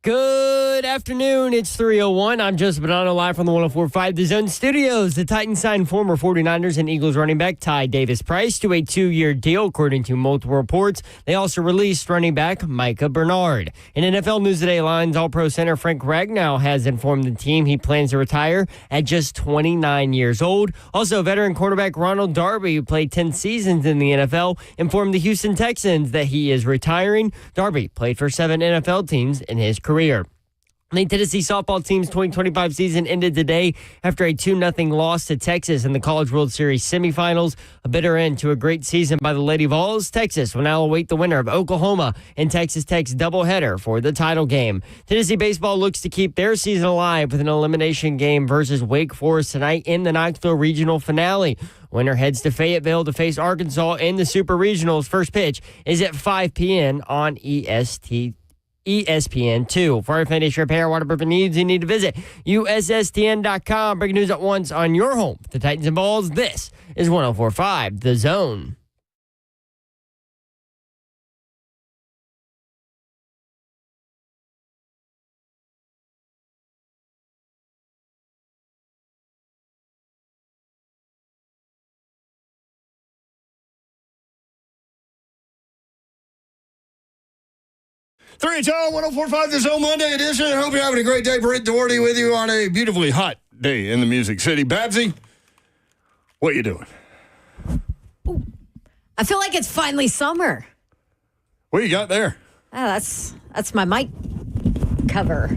Good afternoon. It's 3:01. I'm Joseph Bonanno, live from the 104.5 The Zone Studios. The Titans signed former 49ers and Eagles running back Ty Davis-Price to a 2-year deal, according to multiple reports. They also released running back Micah Bernard. In NFL news today, Lions All-Pro center Frank Ragnow has informed the team he plans to retire at just 29 years old. Also, veteran quarterback Ronald Darby, who played 10 seasons in the NFL, informed the Houston Texans that he is retiring. Darby played for 7 NFL teams in his career. The Tennessee softball team's 2025 season ended today after a 2-0 loss to Texas in the College World Series semifinals. A bitter end to a great season by the Lady Vols. Texas will now await the winner of Oklahoma and Texas Tech's doubleheader for the title game. Tennessee baseball looks to keep their season alive with an elimination game versus Wake Forest tonight in the Knoxville Regional Finale. Winner heads to Fayetteville to face Arkansas in the Super Regionals. First pitch is at 5 p.m. on ESPN2. For our foundation repair, waterproofing needs, you need to visit USSTN.com. Breaking news at once on your home. The Titans and Balls. This is 104.5 The Zone. Three, 104.5 The Zone Monday edition. I hope you're having a great day. Brent Doherty with you on a beautifully hot day in the Music City. Babsy, what you doing? Ooh, I feel like it's finally summer. What you got there? Oh, that's my mic cover.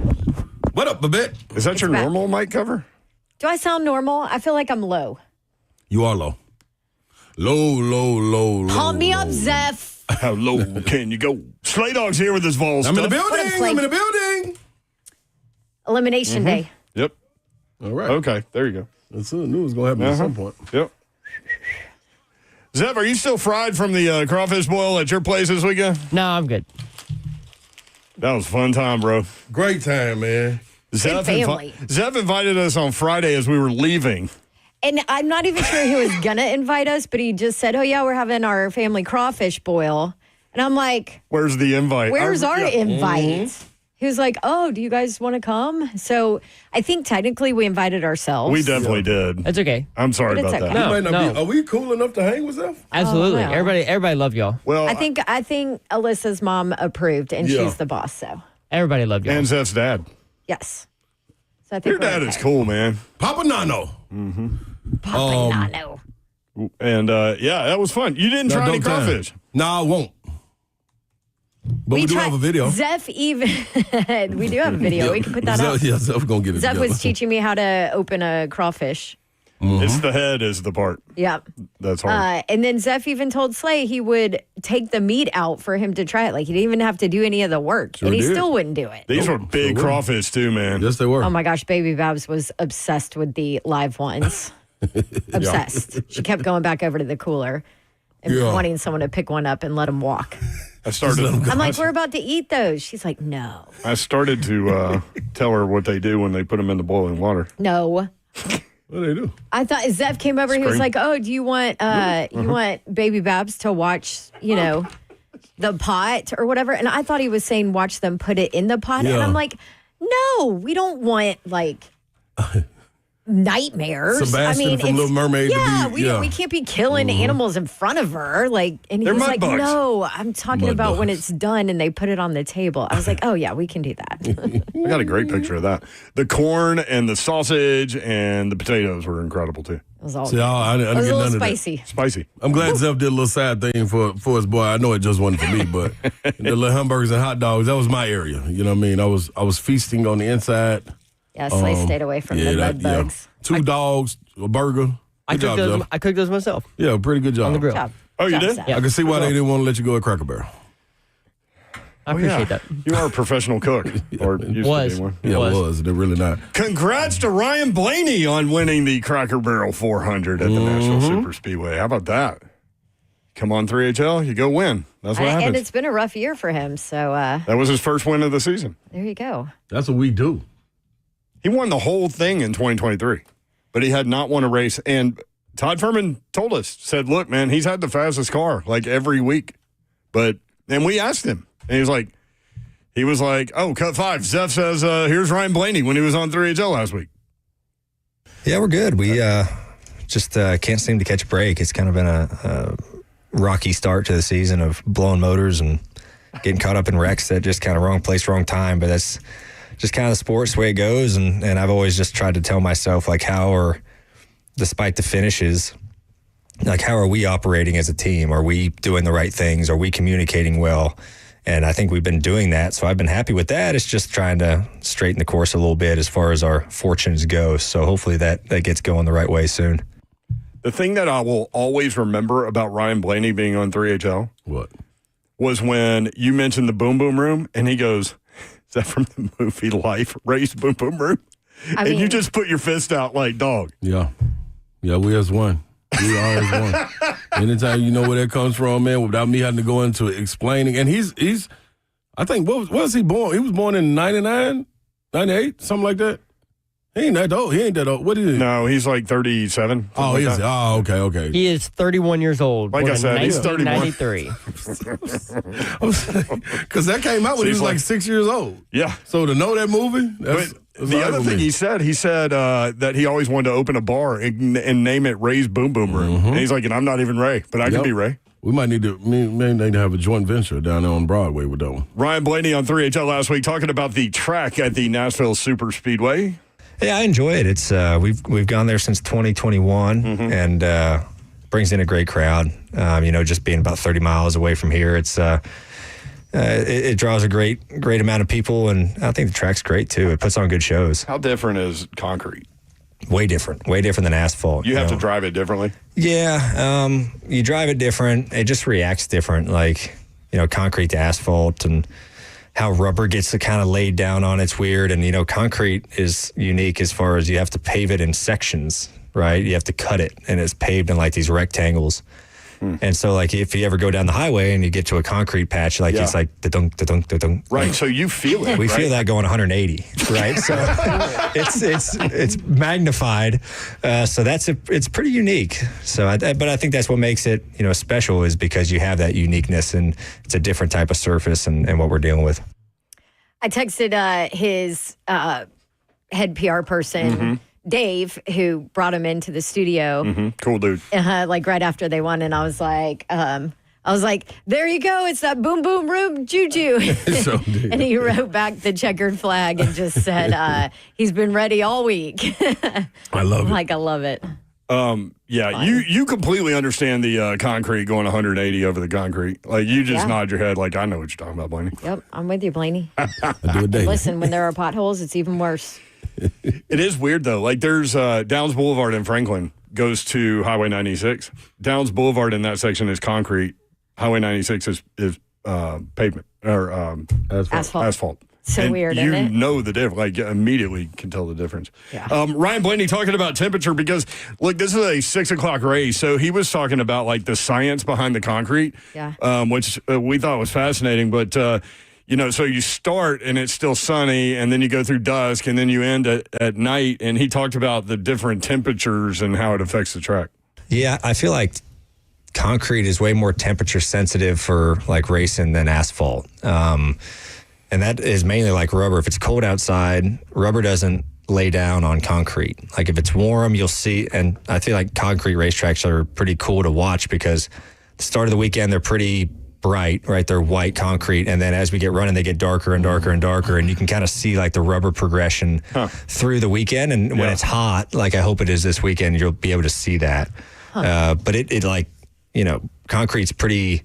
What up, Babette? Is that your normal mic cover? Do I sound normal? I feel like I'm low. You are low. Low. Pump me up, Zeph. How low can you go? Slay Dog's here with his Vols I'm stuff. in the building. I'm in the building. Elimination Day. Yep. All right. Okay, there you go. That's knew it was going to happen at some point. Yep. Zev, are you still fried from the crawfish boil at your place this weekend? No, I'm good. That was a fun time, bro. Great time, man. Zev invited us on Friday as we were leaving. And I'm not even sure he was going to invite us, but he just said, oh, yeah, we're having our family crawfish boil. And I'm like, where's the invite? Where's our invite? Mm-hmm. He was like, oh, do you guys want to come? So I think technically we invited ourselves. We definitely did. That's okay. I'm sorry about okay. that. No. Are we cool enough to hang with Zeph? Absolutely. Oh, no. Everybody love y'all. Well, I think Alyssa's mom approved, and she's the boss, so. Everybody love y'all. and Zev's dad. Yes. So I think Your dad is cool, man. Papa Nano. Papa Nano. And, yeah, that was fun. You didn't try any crawfish? No, I won't. But we do have a video. Zeph even, we do have a video. We can put that up. Yeah, Zeph going to get it Zeph together. was teaching me how to open a crawfish. It's the head is the part. Yeah. That's hard. And then Zeph even told Slay he would take the meat out for him to try it. Like, he didn't even have to do any of the work. And he did. still wouldn't do it. These were big crawfish, too, man. Yes, they were. Oh, my gosh. Baby Babs was obsessed with the live ones. Obsessed. She kept going back over to the cooler and wanting someone to pick one up and let him walk. I'm like, we're about to eat those. She's like, no. I started to tell her what they do when they put them in the boiling water. No. What do they do? I thought Zeph came over. He was like, "Oh, do you want you want Baby Babs to watch, the pot or whatever?" And I thought he was saying watch them put it in the pot. Yeah. And I'm like, "No, we don't want like nightmares." Sebastian from Little Mermaid. Yeah, to be, we can't be killing animals in front of her. Like, and They're he's mud like, bugs. "No, I'm talking Mud about when bugs. it's done and they put it on the table." I was like, "Oh yeah, we can do that." I got a great picture of that. The corn and the sausage and the potatoes were incredible, too. It was all. See, I didn't it was get a none little of that. spicy. Spicy. I'm glad Zeph did a little side thing for his boy. I know it just wasn't for me, but the little hamburgers and hot dogs, that was my area. You know what I mean? I was feasting on the inside. Yeah, Slay stayed away from the mud bugs. 2 dogs, a burger. I Good job, cooked those. Zeph. I cooked those myself Yeah, pretty good job. on the grill. Job. Oh, you Job, did? Zeph. Yeah. I can see why they didn't want to let you go at Cracker Barrel. I appreciate that. You are a professional cook. Or used Was. to be one. Yeah, Was. it was. They're really not. Congrats to Ryan Blaney on winning the Cracker Barrel 400 at the National Super Speedway. How about that? Come on, 3HL, you go win. That's what happens. And it's been a rough year for him, so That was his first win of the season. there you go. That's what we do. He won the whole thing in 2023, but he had not won a race. And Todd Furman told us, said, look, man, he's had the fastest car like every week. And we asked him, and he was like, He was like, "Oh, cut 5." Zeph says, "Here's Ryan Blaney when he was on 3HL last week." Yeah, we're good. We just can't seem to catch a break. It's kind of been a rocky start to the season of blowing motors and getting caught up in wrecks that just kind of wrong place, wrong time. But that's just kind of the sports, the way it goes. And I've always just tried to tell myself, like, despite the finishes, like, how are we operating as a team? Are we doing the right things? Are we communicating well? And I think we've been doing that. So I've been happy with that. It's just trying to straighten the course a little bit as far as our fortunes go. So hopefully that gets going the right way soon. The thing that I will always remember about Ryan Blaney being on 3HL was when you mentioned the Boom Boom Room, and he goes, "Is that from the movie Life? Ray's Boom Boom Room?" And you just put your fist out like, dog. Yeah. Yeah, we as one. We are as one. Anytime you know where that comes from, man, without me having to go into explaining. And he's I think, what was he born? He was born in 99, 98, something like that. He ain't that old. What is he? No, he's like 37. Oh, like that. Oh, okay. He is 31 years old. Like I said, he's 1993. Because that came out when he was like 6 years old. Yeah. So to know that movie, that's the other thing he said that he always wanted to open a bar and name it Ray's Boom Boom Room. Mm-hmm. And he's like, and I'm not even Ray, but I can be Ray. We may need to have a joint venture down there on Broadway with that one. Ryan Blaney on 3HL last week talking about the track at the Nashville Super Speedway. Yeah, I enjoy it. It's we've gone there since 2021, and brings in a great crowd. Just being about 30 miles away from here, it draws a great amount of people, and I think the track's great too. It puts on good shows. How different is concrete? Way different than asphalt. You have to drive it differently? Yeah, you drive it different. It just reacts different, like, concrete to asphalt, and how rubber gets kind of laid down on it's weird. And, concrete is unique as far as you have to pave it in sections, right? You have to cut it, and it's paved in like these rectangles. And so, like, if you ever go down the highway and you get to a concrete patch, like, it's like da-dunk, da-dunk, da-dunk. Right, so you feel it, We right? feel that going 180, right? So it's magnified. So it's pretty unique. So, but I think that's what makes it, special, is because you have that uniqueness, and it's a different type of surface and what we're dealing with. I texted his head PR person, Dave, who brought him into the studio. Cool dude. Like right after they won, and I was like, there you go, it's that Boom Boom Room juju. And he wrote back the checkered flag and just said, he's been ready all week. I love it. I love it. Yeah, you completely understand the concrete going 180 over the concrete. Like, you just nod your head like, I know what you're talking about, Blaney. Yep, I'm with you, Blaney. I do it daily. Listen, when there are potholes, it's even worse. It is weird, though. Like, there's Downs Boulevard in Franklin goes to Highway 96. Downs Boulevard in that section is concrete. Highway 96 is pavement or asphalt. So and weird, isn't it? You know the difference. Like, immediately can tell the difference. Yeah. Ryan Blaney talking about temperature because, look, this is a 6 o'clock race. So he was talking about, like, the science behind the concrete, which we thought was fascinating. But, so you start and it's still sunny, and then you go through dusk, and then you end at night. And he talked about the different temperatures and how it affects the track. Yeah, I feel like concrete is way more temperature sensitive for, like, racing than asphalt. And that is mainly like rubber. If it's cold outside, rubber doesn't lay down on concrete. Like, if it's warm, you'll see. And I feel like concrete racetracks are pretty cool to watch because the start of the weekend, they're pretty bright, right? They're white concrete. And then as we get running, they get darker and darker and darker. And you can kind of see, like, the rubber progression through the weekend. And when it's hot, like I hope it is this weekend, you'll be able to see that. But it like, concrete's pretty,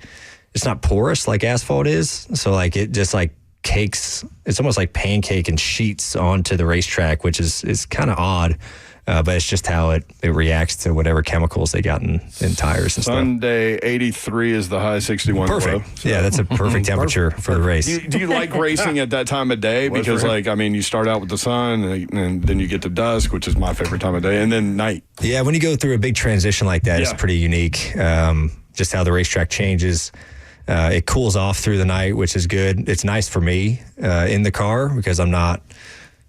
it's not porous like asphalt is. So, like, it just, like, cakes, it's almost like pancake and sheets onto the racetrack, which is kind of odd, but it's just how it reacts to whatever chemicals they got in tires and Sunday, 83 is the high, 61 perfect. Low. So. Yeah, that's a perfect temperature for the race. Do you like racing at that time of day? Because, you start out with the sun, and then you get to dusk, which is my favorite time of day, and then night. Yeah, when you go through a big transition like that, it's pretty unique. Just how the racetrack changes. It cools off through the night, which is good. It's nice for me in the car because I'm not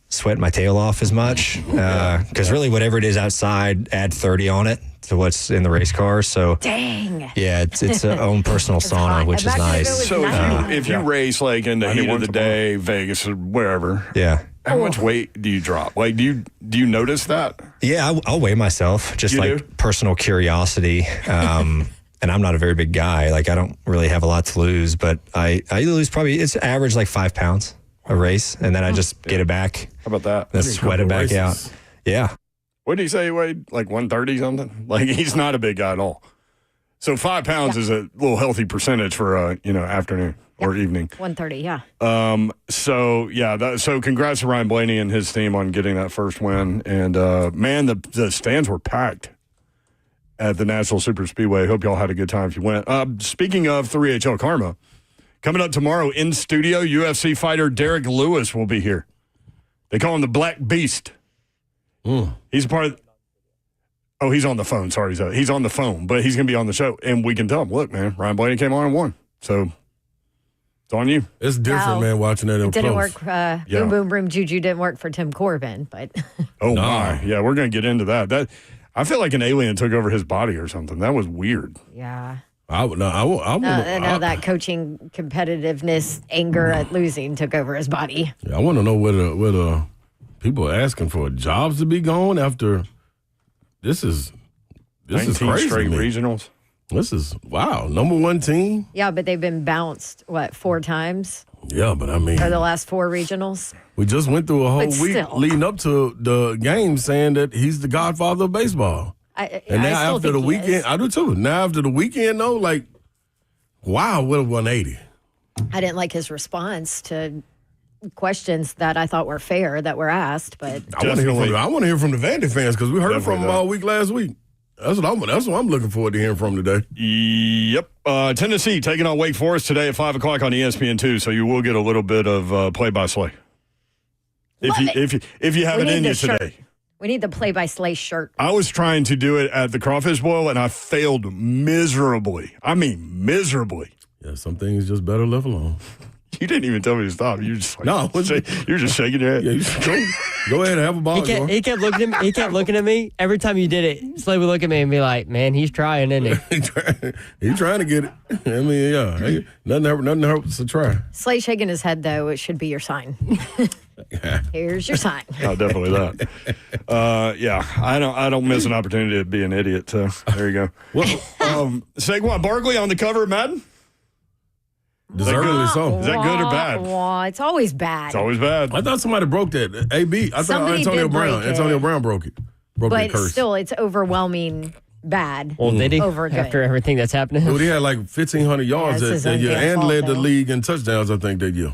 sweating my tail off as much. Because really, whatever it is outside, add 30 on it to what's in the race car. So dang. Yeah, it's its own personal sauna, hot. which is Imagine if it nice. was So nice. if you race like in the heat of the day, Vegas or wherever, Yeah. how much weight do you drop? Like, do you notice that? Yeah, I'll weigh myself, just You like do? personal curiosity. And I'm not a very big guy. Like, I don't really have a lot to lose, but I lose probably, it's average like 5 pounds a race, and then I just get it back. How about that? Then sweat it back out. Yeah. What did he say he weighed? Like 130 something? Like, he's not a big guy at all. So 5 pounds is a little healthy percentage for afternoon or evening. 130, yeah. So congrats to Ryan Blaney and his team on getting that first win. And man, the stands were packed at the National Super Speedway. Hope y'all had a good time if you went. Speaking of 3HL Karma, coming up tomorrow in studio, UFC fighter Derek Lewis will be here. They call him the Black Beast. He's a part of. Oh, he's on the phone. Sorry, he's on the phone, but he's going to be on the show, and we can tell him, look, man, Ryan Blaney came on and won, so it's on you. It's different, man, watching that up Didn't close. work. Boom, boom, boom, juju didn't work for Tim Corbin, but. Oh, my. Yeah, we're going to get into that. I feel like an alien took over his body or something. That was weird. Yeah. That coaching competitiveness, anger at losing took over his body. Yeah, I want to know whether people are asking for jobs to be gone after this is 19 crazy straight to me. regionals. This is wow, number one team. Yeah, but they've been bounced, 4 times? Yeah, but I mean, Or the last 4 regionals? we just went through a whole But week still. leading up to the game saying that he's the godfather of baseball. And Now after the weekend, I do too. Now after the weekend, though, like, wow, what a 180. I didn't like his response to questions that I thought were fair that were asked, but I want to hear from the Vandy fans because we heard from them all week last week. That's what I'm looking forward to hearing from today. Yep. Tennessee taking on Wake Forest today at 5 o'clock on ESPN2, so you will get a little bit of play-by-play. If you have it in you today. We need the play-by-play shirt. I was trying to do it at the Crawfish Bowl, and I failed miserably. I mean, miserably. Yeah, some things just better left alone. You didn't even tell me to stop. You just you're just shaking your head. Yeah, you go ahead and have a ball. He kept looking at me. He kept looking at me every time you did it. Slade would look at me and be like, "Man, he's trying, isn't he?" He's trying to get it. I mean, yeah, hey, nothing hurts to try. Slade shaking his head though. It should be your sign. Here's your sign. Oh, definitely that. Yeah, I don't miss an opportunity to be an idiot. So there you go. Well, Saquon Barkley on the cover of Madden. Deservedly so. Is that good or bad? It's always bad. It's always bad. I thought somebody broke that. AB. I thought Somebody Antonio did Brown. break it. Antonio Brown broke it. Broke that But curse. still, it's overwhelming bad. Well, did he? Over good. After everything that's happening? Dude, he had like 1,500 yards it's his that own year damn and fault, led the though. league in touchdowns, I think, that year.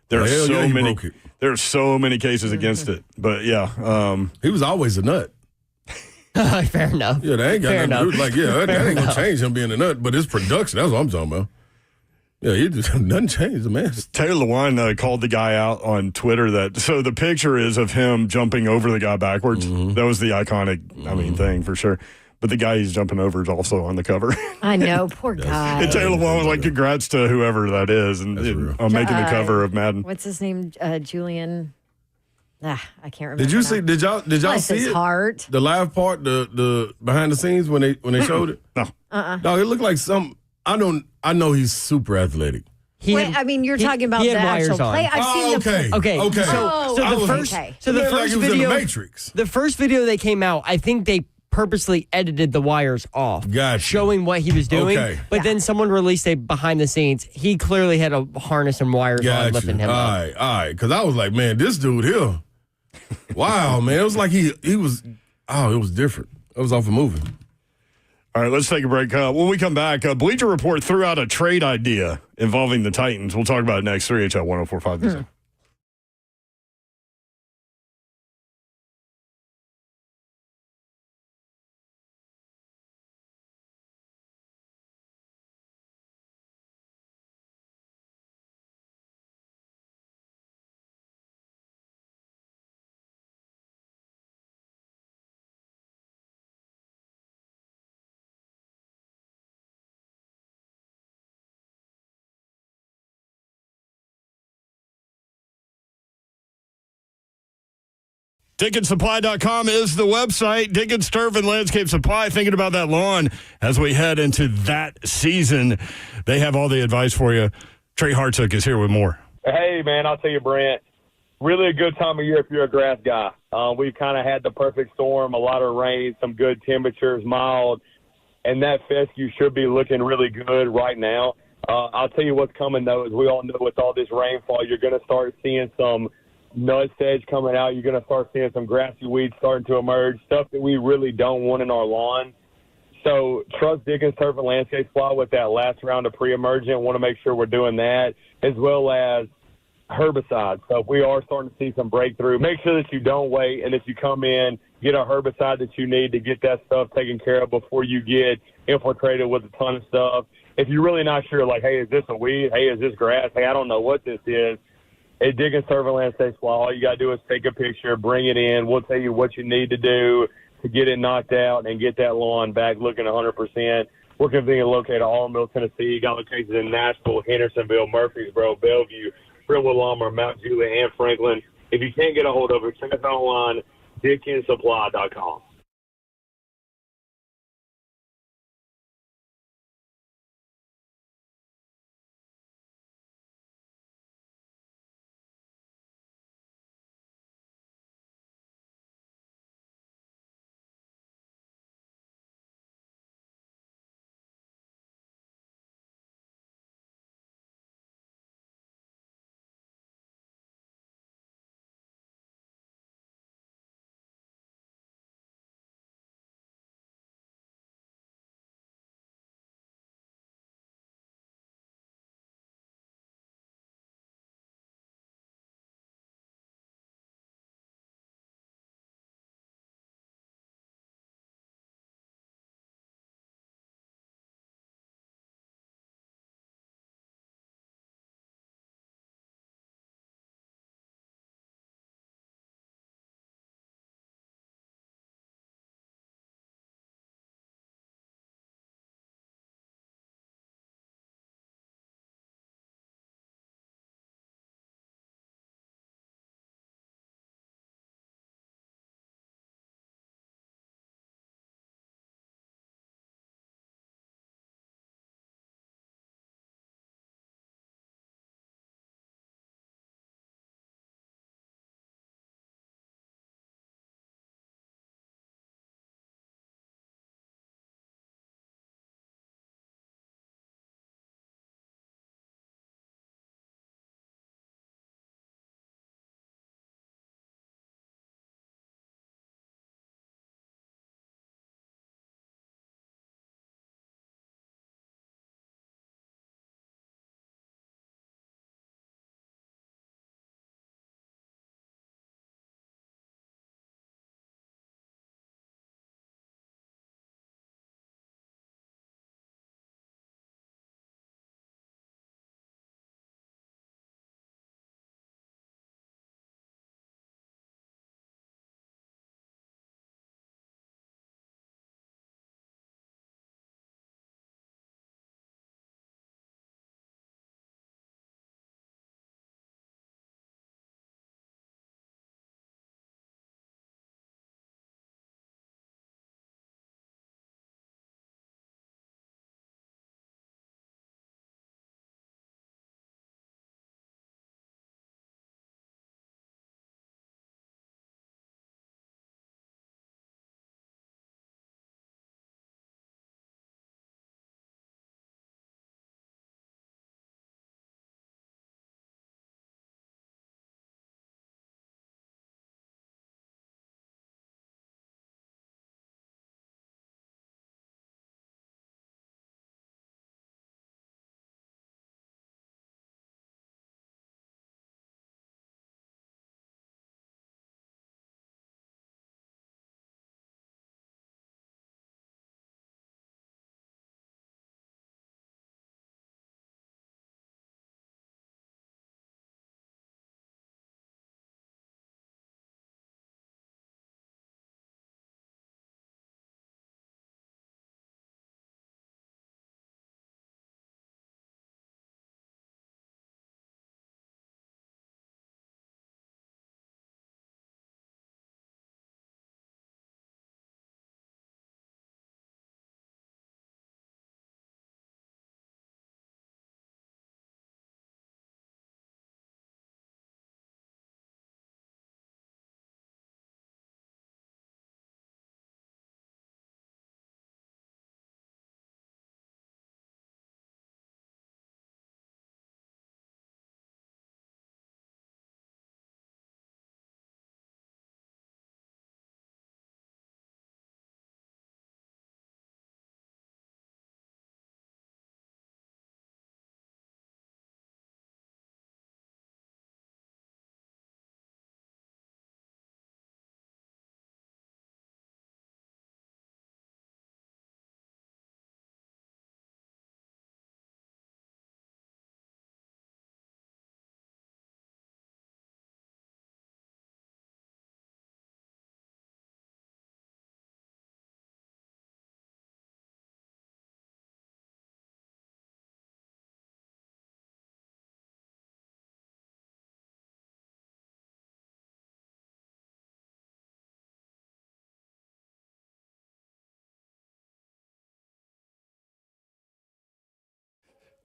There are Hell so yeah, he many. broke it. There are so many cases against it. But yeah, He was always a nut. Fair enough. Yeah, they ain't got Fair nothing to do. enough. Like, yeah, that Fair ain't going to enough. change him being a nut, but his production, that's what I'm talking about. Yeah, he just, nothing changed, man. Taylor Lewan called the guy out on Twitter so the picture is of him jumping over the guy backwards. That was the iconic, thing for sure. But the guy he's jumping over is also on the cover. I know, poor guy. And Taylor Lewan was like, congrats to whoever that is on making the cover of Madden. What's his name? Julian. I can't remember. Did you see? Did y'all Bless see his it? heart. The live part, the behind the scenes when they showed it. No. No, it looked like some. I know he's super athletic. Wait, I mean, you're talking about he the had actual wires on. play. I've seen the Okay. Okay. So I the was- first, okay. so the It looked like first it was in video, the Matrix. the first video that came out, I think they purposely edited the wires off, Gotcha. showing what he was doing. Okay. But then someone released a behind the scenes. He clearly had a harness and wires on Gotcha. lifting him All up. right. Because I was like, man, this dude here. Wow, man. It was like he was. Oh, it was different. It was off a movie. All right, let's take a break. When we come back, Bleacher Report threw out a trade idea involving the Titans. We'll talk about it next. 3HL 1045. DickensSupply.com is the website. Dickens Turf and Landscape Supply. Thinking about that lawn as we head into that season. They have all the advice for you. Trey Hartsook is here with more. Hey, man, I'll tell you, Brent, really a good time of year if you're a grass guy. We've kind of had the perfect storm, a lot of rain, some good temperatures, mild, and that fescue should be looking really good right now. I'll tell you what's coming, though, is we all know with all this rainfall, you're going to start seeing some nutsedge coming out. You're going to start seeing some grassy weeds starting to emerge, stuff that we really don't want in our lawn. So trust Dickens Turf and Landscape Supply with that last round of pre-emergent. Want to make sure we're doing that, as well as herbicides. So if we are starting to see some breakthrough, make sure that you don't wait and that you come in, get a herbicide that you need to get that stuff taken care of before you get infiltrated with a ton of stuff. If you're really not sure, like, hey, is this a weed? Hey, is this grass? Hey, I don't know what this is. At Dickens Turf and Landscape Supply, all you got to do is take a picture, bring it in. We'll tell you what you need to do to get it knocked out and get that lawn back looking 100%. We're convenient located in Allenville, Tennessee. Got locations in Nashville, Hendersonville, Murfreesboro, Bellevue, Brentwood, Lamar, Mount Juliet, and Franklin. If you can't get a hold of it, check us out online, DickensSupply.com.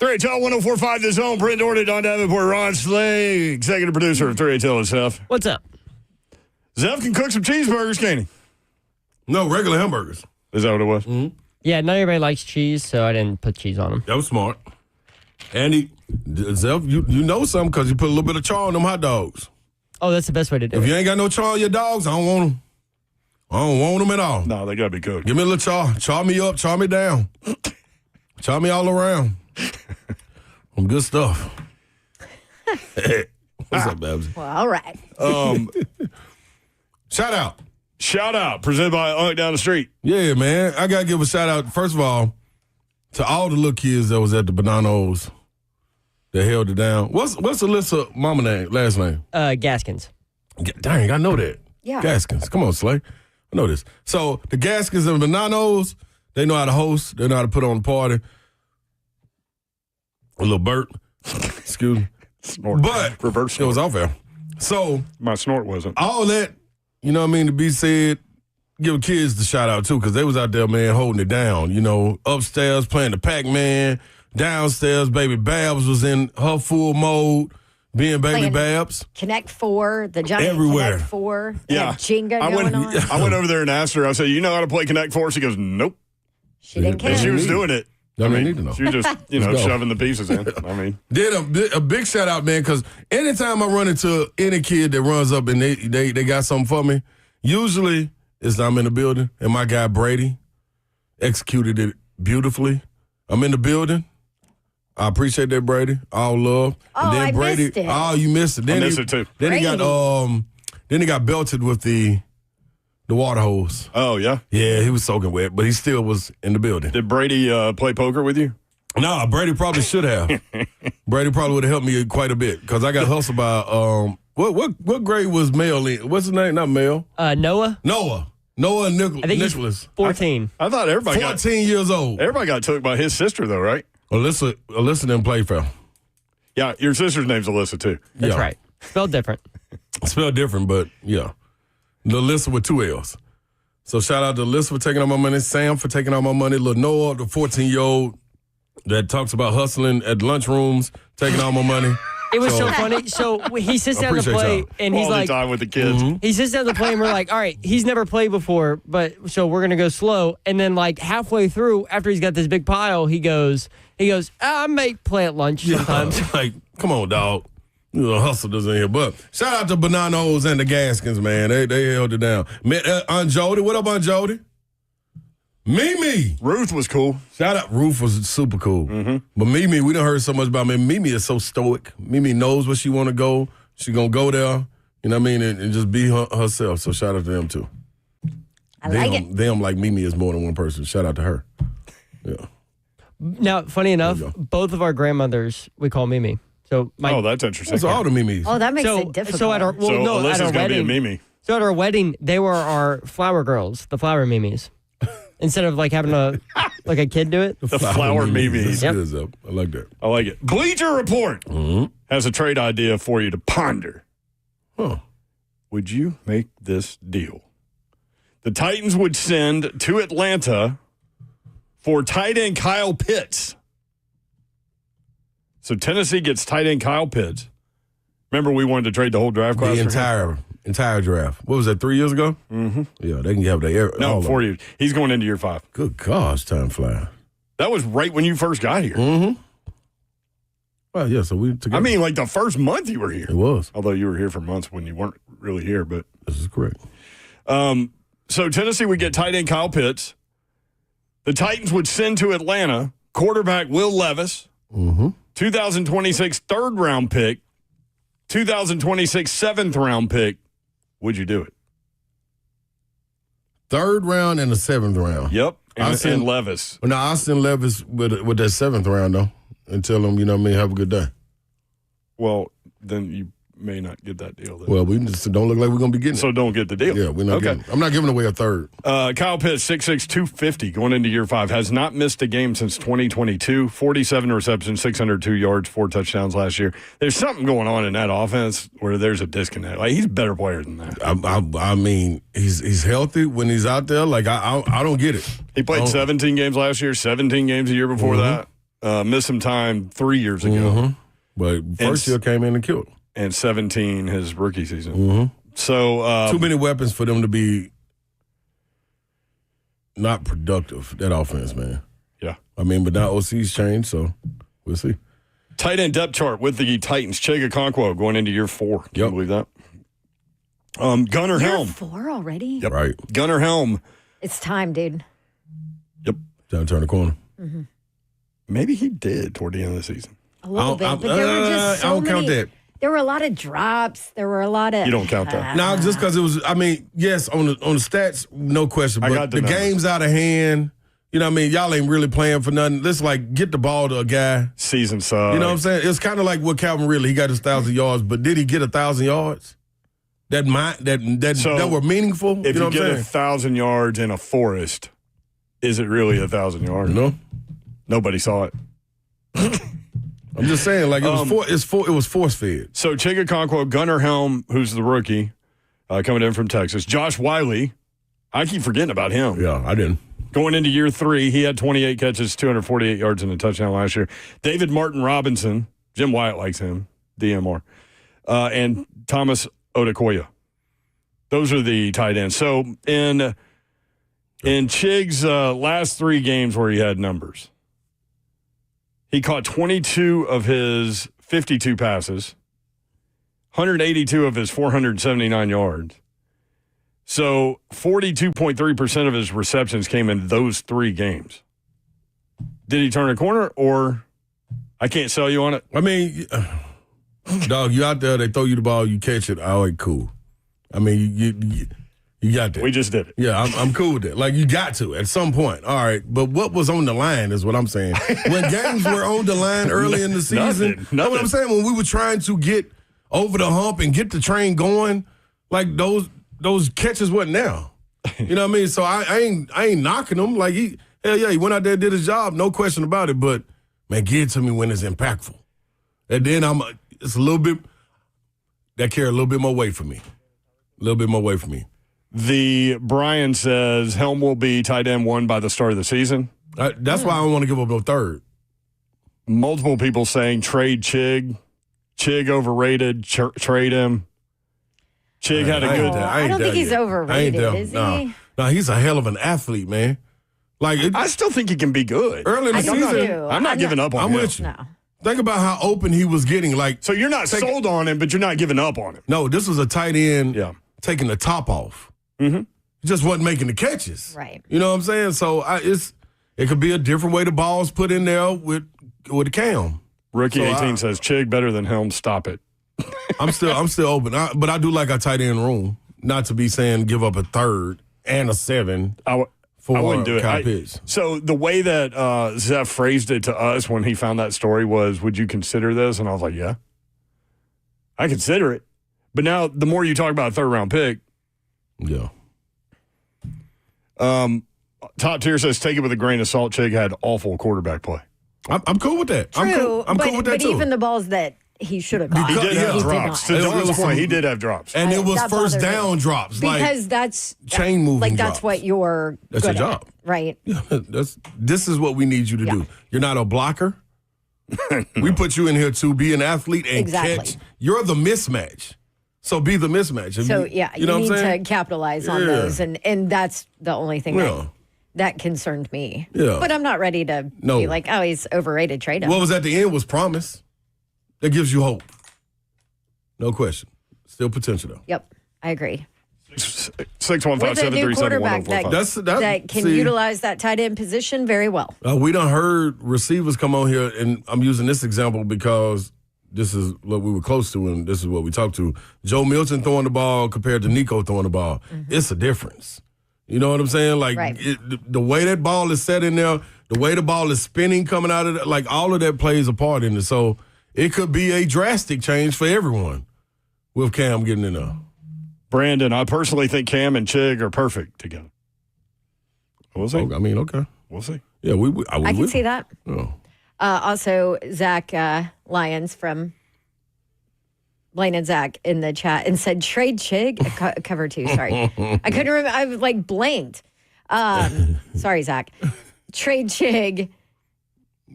3HL 104.5 The Zone. Brent Doherty, Don Davenport, Ron Slay, executive producer of 3HL is Zeph. What's up? Zeph can cook some cheeseburgers, can he? No, regular hamburgers. Is that what it was? Mm-hmm. Yeah, not everybody likes cheese, so I didn't put cheese on them. That was smart. Andy, Zeph, you know something because you put a little bit of char on them hot dogs. Oh, that's the best way to do If it. you ain't got no char on your dogs, I don't want them. I don't want them at all. No, they got to be cooked. Give me a little char. Char me up, char me down. Char me all around. Some good stuff. Hey, what's up, Babs? Well, all right. Shout out. Shout out, presented by Unk down the street. Yeah, man. I got to give a shout out, first of all, to all the little kids that was at the Bananos that held it down. What's Alyssa mama name, last name? Gaskins. Dang, I know that. Yeah. Gaskins. Come on, Slay. I know this. So the Gaskins and Bananos, they know how to host. They know how to put on a party. A little burp. Excuse me. Snort. But Reverse it snort. was off air. So My snort wasn't. all that, you know what I mean, to be said, give kids the shout out too, because they was out there, man, holding it down. You know, upstairs playing the Pac-Man, downstairs, baby Babs was in her full mode, being baby Playing Babs. Connect 4, the giant Everywhere. Connect 4. They Yeah. had Jenga I going went, on. I went over there and asked her, I said, you know how to play Connect Four? She goes, nope. She didn't care. And she was doing it. Don't need to know. She was just, Let's go. shoving the pieces in. I mean, Did a big shout out, man, because anytime I run into any kid that runs up and they got something for me, usually it's I'm in the building and my guy Brady executed it beautifully. I'm in the building. I appreciate that, Brady. All love. Oh, I missed it. Oh, you missed it. Then missed it too. Then he got belted with the water hose. oh, yeah. Yeah, he was soaking wet, but he still was in the building. Did Brady play poker with you? No, Brady probably should have. Brady probably would have helped me quite a bit because I got hustled by what grade was Mel in? What's his name? Not Mel. Noah? Noah and I think Nicholas. he's 14. I thought everybody 14 years old. everybody got took by his sister, though, right? Alyssa didn't play fair. Yeah, your sister's name's Alyssa, too. That's Yeah. right. Spelled different. Spelled different, but yeah. The Alyssa with 2 L's. So shout out to Alyssa for taking out my money, Sam for taking out my money, Lil Noah, the 14-year-old that talks about hustling at lunchrooms, taking out my money. It was so funny. So he sits down to appreciate play, y'all. and he's All like, the time with the kids. he sits down to play, and we're like, all right, he's never played before, but so we're gonna go slow. And then like halfway through, after he's got this big pile, he goes, I may play at lunch sometimes. Like, come on, dog. You know, hustlers in here. But shout out to Bananos and the Gaskins, man. They held it down. Aunt Jody, what up, Aunt Jody? Mimi. Ruth was cool. Shout out. Ruth was super cool. But Mimi, we done heard so much about Mimi. Mimi is so stoic. Mimi knows where she want to go. She going to go there, you know what I mean, and just be herself. So shout out to them, too. I like it. Them like Mimi is more than one person. Shout out to her. Yeah. Now, funny enough, There you go. both of our grandmothers we call Mimi. So Oh, that's interesting. So all the Mimis. Oh, that makes so it difficult. so at our So Alyssa's at our going to be a wedding, Mimi. so at our wedding they were our flower girls, the flower Mimis. Instead of like having a kid do it. The flower Mimis. That's Yep. good, Zep. I like that. I like it. Bleacher Report has a trade idea for you to ponder. Huh. Would you make this deal? The Titans would send to Atlanta for tight end Kyle Pitts. So Tennessee gets tight end Kyle Pitts. Remember we wanted to trade the whole draft class? The for him? entire draft. What was that, 3 years ago? Mm-hmm. Yeah, they can have the No, all 4 of years. He's going into year 5. it. Good gosh, time flies. That was right when you first got here. Mm-hmm. Well, yeah, so we together. I mean, like the first month you were here. It was. Although you were here for months when you weren't really here. But This is correct. so Tennessee would get tight end Kyle Pitts. The Titans would send to Atlanta quarterback Will Levis, 2026 third-round pick, 2026 seventh-round pick. Would you do it? 3rd round and the 7th round. Yep. I And, seen- and Levis. Well, now, I send Levis with that 7th round, though, and tell him, you know what I mean, have a good day. Well, then you may not get that deal. Then. Well, we just don't look like we're going to be getting So it. don't get the deal. Yeah, we're not getting it. I'm not giving away a 3rd. Kyle Pitts, 6'6", 250, going into year 5, has not missed a game since 2022. 47 receptions, 602 yards, 4 touchdowns last year. There's something going on in that offense where there's a disconnect. Like, he's a better player than that. I mean, he's healthy when he's out there. Like, I don't get it. He played 17 games last year, 17 games the year before that. missed some time 3 years ago. Mm-hmm. But first year came in and killed him. And 17 his rookie season. Mm-hmm. So too many weapons for them to be not productive, that offense, man. Yeah. I mean, but now OC's changed, so we'll see. Tight end depth chart with the Titans. Chig Okonkwo going into year 4. Can you believe that? Gunnar Helm. Year 4 already? Yep. Right. Gunnar Helm. It's time, dude. Yep. Trying to turn the corner. Mm-hmm. Maybe he did toward the end of the season. A little bit, but there were just so I don't many. count that. There were a lot of drops. There were a lot of. You don't count that. No, just because it was. I mean, yes, on the stats, no question. But I got the numbers. game's out of hand. You know what I mean? Y'all ain't really playing for nothing. Let's get the ball to a guy. Season sucks. You know what I'm saying? It's kind of like what Calvin Ridley. He got his 1,000 yards, but did he get 1,000 yards? That were meaningful. If you know you what I'm get saying? 1,000 yards in a forest, is it really 1,000 yards? No. Nobody saw it. I'm just saying, it was force fed. So Chig Okonkwo, Gunnar Helm, who's the rookie, coming in from Texas. Josh Wiley, I keep forgetting about him. Yeah, I didn't. Going into year 3, he had 28 catches, 248 yards, and a touchdown last year. David Martin Robinson, Jim Wyatt likes him, DMR, and Thomas Odukoya. Those are the tight ends. So in Chig's last 3 games where he had numbers, he caught 22 of his 52 passes, 182 of his 479 yards. So 42.3% of his receptions came in those 3 games. Did he turn a corner, or I can't sell you on it? I mean, dog, you out there, they throw you the ball, you catch it, all right, cool. I mean, you got that. We just did it. Yeah, I'm cool with that. You got to at some point. All right, but what was on the line is what I'm saying. When games were on the line early in the season, Nothing. What I'm saying, when we were trying to get over the hump and get the train going, those catches wasn't now. You know what I mean? So I ain't knocking him. He went out there and did his job, no question about it. But man, give it to me when it's impactful. And then it's a little bit that carry a little bit more weight for me. A little bit more weight for me. The Brian says Helm will be tight end 1 by the start of the season. That's why I don't want to give up no third. Multiple people saying trade Chig. Chig overrated. Trade him. Chig had a good. I don't think he's overrated, is he? No, he's a hell of an athlete, man. I still think he can be good. Early in the season, I'm not giving up on him. I'm with you. No. Think about how open he was getting. So you're not sold on him, but you're not giving up on him. No, this was a tight end taking the top off. Mm-hmm. He just wasn't making the catches. Right. You know what I'm saying? So it could be a different way the ball's put in there with a cam. Rookie 18 says Chig better than Helm. Stop it. I'm still open, but I do like our tight end room. Not to be saying give up a third and a 7 for I wouldn't do it. Kyle Pitts. So the way that Zeph phrased it to us when he found that story was, "Would you consider this?" And I was like, "Yeah, I consider it." But now, the more you talk about a 3rd-round pick, yeah. Top tier says take it with a grain of salt. Chig had awful quarterback play. I'm cool with that. True, I'm cool with that but too. even the balls that he should have caught. He did have drops. To It Don's was point, he did have drops. And it was That first bothered me. down drops. Because that's chain moving that's drops. what you're That's good your at, job. right? This is what we need you to do. You're not a blocker. We put you in here to be an athlete and catch. You're the mismatch. So be the mismatch. So you know need what I'm saying? to capitalize on those, and that's the only thing that concerned me. Yeah. But I'm not ready to be like, oh, he's overrated. Trade him. What was at the end was promise. That gives you hope. No question. Still potential though. Yep, I agree. 615-737-1045. That can utilize that tight end position very well. We done heard receivers come on here, and I'm using this example because this is what we were close to, and this is what we talked to. Joe Milton throwing the ball compared to Nico throwing the ball. Mm-hmm. It's a difference. You know what I'm saying? The way that ball is set in there, the way the ball is spinning coming out of it, all of that plays a part in it. So it could be a drastic change for everyone with Cam getting in there. Brandon, I personally think Cam and Chig are perfect together. We'll see. Okay. We'll see. Yeah, I can see that. Oh. Also, Zach Lyons from Blaney and Zach in the chat and said, trade Chig. Cover 2, sorry. I couldn't remember. I was blanked. Sorry, Zach. Trade Chig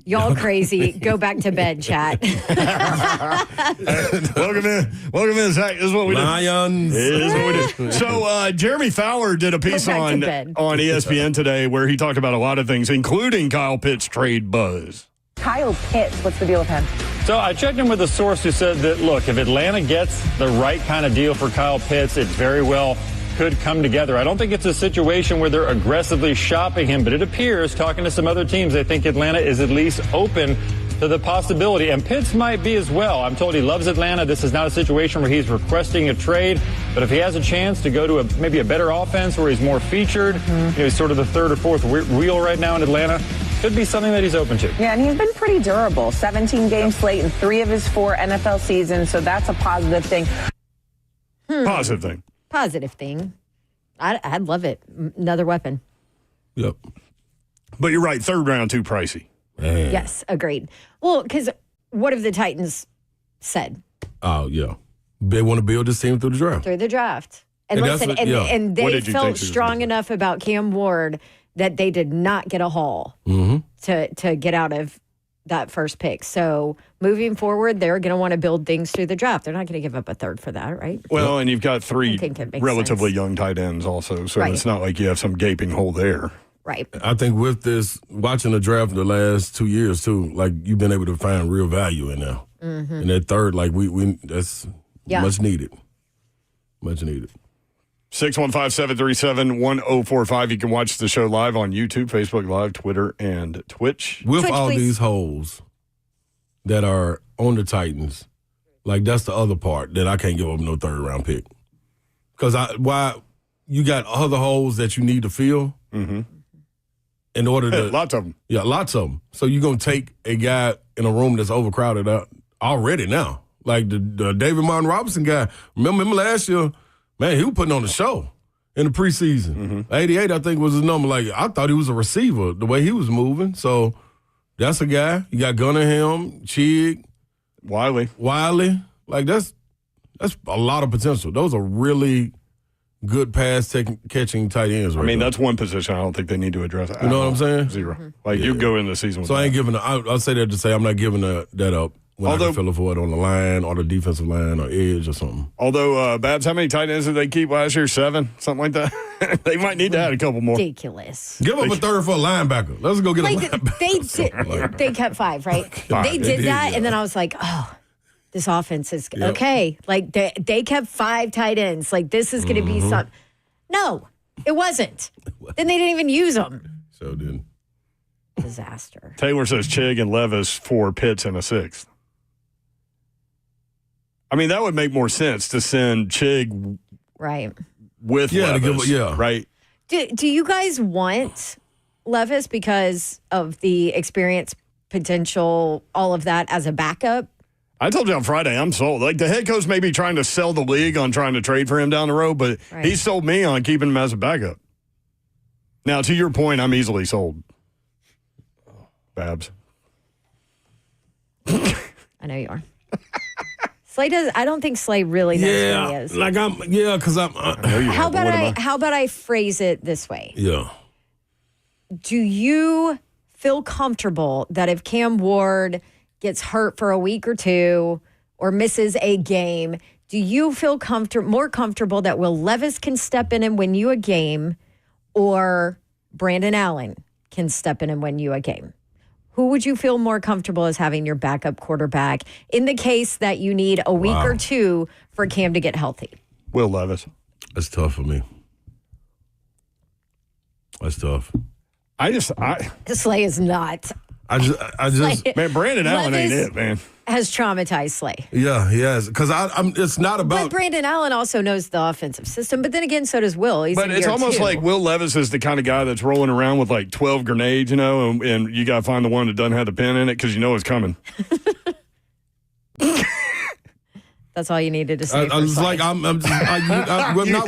Y'all crazy. Go back to bed, chat. Welcome in, Zach. This is what we do. Lions. This is what we do. So Jeremy Fowler did a piece on ESPN today where he talked about a lot of things, including Kyle Pitts' trade buzz. Kyle Pitts, what's the deal with him? So I checked in with a source who said that, look, if Atlanta gets the right kind of deal for Kyle Pitts, it very well could come together. I don't think it's a situation where they're aggressively shopping him, but it appears, talking to some other teams, they think Atlanta is at least open to the possibility. And Pitts might be as well. I'm told he loves Atlanta. This is not a situation where he's requesting a trade, but if he has a chance to go to maybe a better offense where he's more featured, he's sort of the third or fourth wheel right now in Atlanta, could be something that he's open to. Yeah, and he's been pretty durable. 17-game slate in 3 of his 4 NFL seasons, so that's a positive thing. Positive thing. Positive thing. I'd love it. Another weapon. Yep. But you're right, third round too pricey. Man. Yes, agreed. Well, because what have the Titans said? Oh, yeah. They want to build this team through the draft. Through the draft. And And listen, that's what- and What they did you felt think she was strong gonna say? enough about Cam Ward that they did not get a haul to get out of that first pick. So moving forward, they're going to want to build things through the draft. They're not going to give up a third for that, right? Well, and you've got 3 think it makes relatively sense. young tight ends also, so Right. it's not like you have some gaping hole there. Right. I think with this, watching the draft the last 2 years too, like you've been able to find real value in there. And that third, like we that's much needed. Much needed. 615-737-1045. You can watch the show live on YouTube, Facebook Live, Twitter, and Twitch. With Twitch, all please. these holes that are on the Titans, like that's the other part that I can't give up no third round pick. Because why you got other holes that you need to fill in order to Lots of them. Yeah, lots of them. So you're gonna take a guy in a room that's overcrowded out already now. Like the David Martin Robinson guy. Remember him last year? Man, he was putting on a show in the preseason. 88, I think, was his number. Like I thought he was a receiver the way he was moving. So that's a guy. You got Gunningham, Chig, Wiley. Like that's a lot of potential. Those are really good pass catching tight ends. Right I mean, there. that's one position I don't think they need to address. You know what I'm saying? 0. Like you go in the season with So I ain't that. giving. I'll say that to say I'm not giving that up when I can fill it for it on the line or the defensive line or edge or something. Although, Babs, how many tight ends did they keep last year? 7? Something like that? They might need to add a couple more. Ridiculous. Give up a third for a linebacker. Let's go get a linebacker. They kept 5, right? They They did did, that, yeah. and then I was like, oh, this offense is okay. Like they kept 5 tight ends. Like this is going to be something. No, it wasn't. Then they didn't even use them. So then, Disaster. Taylor says Chig and Levis 4, Pitts, and a 6th. I mean, that would make more sense to send Chig Right. with Yeah, to Levis, give- right? Do you guys want Levis because of the experience, potential, all of that as a backup? I told you on Friday, I'm sold. Like, the head coach may be trying to sell the league on trying to trade for him down the road, but he sold me on keeping him as a backup. Now, to your point, I'm easily sold. Babs. I know you are. Slay does. I don't think Slay really knows who he is. like because I'm. How about I phrase it this way? Yeah. Do you feel comfortable that if Cam Ward gets hurt for a week or 2 or misses a game, do you feel more comfortable that Will Levis can step in and win you a game, or Brandon Allen can step in and win you a game? Who would you feel more comfortable as having your backup quarterback in the case that you need a week or 2 for Cam to get healthy? Will Levis. That's tough for me. That's tough. Slay is not. I just man, Brandon Allen ain't Levis it, man. has traumatized Slay. Yeah, he has. Because I'm. It's not But about. Brandon Allen also knows the offensive system. But then again, so does Will. He's But in it's year almost 2. like Will Levis is the kind of guy that's rolling around with like 12 grenades, you know, and you got to find the one that doesn't have the pin in it because you know it's coming. That's all you needed to say. I was like, I'm not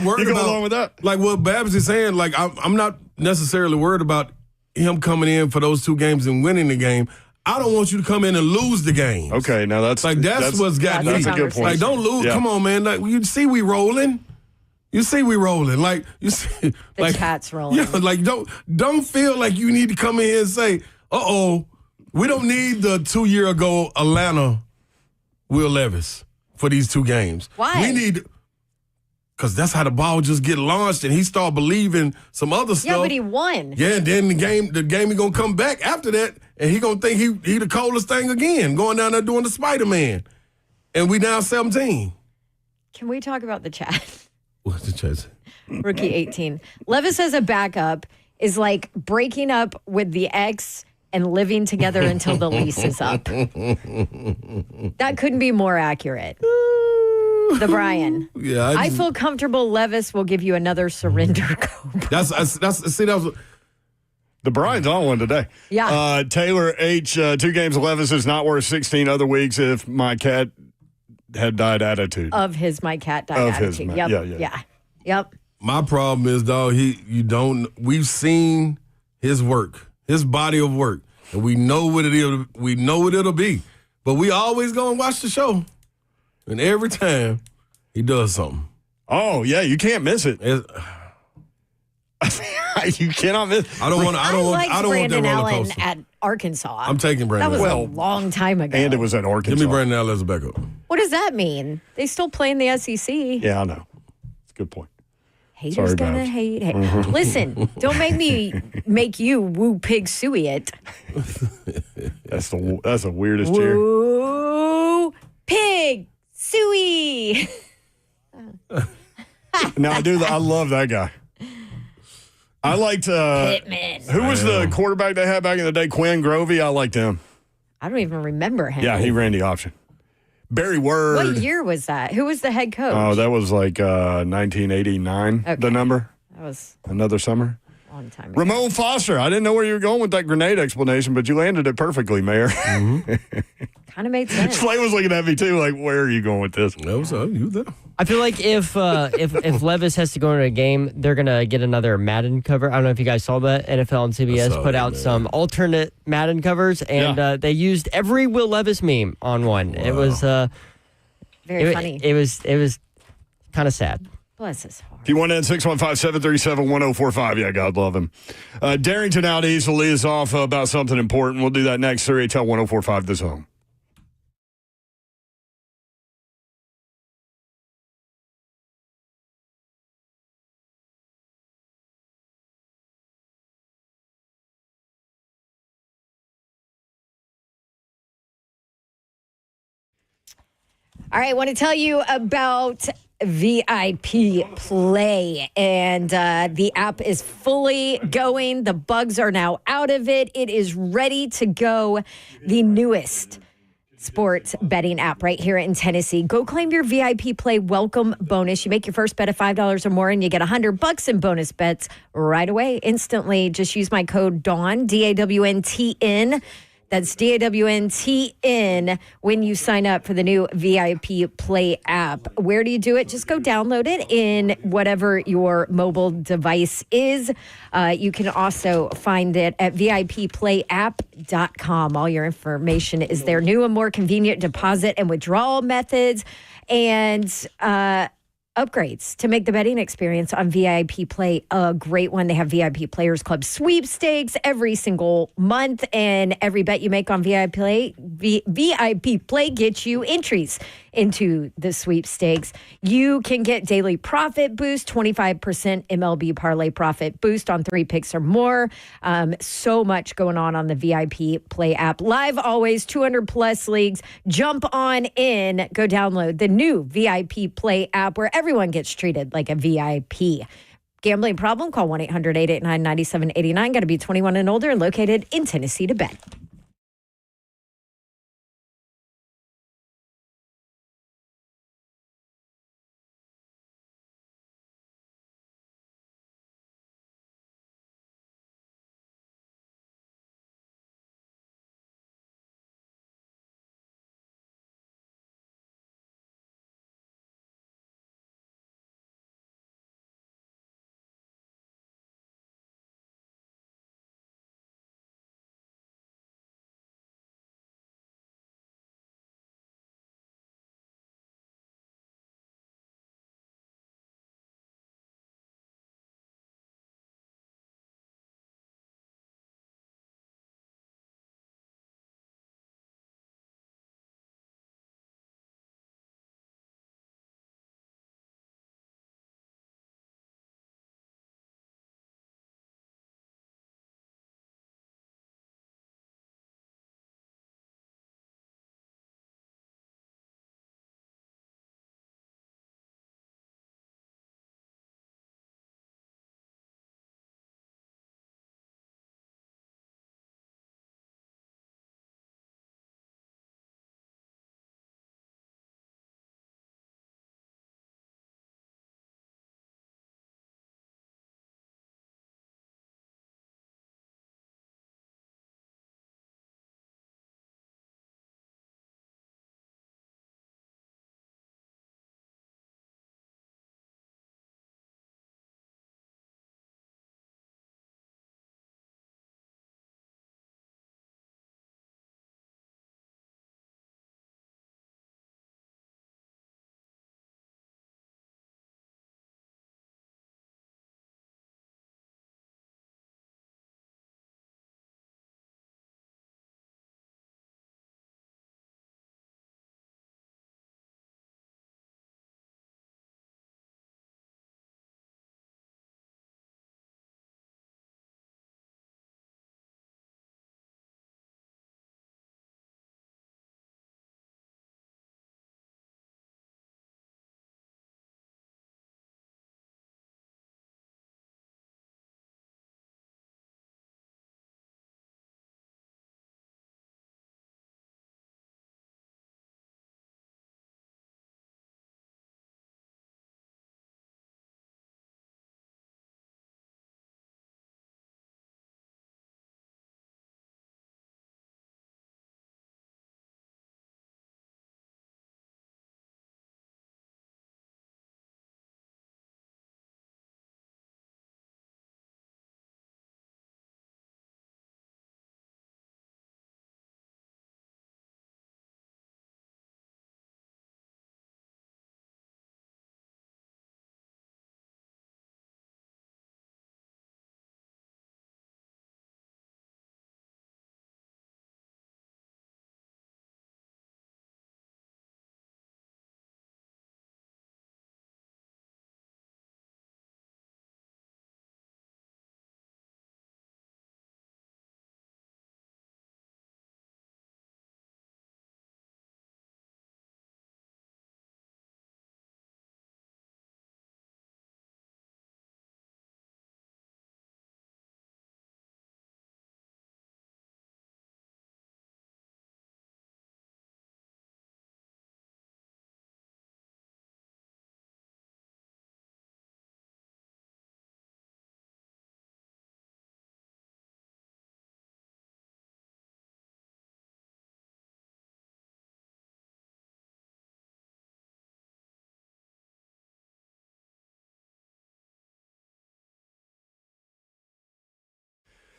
worried you go about. along with that? Like what Babs is saying. Like I'm not necessarily worried about him coming in for those 2 games and winning the game. I don't want you to come in and lose the game. Okay, now that's Like that's what's got me. That's a good point. Like don't lose. Yeah. Come on, man. Like you see we rolling. Like you see. The chat's rolling. Yeah. Like don't feel like you need to come in here and say, We don't need the 2 year ago Atlanta Will Levis for these 2 games. Why? We need, because that's how the ball just get launched and he start believing some other stuff. Yeah, but he won. Yeah, and then the game he gonna come back after that and he gonna think he the coldest thing again, going down there doing the Spider-Man. And we now 17. Can we talk about the chat? What's the chat? Rookie 18. Levis as a backup is like breaking up with the ex and living together until the lease is up. That couldn't be more accurate. The Brian. Yeah, I feel comfortable Levis will give you another surrender code. That was The Brian's on one today. Yeah. Taylor H, 2 games of Levis is not worth 16 other weeks if my cat had died attitude. Of his my cat died Of attitude. his, Yeah. Yep. my problem is, dog, we've seen his work, his body of work, and we know what it is. We know what it'll be. But we always go and watch the show. And every time he does something. Oh, yeah, you can't miss it. You cannot miss. I liked want that Brandon roller Allen coaster. at Arkansas. I'm taking Brandon. That was Allen. a long time ago. And it was at Arkansas. Give me Brandon Allen as a backup. What does that mean? They still play in the SEC. Yeah, I know. It's a good point. Haters Sorry, gonna Babs. hate. Listen, don't make you woo pig suey it. That's the weirdest cheer. Woo pig suey. No, I love that guy. I liked Pittman. who was the quarterback they had back in the day? Quinn Grovey. I liked him. I don't even remember him. Yeah, he ran the option. Barry Word. What year was that? Who was the head coach? Oh, that was like 1989. Okay. The number. That was Another summer. a long time ago. Ramon Foster. I didn't know where you were going with that grenade explanation, but you landed it perfectly, Mayor. Kind of made sense. Slay was looking at me too, like, where are you going with this? That was you there. I feel like if Levis has to go into a game, they're gonna get another Madden cover. I don't know if you guys saw that. NFL and CBS put out some alternate Madden covers, and they used every Will Levis meme on one. Wow. It was very funny. It was kind of sad. Bless his heart. If you want in, 615-737-1045. Yeah, God love him. Darrington out east will lead us off about something important. We'll do that next. 3HL 1045 The Zone. All right, I want to tell you about VIP Play, and the app is fully going. The bugs are now out of it. It is ready to go. The newest sports betting app right here in Tennessee. Go claim your VIP Play welcome bonus. You make your first bet of $5 or more, and you get $100 in bonus bets right away, instantly. Just use my code DAWN, DAWNTN. That's DAWNTN when you sign up for the new VIP Play app. Where do you do it? Just go download it in whatever your mobile device is. You can also find it at VIPPlayApp.com. All your information is there. New and more convenient deposit and withdrawal methods and upgrades to make the betting experience on VIP Play a great one. They have VIP Players Club sweepstakes every single month, and every bet you make on VIP Play gets you entries into the sweepstakes. You can get daily profit boost, 25% MLB parlay profit boost on 3 picks or more. So much going on the VIP Play app. Live always, 200 plus leagues. Jump on in. Go download the new VIP Play app where everyone gets treated like a VIP. Gambling problem? Call 1-800-889-9789. Got to be 21 and older and located in Tennessee to bet.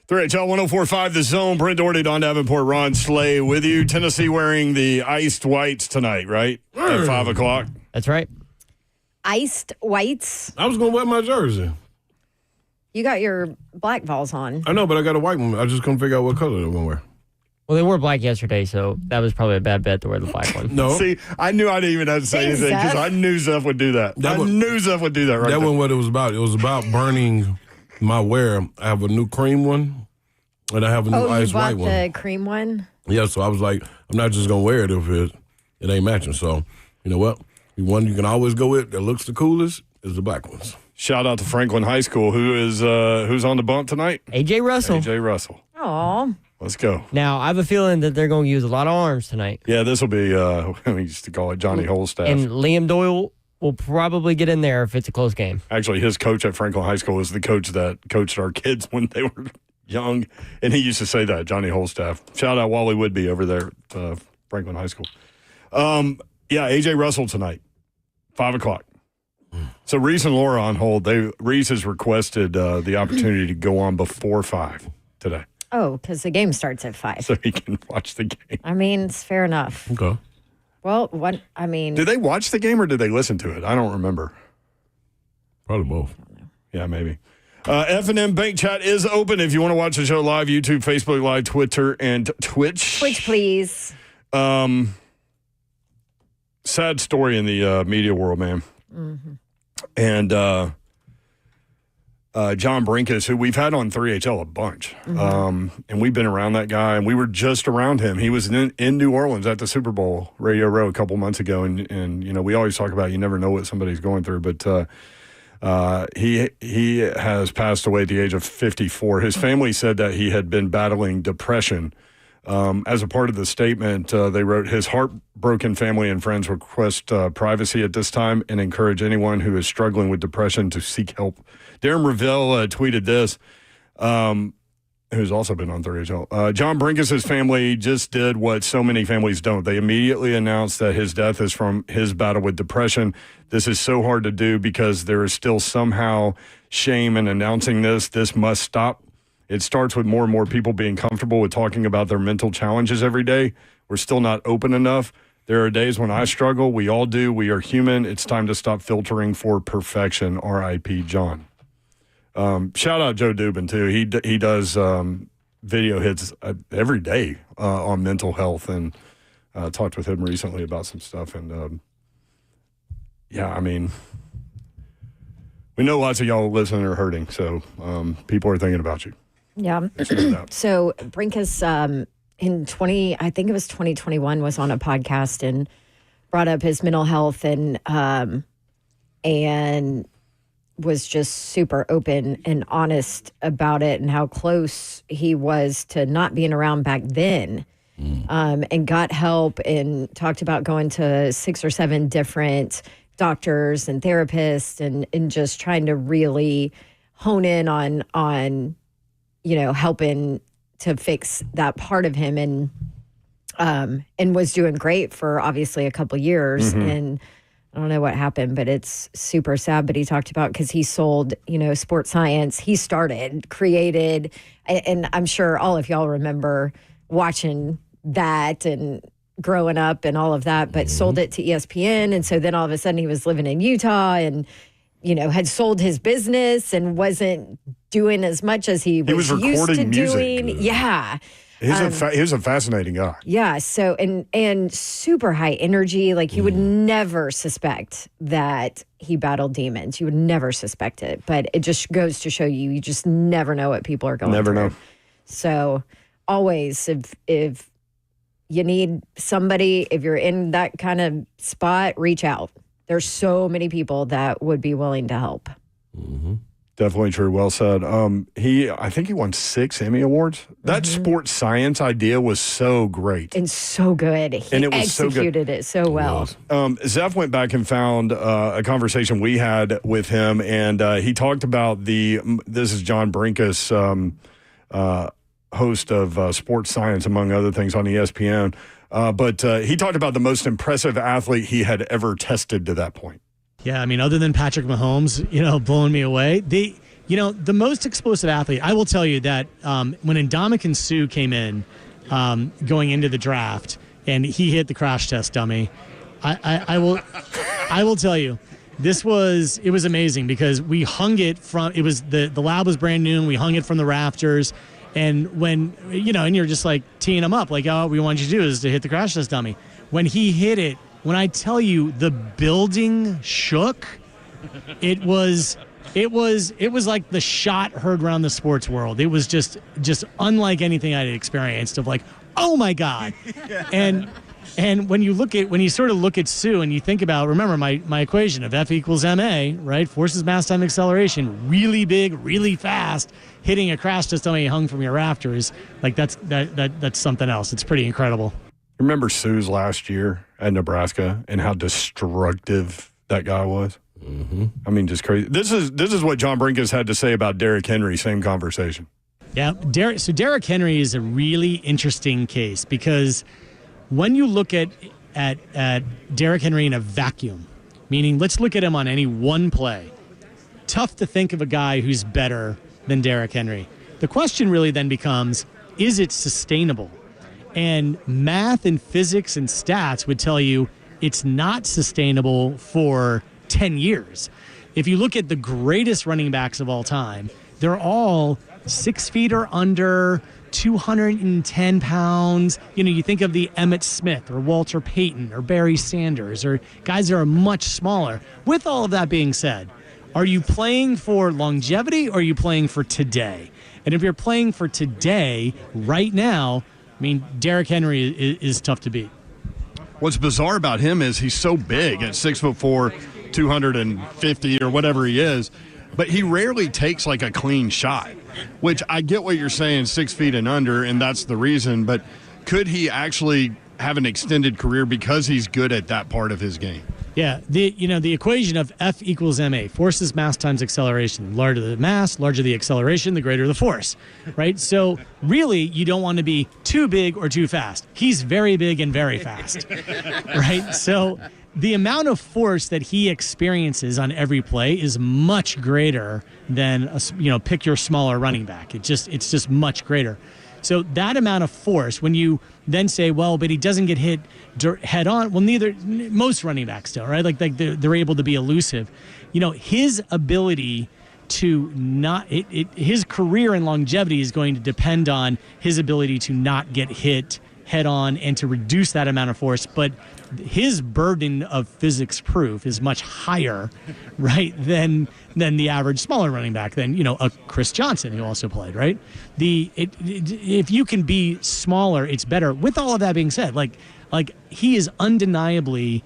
3HL 104.5 The Zone. Brent Doherty, Don Davenport, Ron Slay with you. Tennessee wearing the iced whites tonight, right? At 5 o'clock. That's right. Iced whites. I was going to wear my jersey. You got your black Vols on. I know, but I got a white one. I just couldn't figure out what color they were going to wear. Well, they wore black yesterday, so that was probably a bad bet to wear the black one. No. See, I knew I didn't even have to say anything because I knew Zeph would do that. I knew Zeph would do that right That there. wasn't what it was about. It was about burning my wear. I have a new cream one, and I have a new ice white one. Oh, you bought the cream one? Yeah, so I was like, I'm not just going to wear it if it ain't matching. So, you know what? The one you can always go with that looks the coolest is the black ones. Shout out to Franklin High School, who's on the bump tonight? A.J. Russell. A.J. Russell. Aw. Let's go. Now, I have a feeling that they're going to use a lot of arms tonight. Yeah, this will be, we used to call it Johnny Holstaff. And Liam Doyle will probably get in there if it's a close game. Actually, his coach at Franklin High School is the coach that coached our kids when they were young, and he used to say that, Johnny Holstaff. Shout out Wally Woodby over there at Franklin High School. Yeah, A.J. Russell tonight, 5 o'clock. So Reese and Laura on hold. Reese has requested the opportunity to go on before 5 today. Oh, because the game starts at 5. So he can watch the game. I mean, it's fair enough. Okay. Well, Did they watch the game or did they listen to it? I don't remember. Probably both. Yeah, maybe. F&M Bank Chat is open if you want to watch the show live, YouTube, Facebook Live, Twitter, and Twitch. Twitch, please. Sad story in the media world, man. Mm-hmm. And John Brinker, who we've had on 3HL a bunch, and we've been around that guy, and we were just around him. He was in New Orleans at the Super Bowl Radio Row a couple months ago, and you know, we always talk about you never know what somebody's going through, but he has passed away at the age of 54. His family said that he had been battling depression. As a part of the statement, they wrote, his heartbroken family and friends request privacy at this time and encourage anyone who is struggling with depression to seek help. Darren Revelle tweeted this, who's also been on 3HL. John Brinkus' family just did what so many families don't. They immediately announced that his death is from his battle with depression. This is so hard to do because there is still somehow shame in announcing this. This must stop. It starts with more and more people being comfortable with talking about their mental challenges every day. We're still not open enough. There are days when I struggle. We all do. We are human. It's time to stop filtering for perfection. R.I.P. John. Shout out Joe Dubin, too. He does video hits every day on mental health, and talked with him recently about some stuff. And, yeah, I mean, we know lots of y'all listening are hurting, so people are thinking about you. Yeah. So Brinkus in 2021 was on a podcast and brought up his mental health and was just super open and honest about it and how close he was to not being around back then. And got help and talked about going to 6 or 7 different doctors and therapists and just trying to really hone in on you know, helping to fix that part of him and was doing great for obviously a couple years. And I don't know what happened, but it's super sad. But he talked about, because he sold, you know, sports science. He created, and I'm sure all of y'all remember watching that and growing up and all of that, but sold it to ESPN. And so then all of a sudden he was living in Utah and, you know, had sold his business and wasn't doing as much as he was used to doing. Yeah. He's a fascinating guy. Yeah. So, and super high energy. Like, you would never suspect that he battled demons. You would never suspect it. But it just goes to show you just never know what people are going through. Never know. So, always, if you need somebody, if you're in that kind of spot, reach out. There's so many people that would be willing to help. Definitely true. Well said. I think he won 6 Emmy Awards. That sports science idea was so great. And so good. He executed it so well. Zeph went back and found a conversation we had with him, and he talked about this is John Brinkus, host of Sports Science, among other things, on ESPN. But he talked about the most impressive athlete he had ever tested to that point. Yeah, I mean, other than Patrick Mahomes, you know, blowing me away, The most explosive athlete, I will tell you that when Ndamukong Suh came in going into the draft and he hit the crash test dummy, I will tell you, it was amazing because we hung it from, it was the lab was brand new and we hung it from the rafters. And when, and you're just like teeing him up, like, oh, we want you to do is to hit the crash test dummy. When he hit it, when I tell you the building shook, it was like the shot heard around the sports world. It was just unlike anything I'd experienced of like, oh my God. And when you sort of look at Sue and you think about, remember my equation of F equals MA, right? Forces, mass, time, acceleration, really big, really fast, hitting a crash test dummy hung from your rafters. Like that's something else. It's pretty incredible. Remember Sue's last year at Nebraska and how destructive that guy was? Mm-hmm. I mean, just crazy. This is what John Brinker's had to say about Derrick Henry. Same conversation. Yeah, Derrick Henry is a really interesting case because when you look at Derrick Henry in a vacuum, meaning let's look at him on any one play, tough to think of a guy who's better than Derrick Henry. The question really then becomes, is it sustainable? And math and physics and stats would tell you it's not sustainable for 10 years. If you look at the greatest running backs of all time, they're all 6 feet or under, 210 pounds. You think of the Emmitt Smith or Walter Payton or Barry Sanders or guys that are much smaller. With all of that being said, are you playing for longevity or are you playing for today? And if you're playing for today, right now, I mean, Derrick Henry is tough to beat. What's bizarre about him is he's so big at 6'4", 250 or whatever he is, but he rarely takes like a clean shot, which I get what you're saying, 6 feet and under, and that's the reason, but could he actually have an extended career because he's good at that part of his game? Yeah, the equation of F equals MA, forces, mass times acceleration. Larger the mass, larger the acceleration, the greater the force, right? So really, you don't want to be too big or too fast. He's very big and very fast, right? So the amount of force that he experiences on every play is much greater than pick your smaller running back. It's just much greater. So that amount of force, when you then say, well, but he doesn't get hit head on, well, most running backs don't, right? Like they're able to be elusive. His ability to not, his career and longevity is going to depend on his ability to not get hit head on and to reduce that amount of force. But his burden of physics proof is much higher, right, than the average smaller running back, than a Chris Johnson who also played, right? If you can be smaller, it's better. With all of that being said, like he is undeniably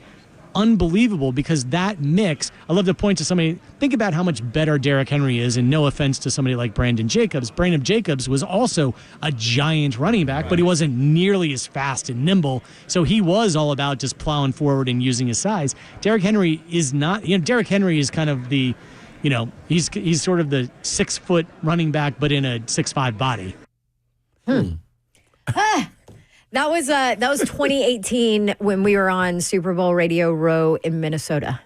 unbelievable because that mix, I love to point to somebody, think about how much better Derrick Henry is, and no offense to somebody like Brandon Jacobs. Brandon Jacobs was also a giant running back, right, but he wasn't nearly as fast and nimble, so he was all about just plowing forward and using his size. Derrick Henry is not, Derrick Henry is kind of the, he's sort of the 6 foot running back, but in a 6'5" body. That was 2018 when we were on Super Bowl Radio Row in Minnesota.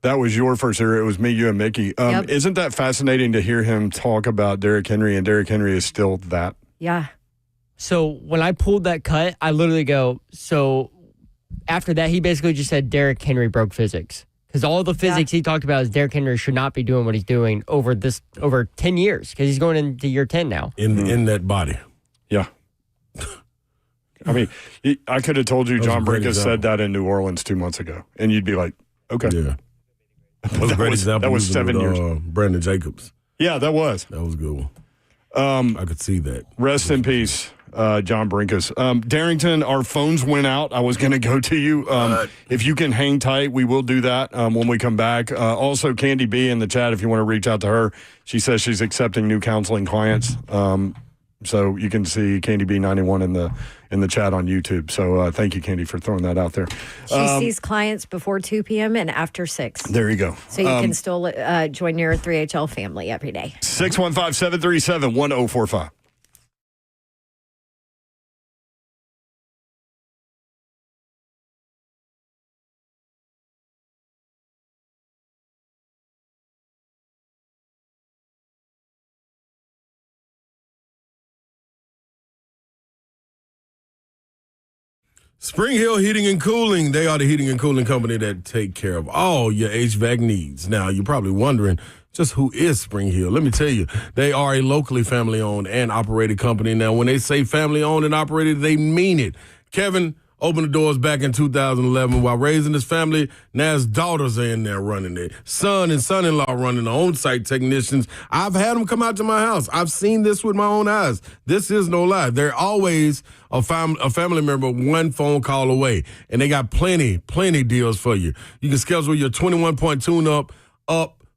That was your first year. It was me, you, and Mickey. Yep. Isn't that fascinating to hear him talk about Derrick Henry, and Derrick Henry is still that? Yeah. So when I pulled that cut, I literally go, so after that, he basically just said Derrick Henry broke physics. Because all the physics he talked about is Derrick Henry should not be doing what he's doing over 10 years, because he's going into year 10 now. In that body. Yeah. I mean, I could have told you John Brinker said that in New Orleans 2 months ago, and you'd be like, okay. Yeah. That was a great example. That was 7 years. Brandon Jacobs. Yeah, that was. That was a good one. I could see that. Rest in peace, John Brinkus. Darrington, our phones went out. I was going to go to you. If you can hang tight, we will do that when we come back. Also, Candy B in the chat, if you want to reach out to her. She says she's accepting new counseling clients. So you can see Candy B91 in the chat on YouTube. So thank you, Candy, for throwing that out there. She sees clients before 2 p.m. and after 6. There you go. So you can still join your 3HL family every day. 615-737-1045. Spring Hill Heating and Cooling. They are the heating and cooling company that take care of all your HVAC needs. Now, you're probably wondering, just who is Spring Hill? Let me tell you, they are a locally family-owned and operated company. Now, when they say family-owned and operated, they mean it. Kevin opened the doors back in 2011 while raising his family. Now his daughters are in there running it. Son and son-in-law running the on-site technicians. I've had them come out to my house. I've seen this with my own eyes. This is no lie. They're always a family member one phone call away, and they got plenty deals for you. You can schedule your 21-point tune-up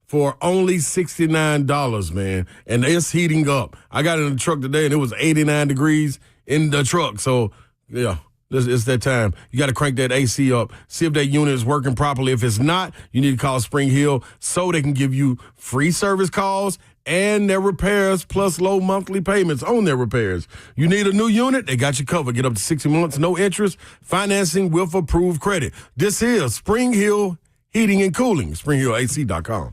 for only $69, man, and it's heating up. I got in the truck today, and it was 89 degrees in the truck, so, yeah. It's that time. You got to crank that AC up. See if that unit is working properly. If it's not, you need to call Spring Hill so they can give you free service calls and their repairs plus low monthly payments on their repairs. You need a new unit? They got you covered. Get up to 60 months, no interest, financing with approved credit. This is Spring Hill Heating and Cooling, springhillac.com.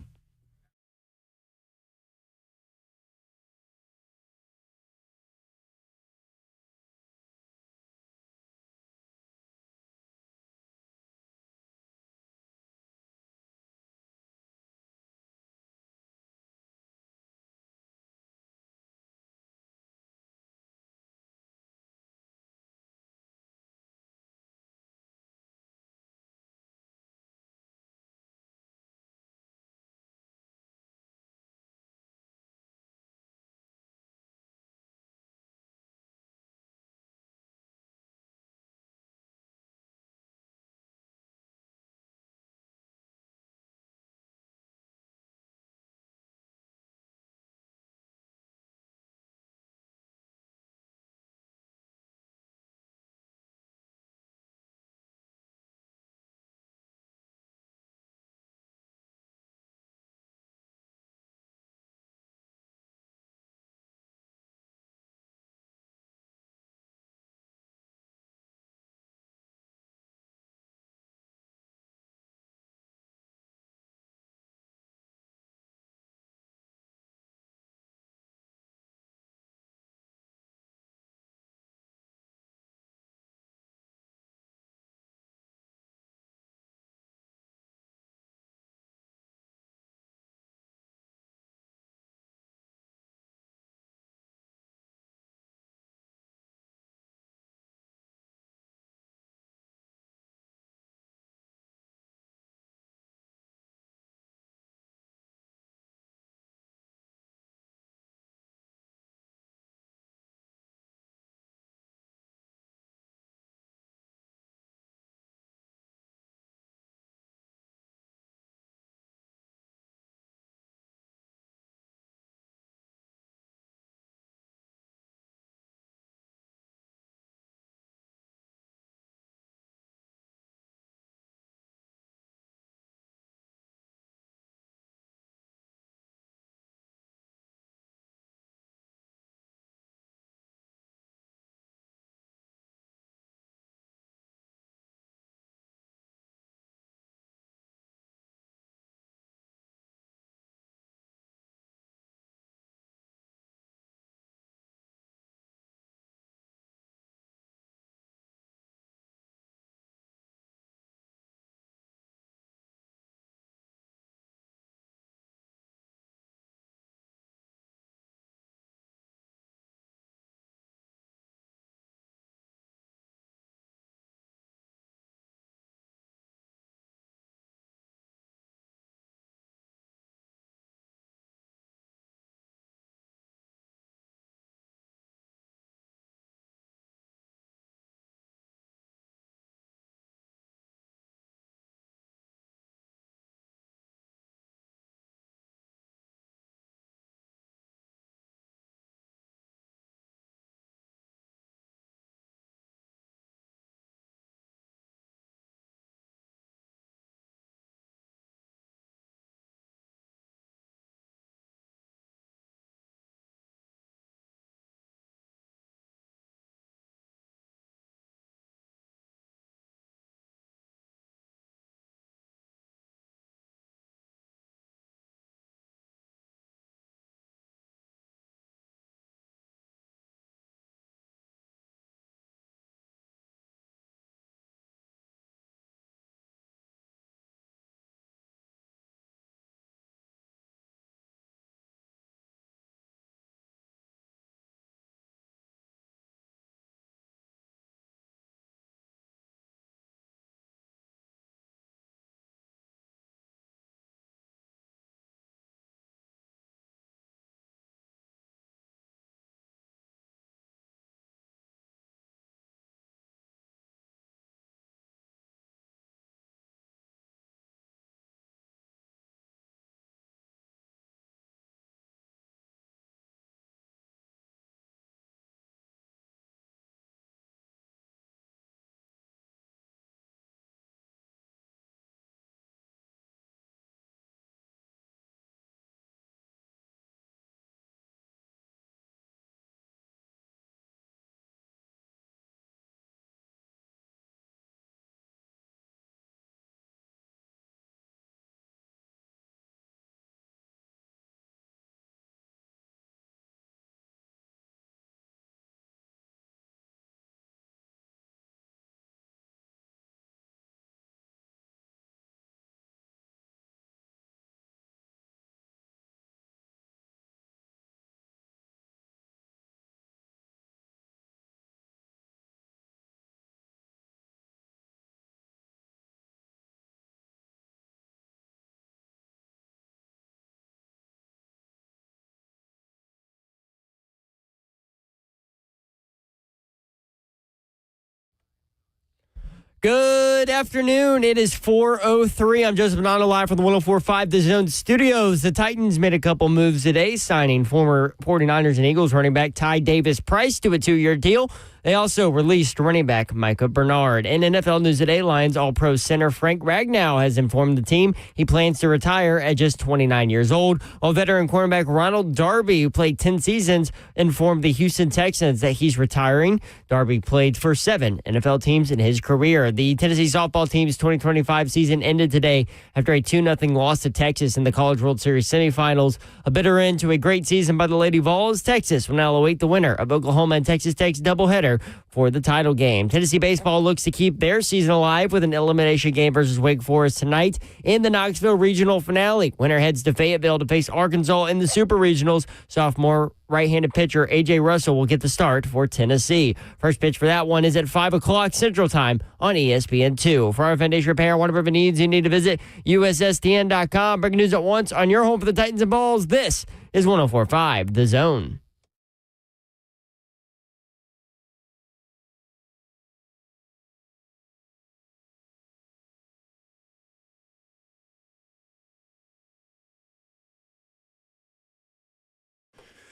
Good afternoon. It is 4:03. I'm Joseph Bonanno live from the 104.5 The Zone Studios. The Titans made a couple moves today, signing former 49ers and Eagles running back Ty Davis-Price to a 2-year deal. They also released running back Micah Bernard. In NFL news today, Lions All-Pro center Frank Ragnow has informed the team he plans to retire at just 29 years old, while veteran cornerback Ronald Darby, who played 10 seasons, informed the Houston Texans that he's retiring. Darby played for 7 NFL teams in his career. The Tennessee softball team's 2025 season ended today after a 2-0 loss to Texas in the College World Series semifinals. A bitter end to a great season by the Lady Vols. Texas will now await the winner of Oklahoma and Texas Tech's doubleheader for the title game. Tennessee baseball looks to keep their season alive with an elimination game versus Wake Forest tonight in the Knoxville Regional Finale. Winner heads to Fayetteville to face Arkansas in the Super Regionals. Sophomore right-handed pitcher A.J. Russell will get the start for Tennessee. First pitch for that one is at 5 o'clock Central Time on ESPN2. For our foundation repair, whatever needs, you need to visit USSTN.com. Breaking news at once on your home for the Titans and Balls. This is 104.5 The Zone.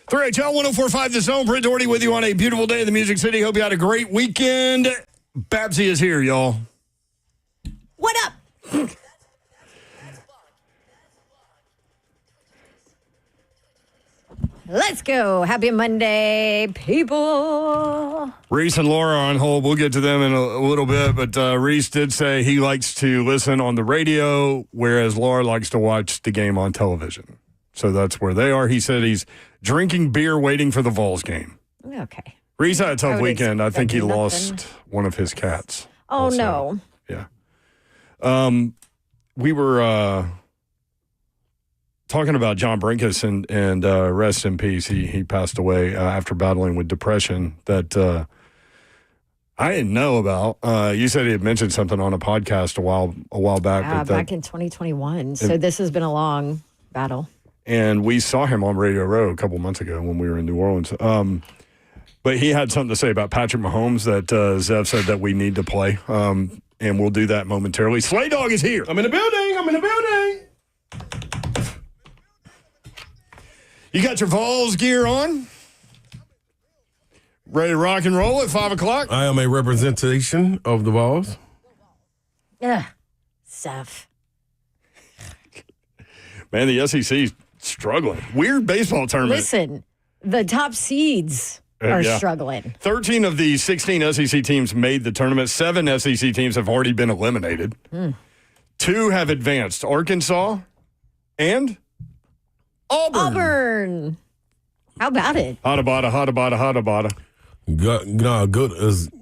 Three HL 104.5 The Zone. Brent Doherty with you on a beautiful day in the Music City. Hope you had a great weekend. Babsy is here, y'all. What up? Let's go. Happy Monday, people. Reese and Laura are on hold. We'll get to them in a little bit, but Reese did say he likes to listen on the radio, whereas Laura likes to watch the game on television. So that's where they are. He said he's drinking beer waiting for the Vols game. Okay. Reese had a tough weekend. I think he lost one of his cats. Oh, also. no. Yeah. We were talking about John Brinker and rest in peace. He passed away after battling with depression that I didn't know about. You said he had mentioned something on a podcast a while back. Back in 2021. So this has been a long battle. And we saw him on Radio Row a couple months ago when we were in New Orleans. But he had something to say about Patrick Mahomes that Zev said that we need to play. And we'll do that momentarily. Slay Dog is here. I'm in the building. You got your Vols gear on? Ready to rock and roll at 5 o'clock? I am a representation of the Vols. Yeah. Zev. Man, the SEC's struggling. Weird baseball tournament. Listen, the top seeds are struggling. 13 of the 16 SEC teams made the tournament. 7 SEC teams have already been eliminated. 2 have advanced. Arkansas and Auburn. How about it? Hotta. Good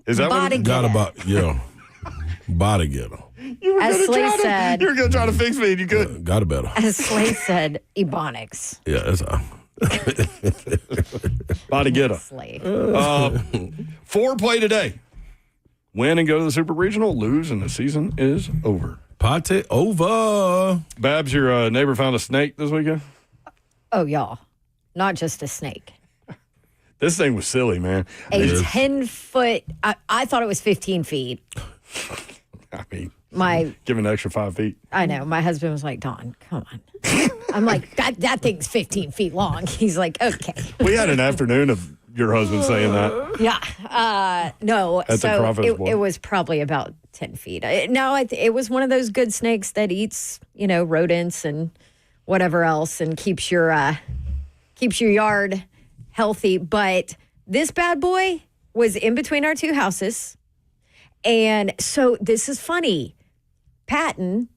is that what it got about? Yeah. Body getter. As Slay said, you were going to try to fix me and you couldn't. Got it better. As Slay said, Ebonics. Yeah, that's all. Body getter. Slay. 4 play today. Win and go to the Super Regional. Lose and the season is over. Party over. Babs, your neighbor found a snake this weekend? Oh, y'all. Not just a snake. This thing was silly, man. A 10-foot, I thought it was 15 feet. I mean, give an extra 5 feet. I know. My husband was like, Dawn, come on. I'm like, that thing's 15 feet long. He's like, okay. We had an afternoon of your husband saying that. Yeah. No. At the Crawford's Bowl. It was probably about 10 feet. No, it was one of those good snakes that eats, rodents and whatever else and keeps your yard healthy. But this bad boy was in between our 2 houses. And so this is funny. Patton,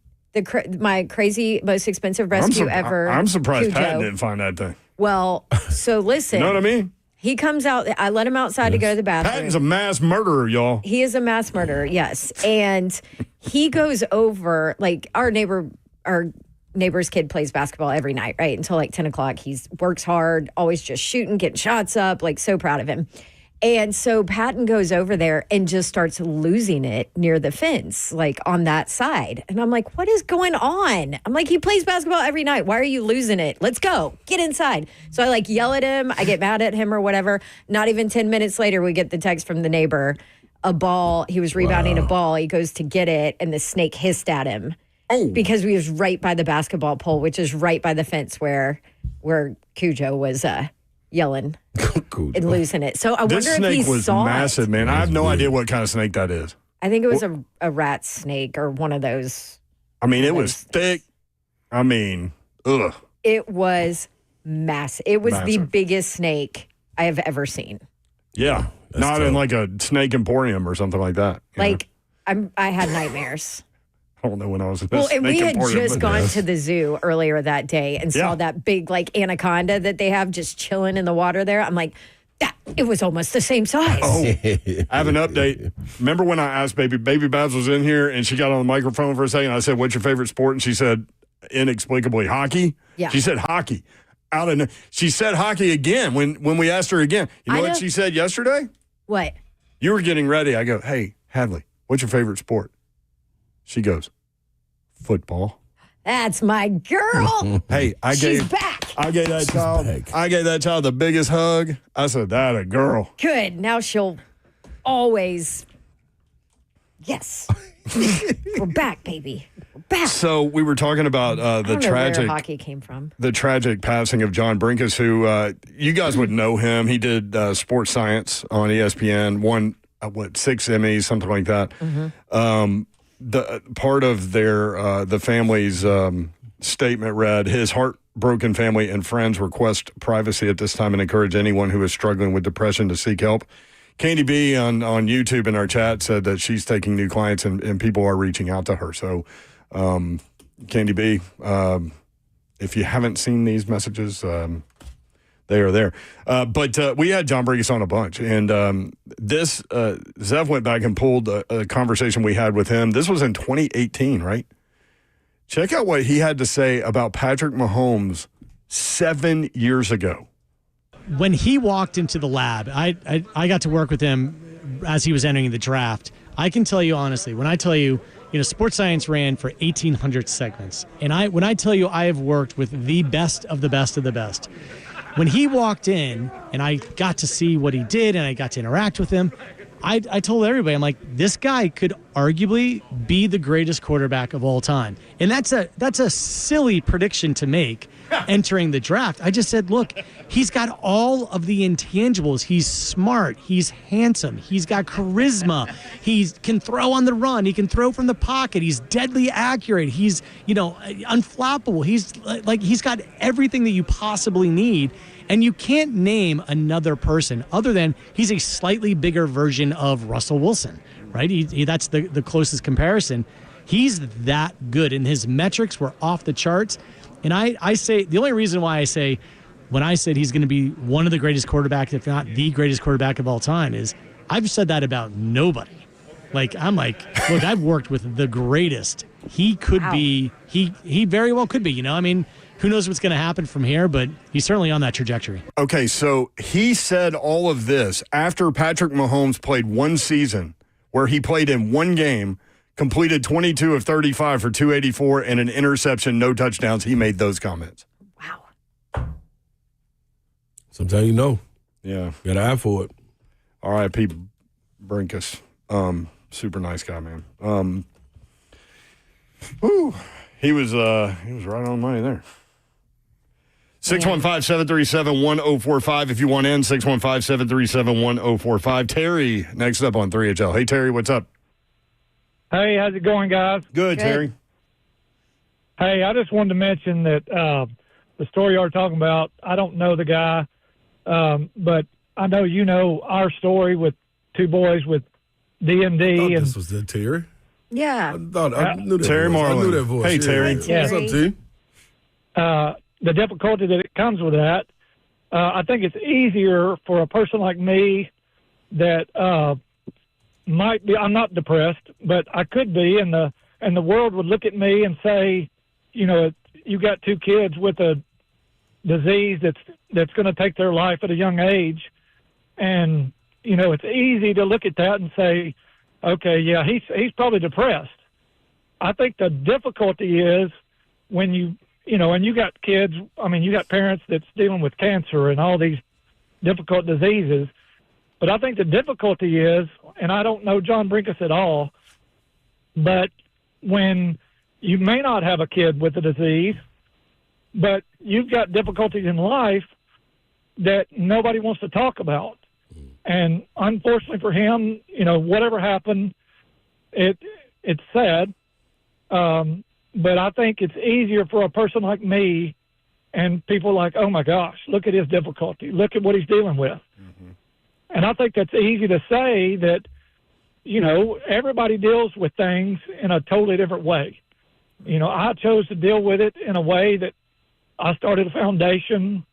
my crazy, most expensive rescue ever. I'm surprised Cujo. Patton didn't find that thing. Well, so listen. You know what I mean? He comes out. I let him outside to go to the bathroom. Patton's a mass murderer, y'all. He is a mass murderer, yes. And he goes over, like, our neighbor's kid plays basketball every night, right? Until like 10 o'clock. He works hard, always just shooting, getting shots up, like so proud of him. And so Patton goes over there and just starts losing it near the fence, like on that side. And I'm like, what is going on? I'm like, he plays basketball every night. Why are you losing it? Let's go. Get inside. So I like yell at him. I get mad at him or whatever. Not even 10 minutes later, we get the text from the neighbor. a ball. He was rebounding a ball. He goes to get it, and the snake hissed at him. Oh. Because he was right by the basketball pole, which is right by the fence where Cujo was yelling and losing it. So I wonder if he saw it. This snake was massive, man. I have no idea what kind of snake that is. I think it was a rat snake or one of those. I mean, it was thick. I mean, ugh. It was massive. It was the biggest snake I have ever seen. Yeah. Not in like a snake emporium or something like that. Like, I had nightmares. I don't know when I was in Well, and we had just gone to the zoo earlier that day and saw that big, like, anaconda that they have just chilling in the water there. I'm like, it was almost the same size. Oh, I have an update. Remember when I asked Baby Babs was in here and she got on the microphone for a second? I said, what's your favorite sport? And she said, inexplicably, hockey. Yeah. She said hockey. She said hockey again when we asked her again. You know what she said yesterday? What? You were getting ready. I go, hey, Hadley, what's your favorite sport? She goes, football. That's my girl. Hey, she's back. I gave that child the biggest hug. I said, that a girl. Good. Now she'll always. Yes. We're back, baby. We're back. So we were talking about the tragic where hockey came from. The tragic passing of John Brinker, who you guys would know him. He did sports science on ESPN. Won 6 Emmys, something like that. Mm-hmm. The part of their the family's statement read, his heartbroken family and friends request privacy at this time and encourage anyone who is struggling with depression to seek help. Candy B on YouTube in our chat said that she's taking new clients and people are reaching out to her. So, Candy B, if you haven't seen these messages, they are there. But we had John Brinker on a bunch. And Zev went back and pulled a conversation we had with him. This was in 2018, right? Check out what he had to say about Patrick Mahomes 7 years ago. When he walked into the lab, I got to work with him as he was entering the draft. I can tell you honestly, when I tell you, sports science ran for 1,800 segments. And when I tell you I have worked with the best of the best of the best, when he walked in and I got to see what he did and I got to interact with him, I told everybody, I'm like, this guy could arguably be the greatest quarterback of all time. And that's a silly prediction to make entering the draft. I just said, look, he's got all of the intangibles. He's smart. He's handsome. He's got charisma. He can throw on the run. He can throw from the pocket. He's deadly accurate. He's, unflappable. He's got everything that you possibly need. And you can't name another person other than he's a slightly bigger version of Russell Wilson, right? That's the closest comparison. He's that good, and his metrics were off the charts. And I say, the only reason why I say, when I said he's going to be one of the greatest quarterbacks, if not the greatest quarterback of all time, is I've said that about nobody. Look, I've worked with the greatest. He could be, he very well could be, who knows what's going to happen from here, but he's certainly on that trajectory. Okay, so he said all of this after Patrick Mahomes played one season where he played in one game, completed 22 of 35 for 284 and an interception, no touchdowns. He made those comments. Wow. Sometimes you know. Yeah. You got to eye for it. R.I.P. Brinkus. Super nice guy, man. He was right on money there. 615-737-1045 if you want in. 615-737-1045. Terry, next up on 3HL. Hey, Terry, what's up? Hey, how's it going, guys? Good, Terry. Hey, I just wanted to mention that the story you were talking about, I don't know the guy, but I know you know our story with two boys with DMD. This was the Terry? Yeah. I knew that Terry voice. Marlin. I knew that voice. Hey, Terry. Yeah. What's up, T? The difficulty that it comes with that, I think it's easier for a person like me that might be. I'm not depressed, but I could be, and the world would look at me and say, you got two kids with a disease that's going to take their life at a young age, and it's easy to look at that and say, okay, yeah, he's probably depressed. I think the difficulty is when you got kids, you got parents that's dealing with cancer and all these difficult diseases. But I think the difficulty is, and I don't know John Brinkus at all, but when you may not have a kid with the disease, but you've got difficulties in life that nobody wants to talk about. And unfortunately for him, whatever happened, it's sad. But I think it's easier for a person like me and people like, oh my gosh, look at his difficulty. Look at what he's dealing with. Mm-hmm. And I think that's easy to say that, everybody deals with things in a totally different way. I chose to deal with it in a way that I started a foundation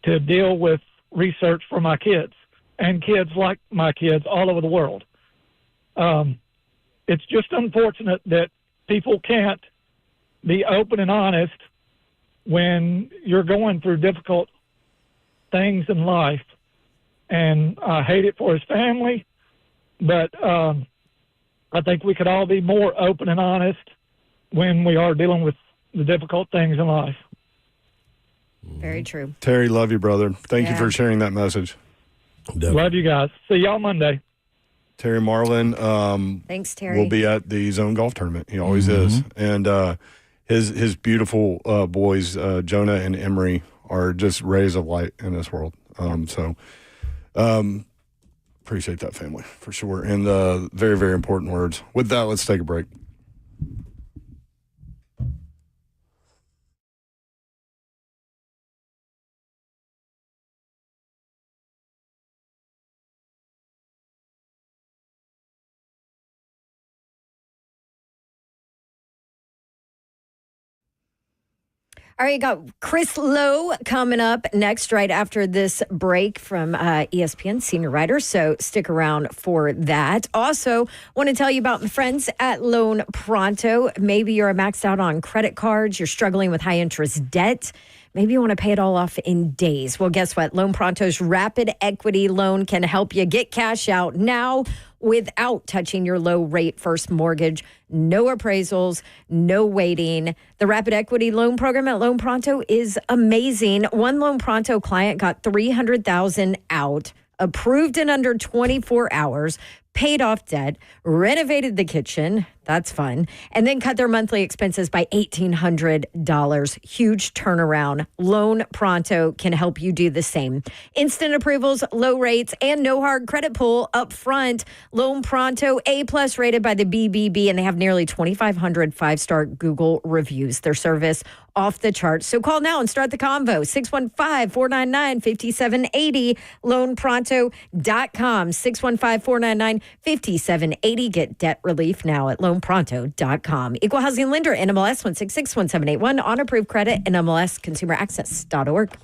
to deal with research for my kids and kids like my kids all over the world. It's just unfortunate that people can't be open and honest when you're going through difficult things in life. And I hate it for his family, but I think we could all be more open and honest when we are dealing with the difficult things in life. Very true. Terry, love you, brother. Thank you for sharing that message. Definitely. Love you guys. See y'all Monday. Terry Marlin. Thanks, Terry. Will be at the Zone Golf Tournament. He always is. And his beautiful boys, Jonah and Emery, are just rays of light in this world. Appreciate that family for sure. And very, very important words. With that, let's take a break. All right, you got Chris Lowe coming up next, right after this break from ESPN Senior Writer. So stick around for that. Also, want to tell you about my friends at Loan Pronto. Maybe you're maxed out on credit cards. You're struggling with high interest debt. Maybe you want to pay it all off in days. Well, guess what? Loan Pronto's Rapid Equity Loan can help you get cash out now without touching your low rate first mortgage. No appraisals, no waiting. The Rapid Equity Loan program at Loan Pronto is amazing. One Loan Pronto client got $300,000 out, approved in under 24 hours, paid off debt, renovated the kitchen. That's fun. And then cut their monthly expenses by $1,800. Huge turnaround. Loan Pronto can help you do the same. Instant approvals, low rates, and no hard credit pull up front. Loan Pronto, A+ rated by the BBB, and they have nearly 2,500 five-star Google reviews. Their service off the charts. So call now and start the convo. 615-499-5780. LoanPronto.com. 615-499-5780. Get debt relief now at LoanPronto.com. Equal housing lender, NMLS 1661781. On approved credit, NMLSconsumeraccess.org.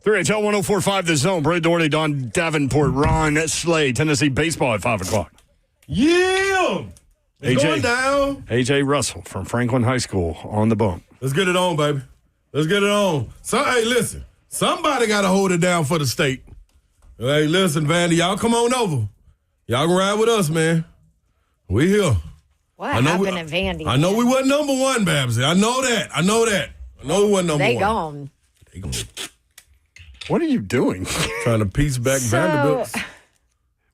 3HL 104.5 The Zone. Brady Doherty, Don Davenport, Ron Slay, Tennessee baseball at 5 o'clock. Yeah. It's going down. A.J. Russell from Franklin High School on the bump. Let's get it on, baby. Let's get it on. So, hey, listen. Somebody got to hold it down for the state. Hey, listen, Vandy, y'all come on over. Y'all can ride with us, man. We here. What happened at Vandy? I know we wasn't number one, Babsy. I know that. I know we wasn't number one. They gone. What are you doing? Trying to piece back Vanderbilt.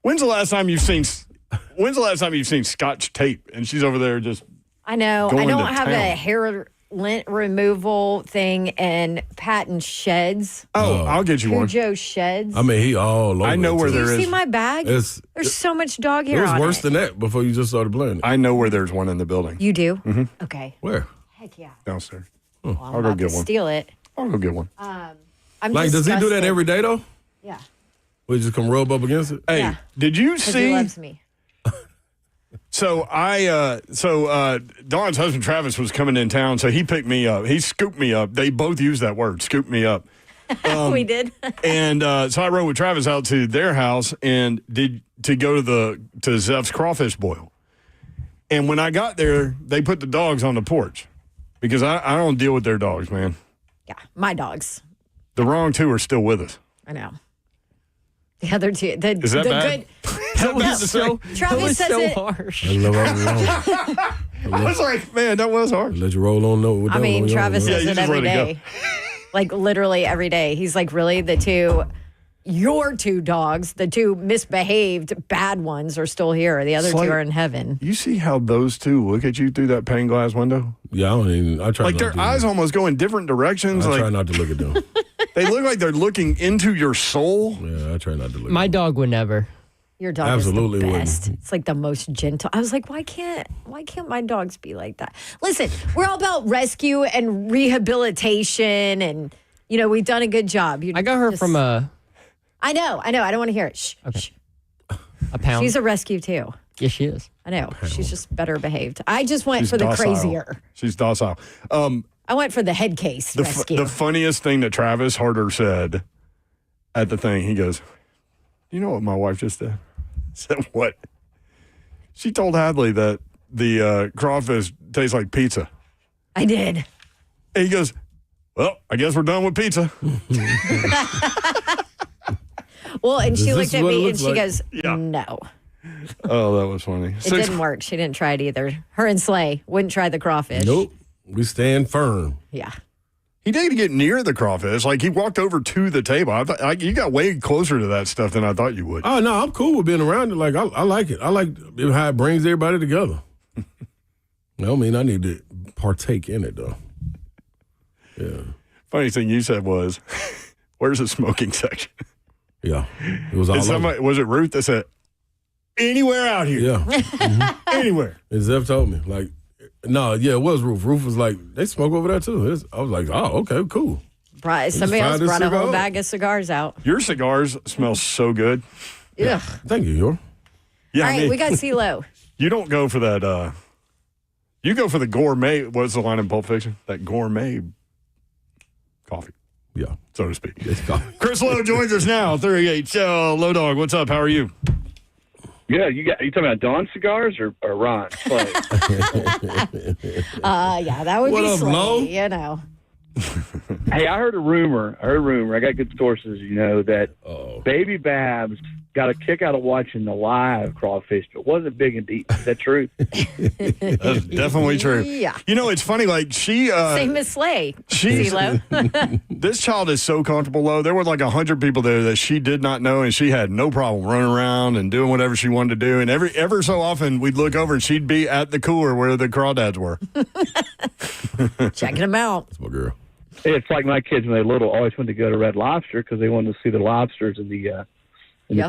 When's the last time you've seen Scotch tape and she's over there just I know. I don't have town. a hair lint removal thing and patent sheds. Oh, I'll get you one. Cujo sheds. I mean, he all over. I know where there is. Do you see my bag? There's so much dog hair on it. It was worse it. than that before you just started playing it. I know where there's one in the building. You do? Mm-hmm. Okay. Where? Heck yeah. Downstairs. Well, I'll go get one. Steal it. I'll go get one. I'm like, does he do that every day, though? Yeah. We just come rub up against it? Hey, yeah. Did you see? He loves me. So Dawn's husband Travis was coming in town, so he picked me up. He scooped me up. They both used that word, scoop me up. We did. And so I rode with Travis out to their house and to go to Zeph's crawfish boil. And when I got there, they put the dogs on the porch because I don't deal with their dogs, man. Yeah, my dogs. The wrong two are still with us. I know. The other two. Is that bad? That was Travis says so it. harsh. I was like, man, that was hard. Let you roll on. No, I mean, Travis says it every let it day. Like literally every day. He's like, really? Your two dogs, the two misbehaved bad ones are still here. The other two are in heaven. You see how those two look at you through that pane glass window? Yeah, I try like not their to. eyes almost go in different directions. I try not to look at them. They look like they're looking into your soul. Yeah, I try not to look My at them. dog would never. Your dog Absolutely is the wouldn't. best. It's like the most gentle. I was like, why can't my dogs be like that? Listen, we're all about rescue and rehabilitation, and we've done a good job. I got her from a. I know. I don't want to hear it. Shh. Okay. Shh. A pound. She's a rescue too. Yes, she is. I know. She's just better behaved. I just went She's for the docile. crazier. She's docile. I went for the head case rescue. The funniest thing that Travis Harder said at the thing, he goes, "You know what my wife just did?" I said, "What?" She told Hadley that the crawfish tastes like pizza. I did. And he goes, "Well, I guess we're done with pizza." Well, and she Is looked this at what it me and looks she like? goes, Yeah. no. Oh, that was funny. It didn't work. She didn't try it either. Her and Slay wouldn't try the crawfish. Nope. We stand firm. Yeah. He didn't get near the crawfish. Like, he walked over to the table. I thought you got way closer to that stuff than I thought you would. Oh, no, I'm cool with being around it. Like, I like it. I like how it brings everybody together. I mean, I need to partake in it, though. Yeah. Funny thing you said was, where's the smoking section? Yeah. It was all over. Was it Ruth that said, anywhere out here? Yeah. Mm-hmm. Anywhere. And Zeph told me, like, no, yeah, it was Ruth. Ruth was like, they smoke over there, too. I was like, oh, okay, cool. Somebody else brought a whole cigar. bag of cigars out. Your cigars smell so good. Yeah. Thank you, Yor. Yeah, All right, we got CeeLo. You don't go for that. You go for the gourmet. What's the line in Pulp Fiction? That gourmet coffee. Yeah. So to speak. It's coffee. Chris Lowe joins us now. 38. Low Dog, what's up? How are you? Yeah, you talking about Dawn cigars or Ron? Yeah, that would What be up, Slay, Lo? Hey, I heard a rumor. I got good sources, that Baby Babs got a kick out of watching the live crawfish, but wasn't big and deep. Is that true? That's definitely true. Yeah. It's funny, like she Same as Slay. CeeLo. this child is so comfortable, though. There were like 100 people there that she did not know, and she had no problem running around and doing whatever she wanted to do. And ever so often we'd look over and she'd be at the cooler where the crawdads were. Checking them out. That's my girl. It's like my kids when they were little always wanted to go to Red Lobster because they wanted to see the lobsters in the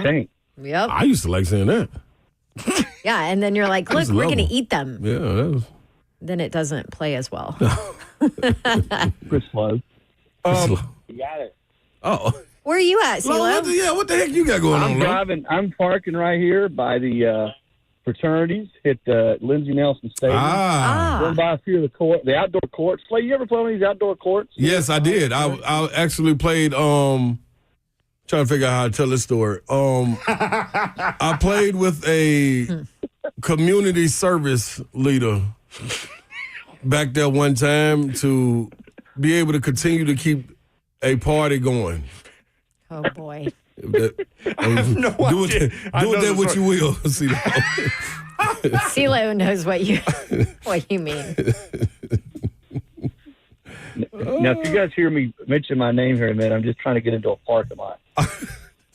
tank. Yep. I used to like saying that. Yeah, and then you're like, look, just we're love going to them. eat them. Yeah, that was. Then it doesn't play as well. Chris Lowe. You got it. Oh. Where are you at, Lo, CeeLo? what the heck you got going I'm on, Lo? driving. I'm parking right here by the fraternities, hit Lindsey Nelson Stadium. Went by a few of the outdoor courts. Slay, you ever play on these outdoor courts? Yes, I did. I actually played. Trying to figure out how to tell this story. I played with a community service leader back there one time to be able to continue to keep a party going. Oh boy. I have no idea. Do with that what you will. CeeLo knows what you mean. Now, if you guys hear me mention my name here in a minute, I'm just trying to get into a parking lot.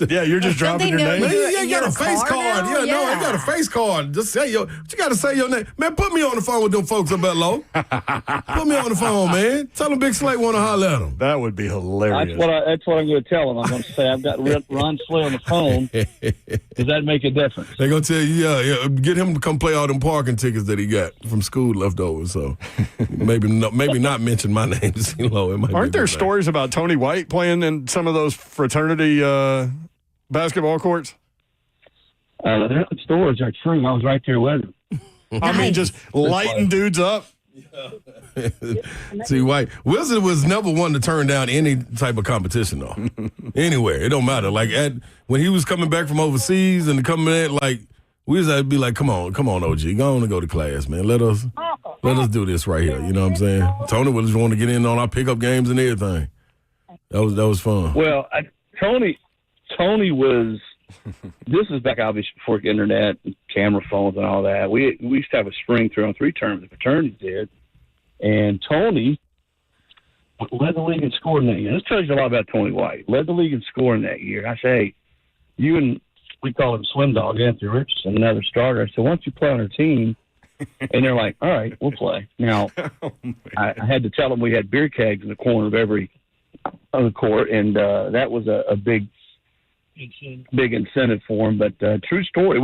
Yeah, you're just dropping your name. You got a face card. Yeah, no, you got a face card. Just say you got to say your name. Man, put me on the phone with them folks up at low. Put me on the phone, man. Tell them Big Slate want to holler at them. That would be hilarious. That's what I'm going to tell them. I'm going to say I've got Ron Slay on the phone. Does that make a difference? They're going to tell you, yeah, get him to come play all them parking tickets that he got from school left over. So maybe not mention my name to CeeLo. Aren't there stories about Tony White playing in some of those fraternity basketball courts? The stories are true. I was right there with him. I mean, just lighting dudes up. See, White Wilson was never one to turn down any type of competition, though. Anywhere, it don't matter. Like when he was coming back from overseas and coming in, like we used to be like, "Come on, OG, go on and go to class, man. Let us do this right here." You know what I'm saying? Tony was wanting to get in on our pickup games and everything. That was fun. Well, Tony was. This is back obviously before the internet, and camera phones, and all that. We used to have a spring 3-on-3 tournament. The fraternities did, and Tony led the league in scoring that year. This tells you a lot about Tony White. Led the league in scoring that year. I say, you and we call him Slim Dog, Anthony Richardson, another starter. I said, why don't you play on our team? And they're like, all right, we'll play. Now, I had to tell them we had beer kegs in the corner of every other court, and that was a big incentive for him. But true story.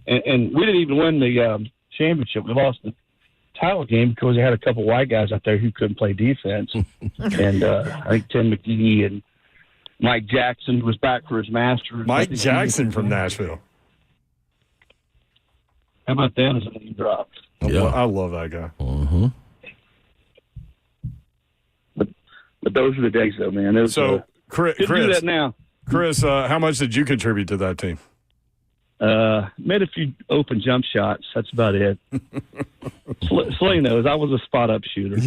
And we didn't even win the championship. We lost the title game because they had a couple white guys out there who couldn't play defense. And I think Tim McGee and Mike Jackson was back for his Masters. Mike Jackson from Nashville. How about that as a name drop? Yeah. I love that guy. Mm-hmm. But those are the days, though, man. Chris, do that now. Chris, how much did you contribute to that team? Made a few open jump shots. That's about it. Slay knows I was a spot-up shooter.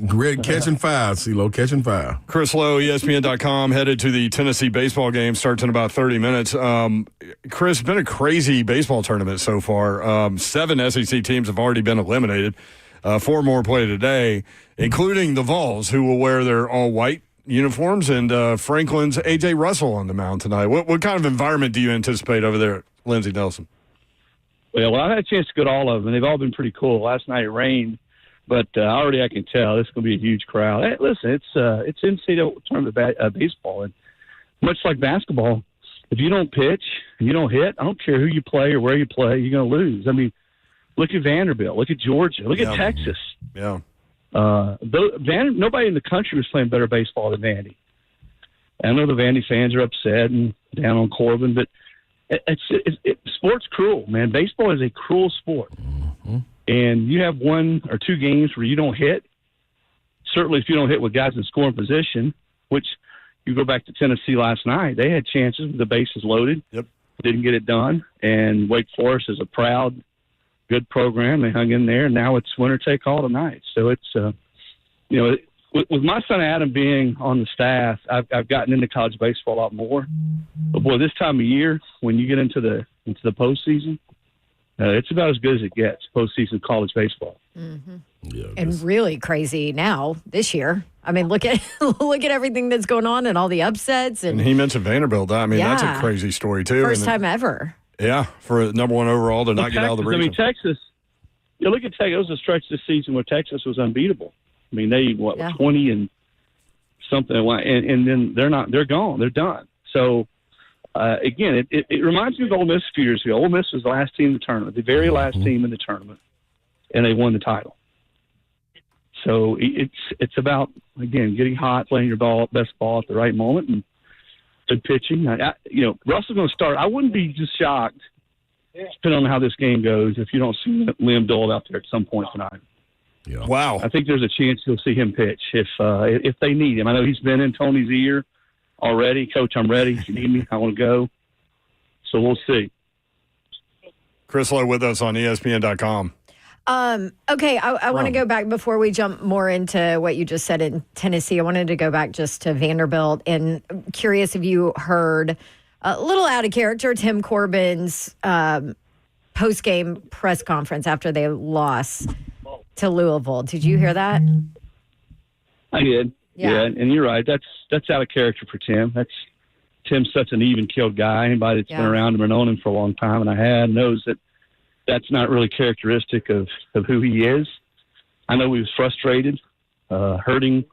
Great catching fire, CeeLo, catching fire. Chris Lowe, ESPN.com, headed to the Tennessee baseball game. Starts in about 30 minutes. Chris, it's been a crazy baseball tournament so far. 7 SEC teams have already been eliminated. 4 more play today, including the Vols, who will wear their all-white uniforms, and Franklin's A.J. Russell on the mound tonight. What kind of environment do you anticipate over there at Lindsey Nelson? Well, I've had a chance to go to all of them. They've all been pretty cool. Last night it rained, but already I can tell this is going to be a huge crowd. Hey, listen, it's NCAA tournament baseball, and much like basketball, if you don't pitch and you don't hit, I don't care who you play or where you play, you're going to lose. I mean, look at Vanderbilt, look at Georgia, look at Texas. Yeah. Nobody in the country was playing better baseball than Vandy. I know the Vandy fans are upset and down on Corbin, but sport's cruel, man. Baseball is a cruel sport. Mm-hmm. And you have 1 or 2 games where you don't hit. Certainly if you don't hit with guys in scoring position, which you go back to Tennessee last night, they had chances with the bases loaded. Yep. Didn't get it done. And Wake Forest is a proud, good program. They hung in there, and now it's winner take all tonight. So it's, with my son Adam being on the staff, I've gotten into college baseball a lot more. But boy, this time of year, when you get into the postseason, it's about as good as it gets. Postseason college baseball. Mm-hmm. Yeah, and really crazy now this year. I mean, look at everything that's going on and all the upsets. And he mentioned Vanderbilt. I mean, that's a crazy story too. First time ever. Yeah, for a number 1 overall to not get out of the region. I mean, Texas. You look at Texas. It was a stretch this season where Texas was unbeatable. I mean, they 20 and something, and then they're gone. They're done. So again, it reminds me of Ole Miss a few years ago. Ole Miss was the last team in the tournament, the very last team in the tournament, and they won the title. So it's about, again, getting hot, playing your best ball at the right moment, and good pitching. Russell's going to start. I wouldn't be just shocked depending on how this game goes, if you don't see Liam Dole out there at some point tonight. Yeah. Wow. I think there's a chance you'll see him pitch if they need him. I know he's been in Tony's ear already. Coach, I'm ready. If you need me, I want to go. So we'll see. Chris Lowe with us on ESPN.com. Okay, I want to go back before we jump more into what you just said in Tennessee. I wanted to go back just to Vanderbilt, and I'm curious if you heard a little out of character Tim Corbin's post-game press conference after they lost to Louisville. Did you hear that? I did. Yeah. And you're right. That's out of character for Tim. Tim's such an even-keeled guy. Anybody that's been around him or known him for a long time, and I have, knows that that's not really characteristic of who he is. I know he was frustrated, hurting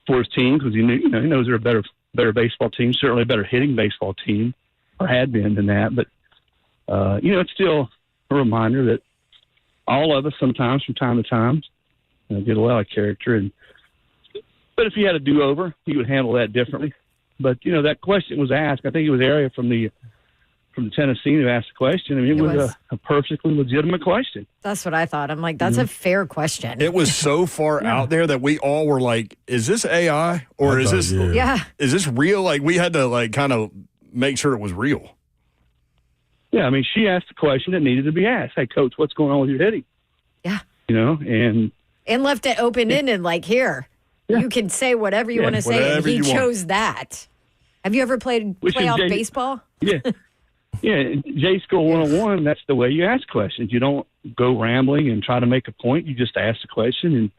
for his team because he knows they're a better baseball team, certainly a better hitting baseball team, or had been than that. But it's still a reminder that all of us sometimes, from time to time, get a lot of character. But if he had a do-over, he would handle that differently. But that question was asked. I think it was Area from the Tennessee who asked the question. I mean, it was a perfectly legitimate question. That's what I thought. I'm like, that's a fair question. It was so far out there that we all were like, is this AI or is this is this real? Like, we had to kind of make sure it was real. Yeah, I mean, she asked the question that needed to be asked. Hey, Coach, what's going on with your hitting? Yeah. And left it open-ended, like, here, you can say whatever you want to say, and he chose that. Have you ever played playoff baseball? Yeah. Yeah, J School 101, that's the way you ask questions. You don't go rambling and try to make a point. You just ask the question, and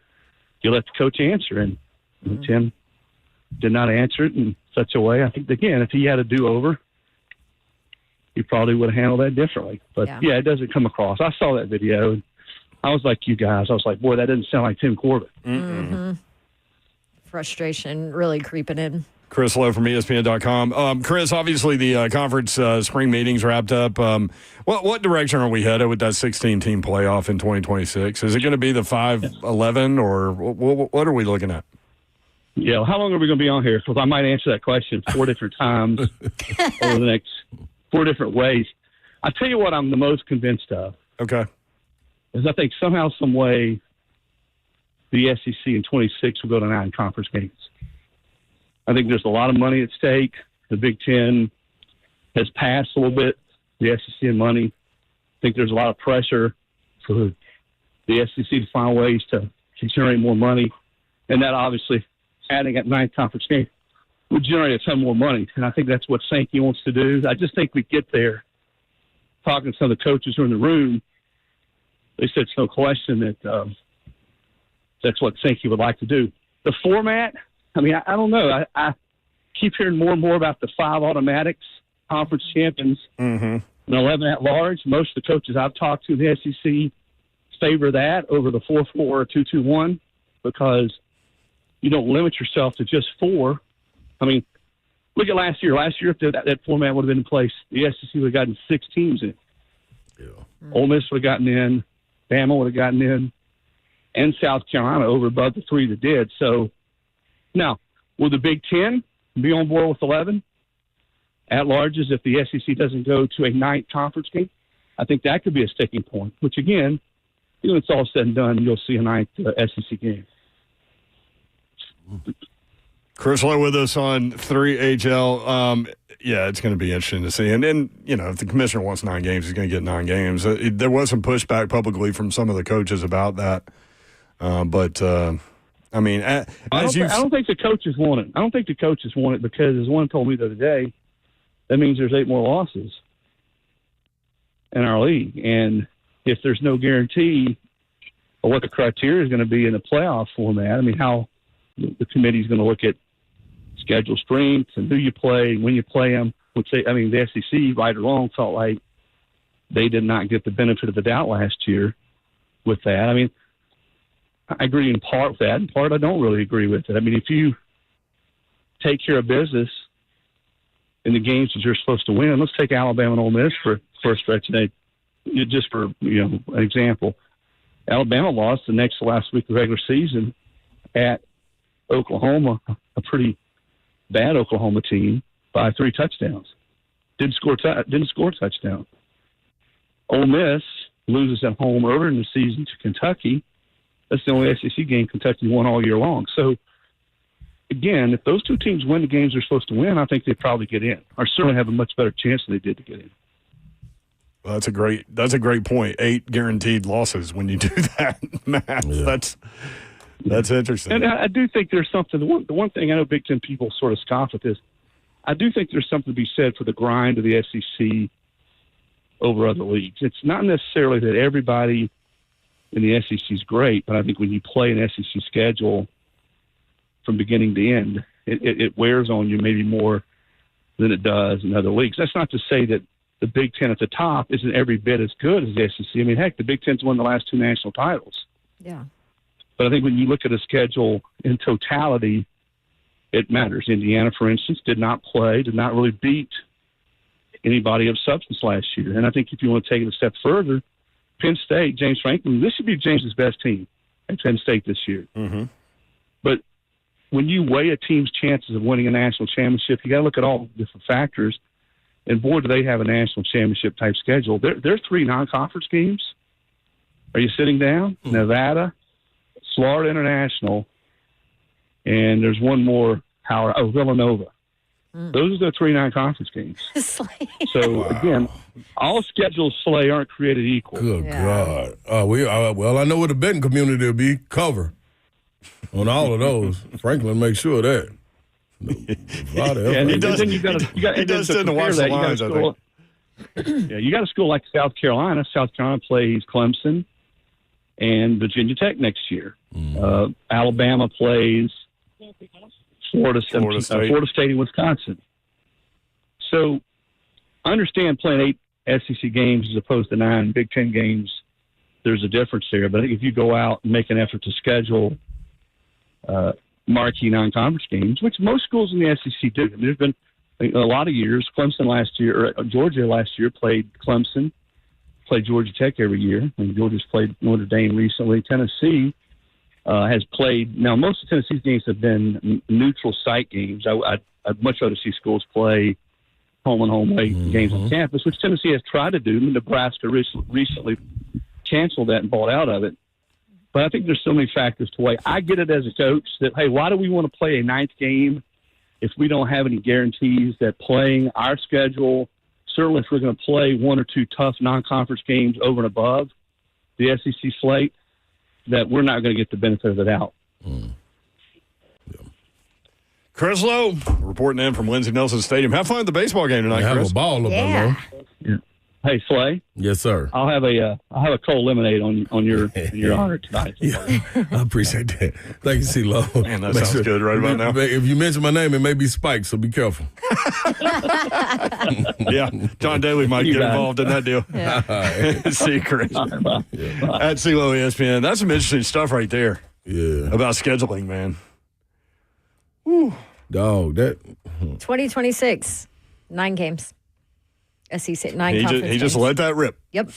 you let the coach answer. And Tim did not answer it in such a way. I think, again, if he had a do-over, he probably would have handled that differently. But, it doesn't come across. I saw that video, and I was like you guys. I was like, boy, that doesn't sound like Tim Corbin. Mm-hmm. Frustration really creeping in. Chris Lowe from ESPN.com. Chris, obviously the conference spring meetings wrapped up. What direction are we headed with that 16-team playoff in 2026? Is it going to be the 5-11, or what are we looking at? Yeah, how long are we going to be on here? Because I might answer that question 4 different times over the next 4 different ways. I'll tell you what I'm the most convinced of. Okay. Is I think somehow, some way, the SEC in 26 will go to 9 conference games. I think there's a lot of money at stake. The Big Ten has passed a little bit, the SEC and money. I think there's a lot of pressure for the SEC to find ways to generate more money. And that obviously, adding at 9 conference game, would generate a ton more money. And I think that's what Sankey wants to do. I just think we get there. Talking to some of the coaches who are in the room, they said it's no question that that's what Sankey would like to do. The format, I mean, I don't know. I keep hearing more and more about the 5 automatics, conference champions, and 11 at large. Most of the coaches I've talked to in the SEC favor that over the 4-4 or 2-2-1 because you don't limit yourself to just 4. I mean, look at last year. Last year, if that format would have been in place, the SEC would have gotten 6 teams in. Yeah. Ole Miss would have gotten in. Bama would have gotten in. And South Carolina over above the 3 that did. So, now, will the Big Ten be on board with 11 at larges if the SEC doesn't go to a 9th conference game? I think that could be a sticking point, which, again, when it's all said and done, you'll see a 9th SEC game. Chris Lowe with us on 3HL. It's going to be interesting to see. And then, if the commissioner wants 9 games, he's going to get 9 games. There was some pushback publicly from some of the coaches about that. I mean, I don't think the coaches want it. I don't think the coaches want it because, as one told me the other day, that means there's 8 more losses in our league. And if there's no guarantee of what the criteria is going to be in the playoff format, I mean, how the committee is going to look at schedule strength and who you play, when you play them, the SEC, right or wrong, felt like they did not get the benefit of the doubt last year with that. I mean, I agree in part with that. In part, I don't really agree with it. I mean, if you take care of business in the games that you're supposed to win, let's take Alabama and Ole Miss for a stretch today, just for an example. Alabama lost the last week of the regular season at Oklahoma, a pretty bad Oklahoma team, by 3 touchdowns. Didn't score a touchdown. Ole Miss loses at home earlier in the season to Kentucky. That's the only SEC game Kentucky won all year long. So, again, if those two teams win the games they're supposed to win, I think they'd probably get in, or certainly have a much better chance than they did to get in. Well, that's a great point. 8 guaranteed losses when you do that math. Yeah. That's interesting. And I do think there's something. The one thing I know Big Ten people sort of scoff at this. I do think there's something to be said for the grind of the SEC over other leagues. It's not necessarily that everybody in the SEC is great, but I think when you play an SEC schedule from beginning to end, it wears on you maybe more than it does in other leagues. That's not to say that the Big Ten at the top isn't every bit as good as the SEC. I mean, heck, the Big Ten's won the last 2 national titles. Yeah. But I think when you look at a schedule in totality, it matters. Indiana, for instance, did not really beat anybody of substance last year. And I think if you want to take it a step further, Penn State, James Franklin, this should be James's best team at Penn State this year. Mm-hmm. But when you weigh a team's chances of winning a national championship, you got to look at all the different factors. And boy, do they have a national championship type schedule. There are 3 non-conference games. Are you sitting down? Mm-hmm. Nevada, Florida International, and there's one more, Villanova. Mm. Those are the 3 non-conference games. So, again, all schedules, Slay, aren't created equal. Good God. Well, I know what the betting community will be. Cover on all of those. Franklin makes sure of that. He does tend to watch the lines, I think. Yeah, you got a school like South Carolina. South Carolina plays Clemson and Virginia Tech next year. Alabama plays Florida State and Wisconsin. So I understand playing 8 SEC games as opposed to 9 Big Ten games. There's a difference there. But I think if you go out and make an effort to schedule marquee non-conference games, which most schools in the SEC do. There's been a lot of years. Georgia last year played Clemson, played Georgia Tech every year, and Georgia's played Notre Dame recently. Tennessee has played. Now, most of Tennessee's games have been neutral site games. I'd much rather see schools play home and home away games on campus, which Tennessee has tried to do. Nebraska recently canceled that and bought out of it. But I think there's so many factors to weigh. I get it as a coach that, hey, why do we want to play a 9th game if we don't have any guarantees that playing our schedule, certainly if we're going to play 1 or 2 tough non-conference games over and above the SEC slate, that we're not going to get the benefit of the doubt. Chris Lowe reporting in from Lindsey Nelson Stadium. Have fun at the baseball game tonight, Chris. Have a ball up there, yeah. Hey, Slay. Yes, sir. I'll have a cold lemonade on your honor tonight. Yeah, I appreciate that. Thank you, CeeLo. Man, that sounds good right about now. If you mention my name, it may be Spike, so be careful. Yeah, John Daly might get involved in that deal. Yeah. See, Chris. At CeeLo ESPN. That's some interesting stuff right there. Yeah. About scheduling, man. Woo. Dog, that. 2026, 9 games. SEC 9 conference He just let that rip. Yep.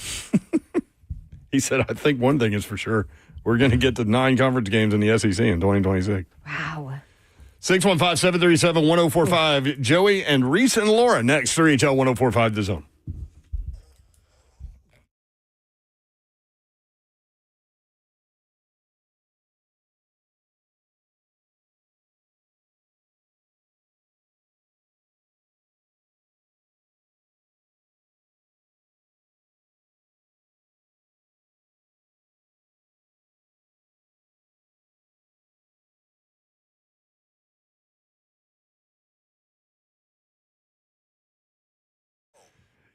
He said, I think one thing is for sure. We're going to get to 9 conference games in the SEC in 2026. Wow. 615-737-1045. Joey and Reese and Laura next. 3HL 1045 The Zone.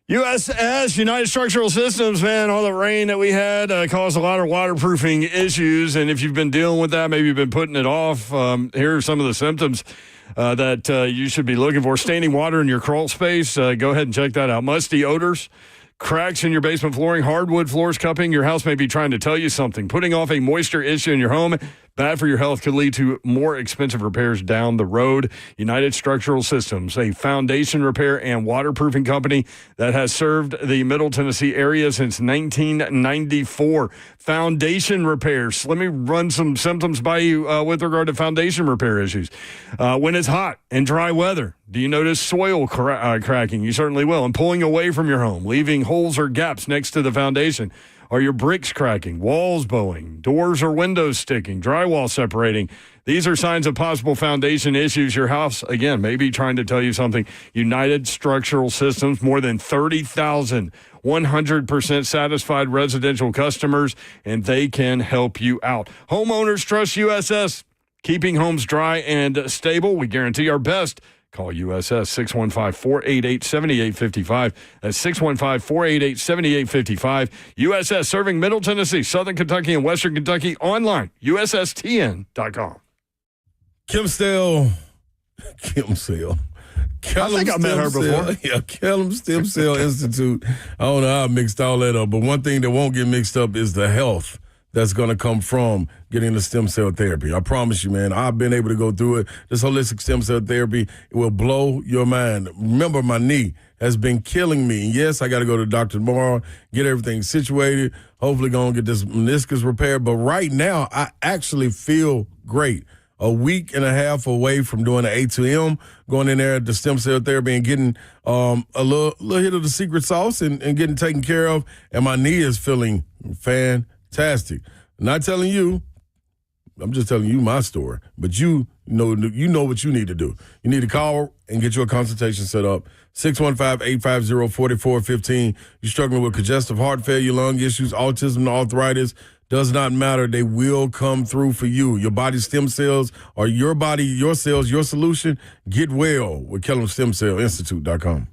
USS, United Structural Systems, man, all the rain that we had caused a lot of waterproofing issues. And if you've been dealing with that, maybe you've been putting it off, here are some of the symptoms that you should be looking for. Standing water in your crawl space, go ahead and check that out. Musty odors, cracks in your basement flooring, hardwood floors cupping. Your house may be trying to tell you something. Putting off a moisture issue in your home, bad for your health could lead to more expensive repairs down the road. United Structural Systems, a foundation repair and waterproofing company that has served the Middle Tennessee area since 1994. Foundation repairs. Let me run some symptoms by you with regard to foundation repair issues. When it's hot and dry weather, do you notice soil cracking? You certainly will. And pulling away from your home, leaving holes or gaps next to the foundation. Are your bricks cracking, walls bowing, doors or windows sticking, drywall separating? These are signs of possible foundation issues. Your house, again, may be trying to tell you something. United Structural Systems, more than 30,000 100% satisfied residential customers, and they can help you out. Homeowners trust USS. Keeping homes dry and stable, we guarantee our best. Call USS 615-488-7855. That's 615-488-7855. USS serving Middle Tennessee, Southern Kentucky, and Western Kentucky. Online, USSTN.com. Kim Sale. I think I met her before. Yeah, Kellum Stem Cell Institute. I don't know how I mixed all that up, but one thing that won't get mixed up is the health that's going to come from getting the stem cell therapy. I promise you, man, I've been able to go through it. This holistic stem cell therapy, it will blow your mind. Remember, my knee has been killing me. And yes, I got to go to the doctor tomorrow, get everything situated, hopefully going to get this meniscus repaired. But right now, I actually feel great. A week and a half away from doing an A2M, going in there at the stem cell therapy and getting a little hit of the secret sauce and getting taken care of. And my knee is feeling fantastic. I'm not telling you, I'm just telling you my story. But you know what you need to do. You need to call and get your consultation set up. 615-850-4415. You're struggling with congestive heart failure, lung issues, autism, arthritis. Does not matter. They will come through for you. Your body's stem cells are your body, your cells, your solution. Get well with KellumStemCellInstitute.com.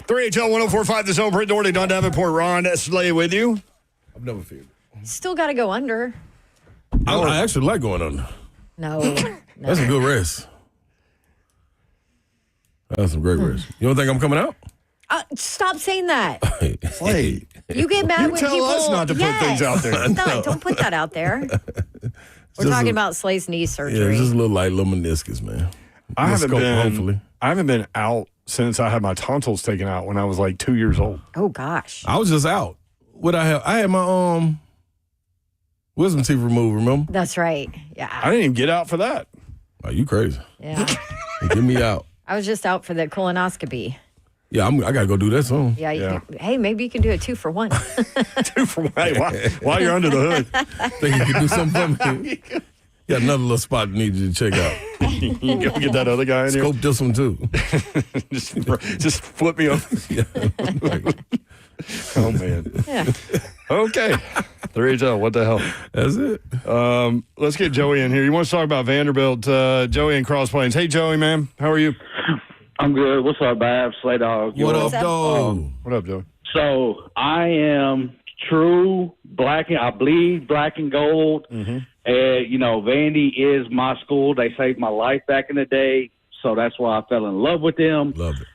3HL 104.5, The Zone. Britt Doherty, Don Davenport, Ron Slay with you. I've never feared it. Still got to go under. I actually like going under. No. That's a good rest. That's some great rest. You don't think I'm coming out? Stop saying that. Slay. You get mad when tell people... us not to put things out there. No, don't put that out there. We're talking about Slay's knee surgery. Yeah, it's just a little meniscus, man. I haven't been out since I had my tonsils taken out when I was like 2 years old. Oh, gosh. I was just out. What I had my wisdom teeth removed, remember? That's right. Yeah. I didn't even get out for that. Oh, you crazy. Yeah. Get me out. I was just out for the colonoscopy. Yeah, I got to go do that soon. Yeah. Hey, maybe you can do a 2 for 1. 2 for 1. Hey, while you're under the hood. Think you can do something for me? Got another little spot I need you to check out. You can go get that other guy in here. Scope this one, too. just flip me over. Oh, man. Yeah. Okay. 3HL, what the hell? That's it. Let's get Joey in here. You want to talk about Vanderbilt, Joey in Cross Plains. Hey, Joey, man. How are you? I'm good. What's up, Babs? Slay Dog. What up, dog? What up, Joey? So I am true black, and I bleed black and gold. Mm-hmm. Vandy is my school. They saved my life back in the day, so that's why I fell in love with them. Love it.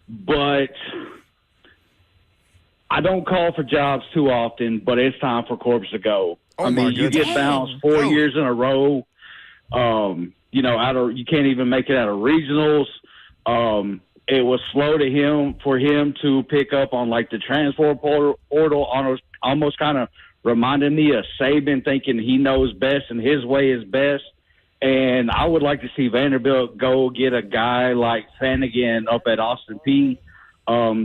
But I don't call for jobs too often, but it's time for Corbs to go. Oh, I mean, you get bounced 4 years in a row. You can't even make it out of regionals. It was slow for him to pick up on like the transfer portal, almost kind of reminded me of Saban, thinking he knows best and his way is best. And I would like to see Vanderbilt go get a guy like Flanagan up at Austin Peay.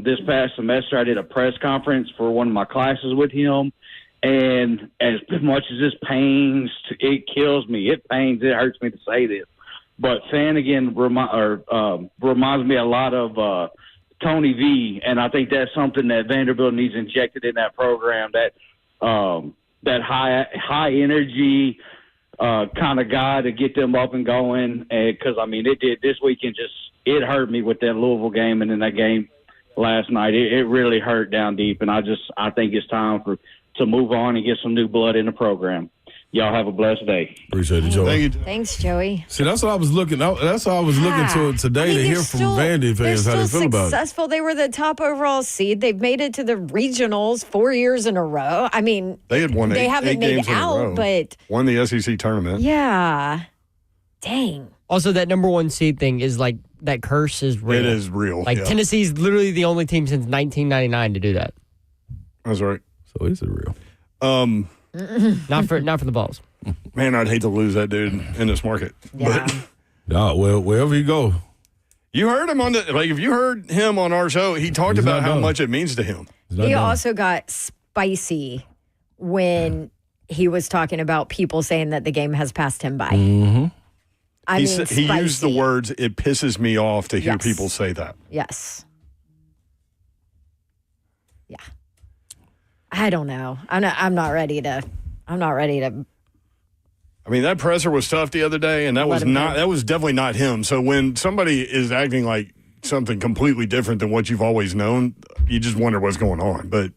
This past semester, I did a press conference for one of my classes with him. And as much as this pains, it kills me. It hurts me to say this. But Flanagan reminds me a lot of Tony V, and I think that's something that Vanderbilt needs injected in that program. That high energy kind of guy to get them up and going. Because it did this weekend. It hurt me with that Louisville game and in that game last night. It really hurt down deep, and I think it's time to move on and get some new blood in the program. Y'all have a blessed day. Appreciate it, Joey. Thanks, Joey. See, that's what I was looking. That's what I was looking to today to hear from Vandy fans how they feel about it. Successful. They were the top overall seed. They've made it to the regionals 4 years in a row. I mean, they had won. They haven't made it out, but won the SEC tournament. Yeah. Dang. Also, that number 1 seed thing is like that curse is real. It is real. Like Tennessee's literally the only team since 1999 to do that. That's right. So is it real? Not for the Balls. Man, I'd hate to lose that dude in this market. Yeah. Well, wherever he go. You heard him if you heard him on our show, he talked about how much it means to him. He also got spicy when he was talking about people saying that the game has passed him by. Mm-hmm. He used the words, "It pisses me off to hear people say that." Yes. Yeah. I don't know. I'm not ready to. I mean, that presser was tough the other day, and that was definitely not him. So when somebody is acting like something completely different than what you've always known, you just wonder what's going on. But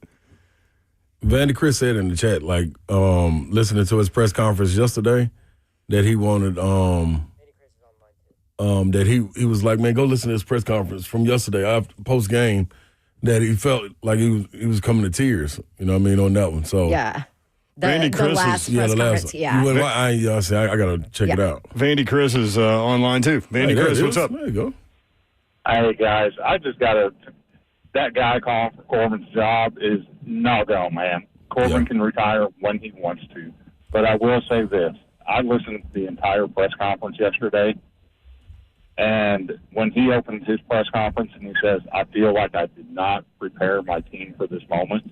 Vandy Chris said in the chat, listening to his press conference yesterday, that he wanted that he was like, man, go listen to his press conference from yesterday after post game. That he felt like he was coming to tears. You know what I mean on that one. So yeah. The last press conference, yeah. I got to check it out. Vandy Chris is online, too. Vandy Chris, what's up? There you go. Hey, guys, I just got that guy calling for Corbin's job is no go, man. Corbin can retire when he wants to. But I will say this. I listened to the entire press conference yesterday, and when he opens his press conference and he says, I feel like I did not prepare my team for this moment.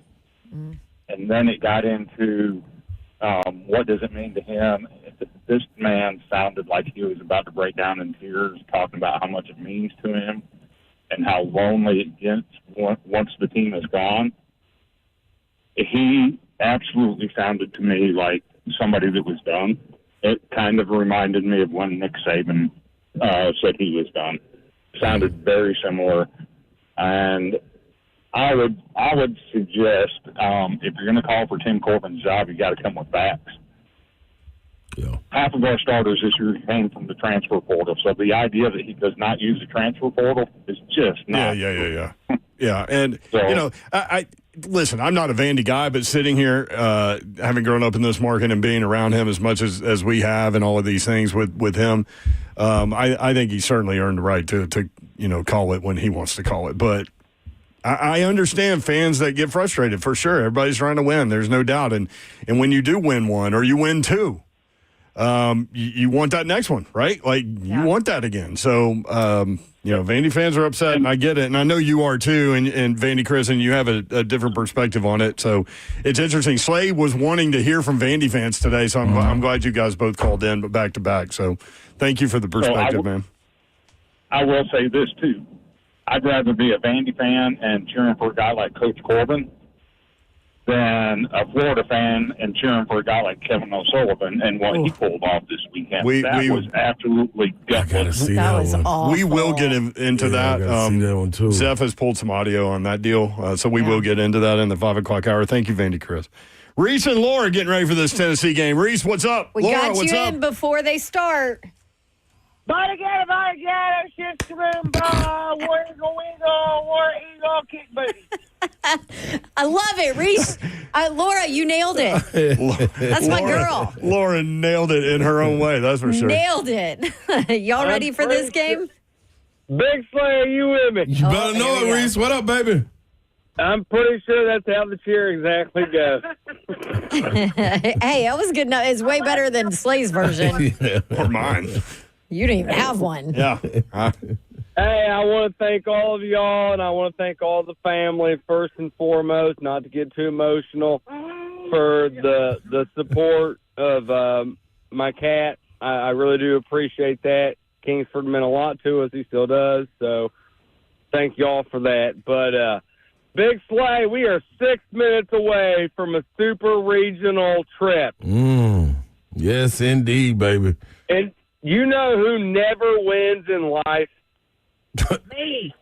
Mm. And then it got into what does it mean to him. This man sounded like he was about to break down in tears, talking about how much it means to him and how lonely it gets once the team is gone. He absolutely sounded to me like somebody that was done. It kind of reminded me of when Nick Saban said he was done. Sounded very similar. And I would suggest if you're going to call for Tim Corbin's job, you got to come with facts. Yeah. Half of our starters this year came from the transfer portal, so the idea that he does not use the transfer portal is just not. Yeah. Yeah, and So- I listen. I'm not a Vandy guy, but sitting here, having grown up in this market and being around him as much as we have, and all of these things with him, I think he certainly earned the right to call it when he wants to call it, but. I understand fans that get frustrated for sure. Everybody's trying to win. There's no doubt. And when you do win one or you win two, you want that next one, right? Like you want that again. So, Vandy fans are upset and I get it. And I know you are too. And Vandy, Chris, and you have a different perspective on it. So it's interesting. Slade was wanting to hear from Vandy fans today. So I'm glad you guys both called in, but back to back. So thank you for the perspective, man. I will say this too. I'd rather be a Vandy fan and cheering for a guy like Coach Corbin than a Florida fan and cheering for a guy like Kevin O'Sullivan and what he pulled off this weekend. That was absolutely gut-wrenching. That was awful. We will get into that. I gotta see that one too. Zeph has pulled some audio on that deal, so we will get into that in the 5 o'clock hour. Thank you, Vandy Chris. Reese and Laura getting ready for this Tennessee game. Reese, what's up? We Laura, got what's you up? in before they start. Shift room ball, war eagle, kick booty. I love it, Reese. Laura, you nailed it. That's my girl. Laura nailed it in her own way, that's for sure. Nailed it. Y'all ready for this game? Big Slayer, you with me? You better know it, Reese. What up, baby? I'm pretty sure that's how the cheer exactly goes. Hey, that was good enough. It's way better than Slay's version. Or mine. You didn't even have one. Yeah. Hey, I want to thank all of y'all, and I want to thank all the family first and foremost, not to get too emotional, for the support of my cat. I really do appreciate that. Kingsford meant a lot to us. He still does. So thank y'all for that. But Big Slay, we are 6 minutes away from a super regional trip. Yes, indeed, baby. And you know who never wins in life? Me.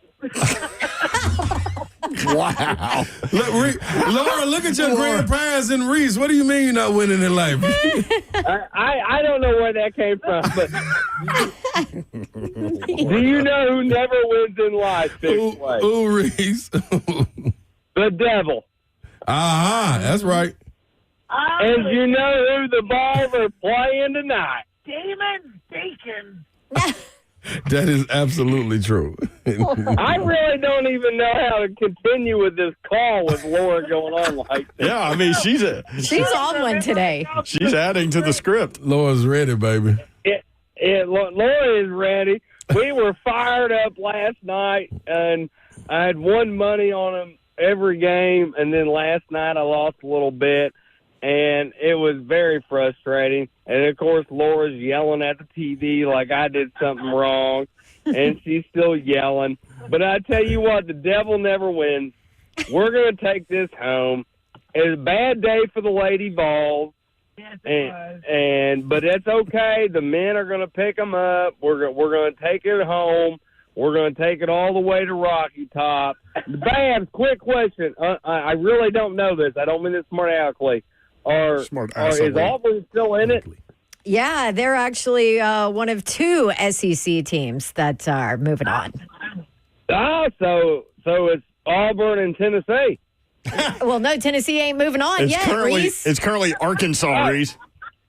Wow. Laura, look at your grand prize in Reese. What do you mean you're not winning in life? I don't know where that came from, but do you know who never wins in life, Big Slay? Ooh, Reese. The devil. That's right. And you know who the Balls are playing tonight? Demon Deacon. That is absolutely true. I really don't even know how to continue with this call with Laura going on like this. Yeah, I mean, she's on one today. She's adding to the script. Laura's ready, baby. Laura is ready. We were fired up last night, and I had won money on them every game, and then last night I lost a little bit. And it was very frustrating. And, of course, Laura's yelling at the TV like I did something wrong, and she's still yelling. But I tell you what, the devil never wins. We're going to take this home. It's a bad day for the Lady Vols, but it's okay. The men are going to pick them up. We're going to take it home. We're going to take it all the way to Rocky Top. Babs, quick question. I really don't know this. I don't mean this smart aleckly. Is Auburn still in it? Yeah, they're actually one of two SEC teams that are moving on. So it's Auburn and Tennessee. Well, no, Tennessee ain't moving on yet, Reese. It's currently Arkansas, Reese.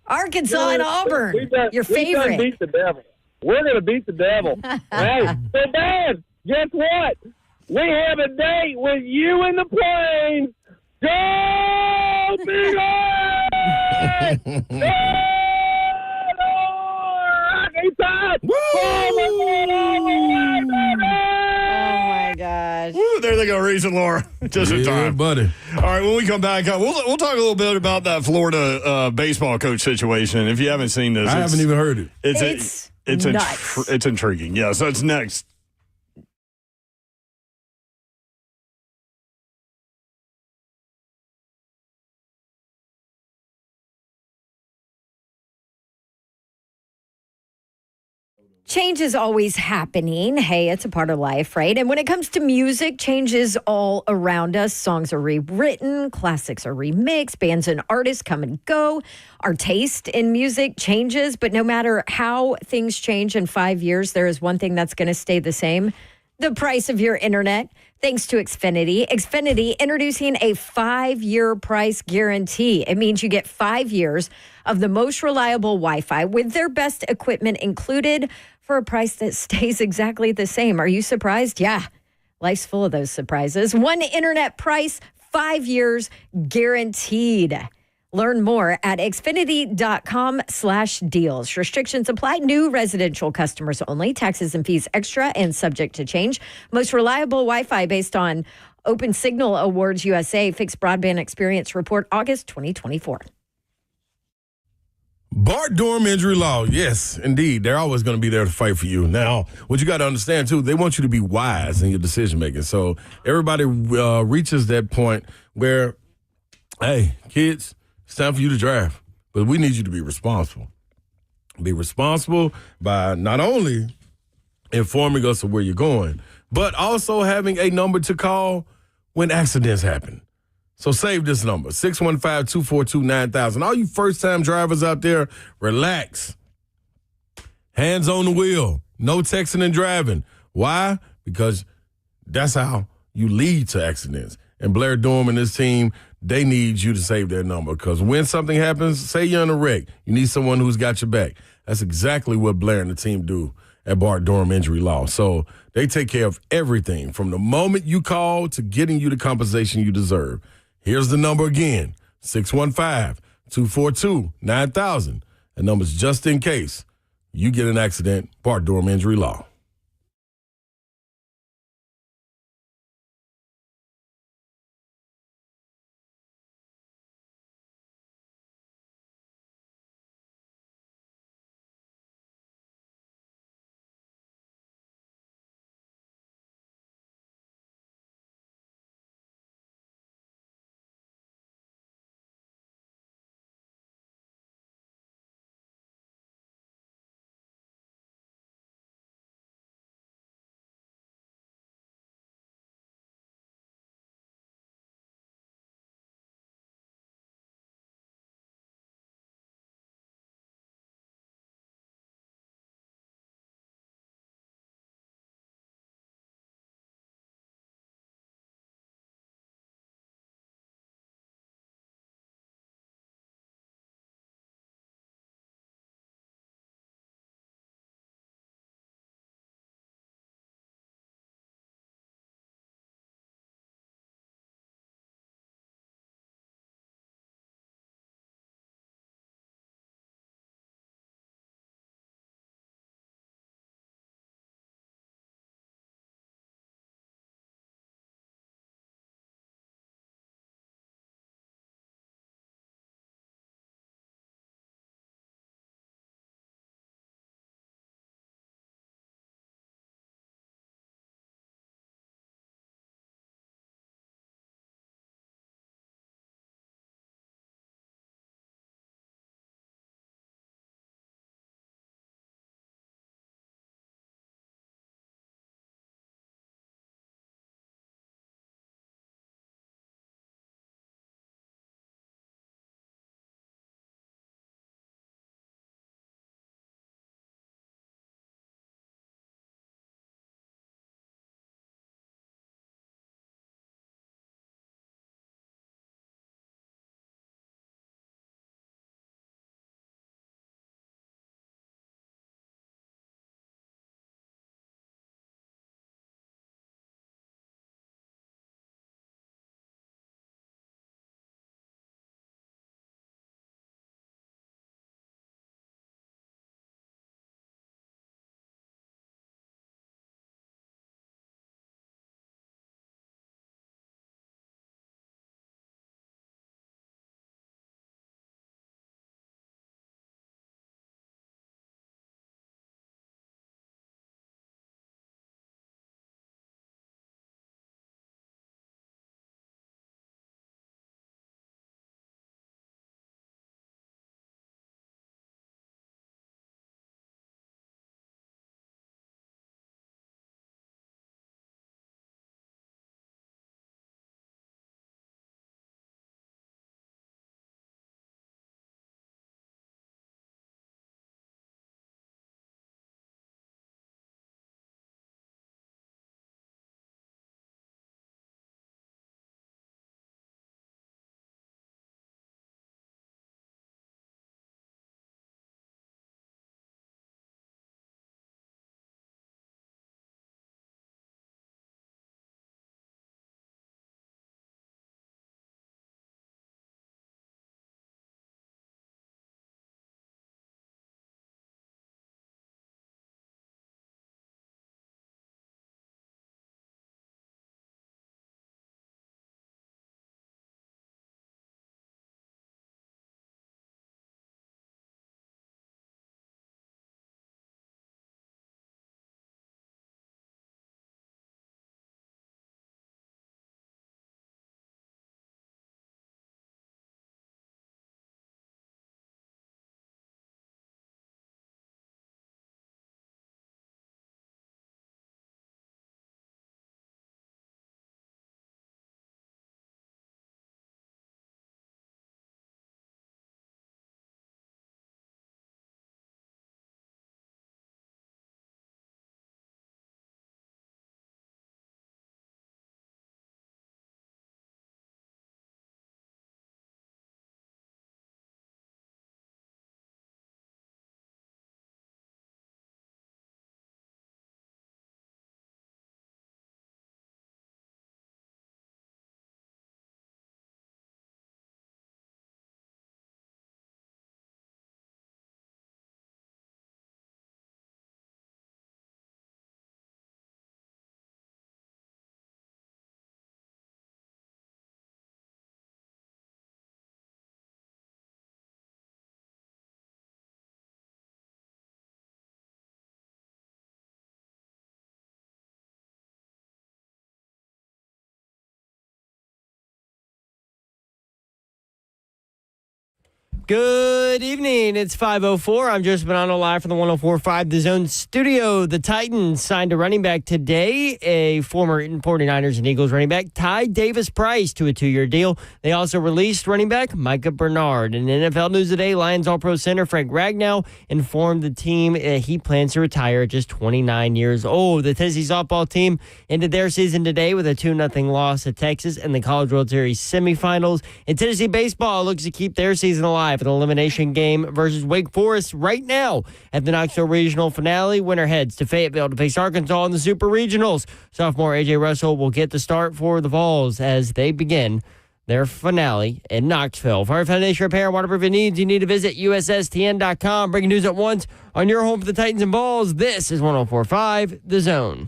Arkansas and Auburn, your favorite. We beat the devil. We're going to beat the devil. Hey, so Dad, guess what? We have a date with you in the plane. Go, Big Orange! Go, Rocky Top! Oh, my gosh. Woo, there they go, Reese and Laura. Just in time. Buddy. All right, when we come back, we'll talk a little bit about that Florida baseball coach situation. If you haven't seen this. I haven't even heard it. It's nuts. It's intriguing. Yeah, so it's next. Change is always happening. Hey, it's a part of life, right? And when it comes to music, change is all around us. Songs are rewritten, classics are remixed, bands and artists come and go. Our taste in music changes, but no matter how things change in 5 years, there is one thing that's going to stay the same: the price of your internet. Thanks to Xfinity. Xfinity introducing a 5-year price guarantee. It means you get 5 years of the most reliable Wi-Fi with their best equipment included for a price that stays exactly the same. Are you surprised? Yeah. Life's full of those surprises. One internet price, 5 years guaranteed. Learn more at Xfinity.com/deals. Restrictions apply. New residential customers only. Taxes and fees extra and subject to change. Most reliable Wi-Fi based on Open Signal Awards USA. Fixed Broadband Experience Report, August 2024. Bart Durham Injury Law. Yes, indeed. They're always going to be there to fight for you. Now, what you got to understand, too, they want you to be wise in your decision-making. So everybody reaches that point where, hey, kids, it's time for you to draft, but we need you to be responsible. Be responsible by not only informing us of where you're going, but also having a number to call when accidents happen. So save this number, 615-242-9000. All you first-time drivers out there, relax. Hands on the wheel. No texting and driving. Why? Because that's how you lead to accidents. And Blair Dorm and his team, they need you to save their number, because when something happens, say you're in a wreck, you need someone who's got your back. That's exactly what Blair and the team do at Bart Durham Injury Law. So they take care of everything from the moment you call to getting you the compensation you deserve. Here's the number again, 615-242-9000. That number's just in case you get an accident. Bart Durham Injury Law. Good evening. It's 5:04. I'm Joseph Bonanno live from the 104.5 The Zone studio. The Titans signed a running back today, a former 49ers and Eagles running back, Ty Davis-Price, to a 2-year deal. They also released running back Micah Bernard. In NFL news today, Lions All-Pro center Frank Ragnow informed the team that he plans to retire at just 29 years old. The Tennessee softball team ended their season today with a 2-0 loss to Texas in the College World Series semifinals. And Tennessee baseball looks to keep their season alive with an elimination game versus Wake Forest right now at the Knoxville Regional finale. Winner heads to Fayetteville to face Arkansas in the Super Regionals. Sophomore A.J. Russell will get the start for the Vols as they begin their finale in Knoxville. For our foundation repair and waterproofing needs, you need to visit USSTN.com. Breaking news at once on your home for the Titans and Vols. This is 104.5 The Zone.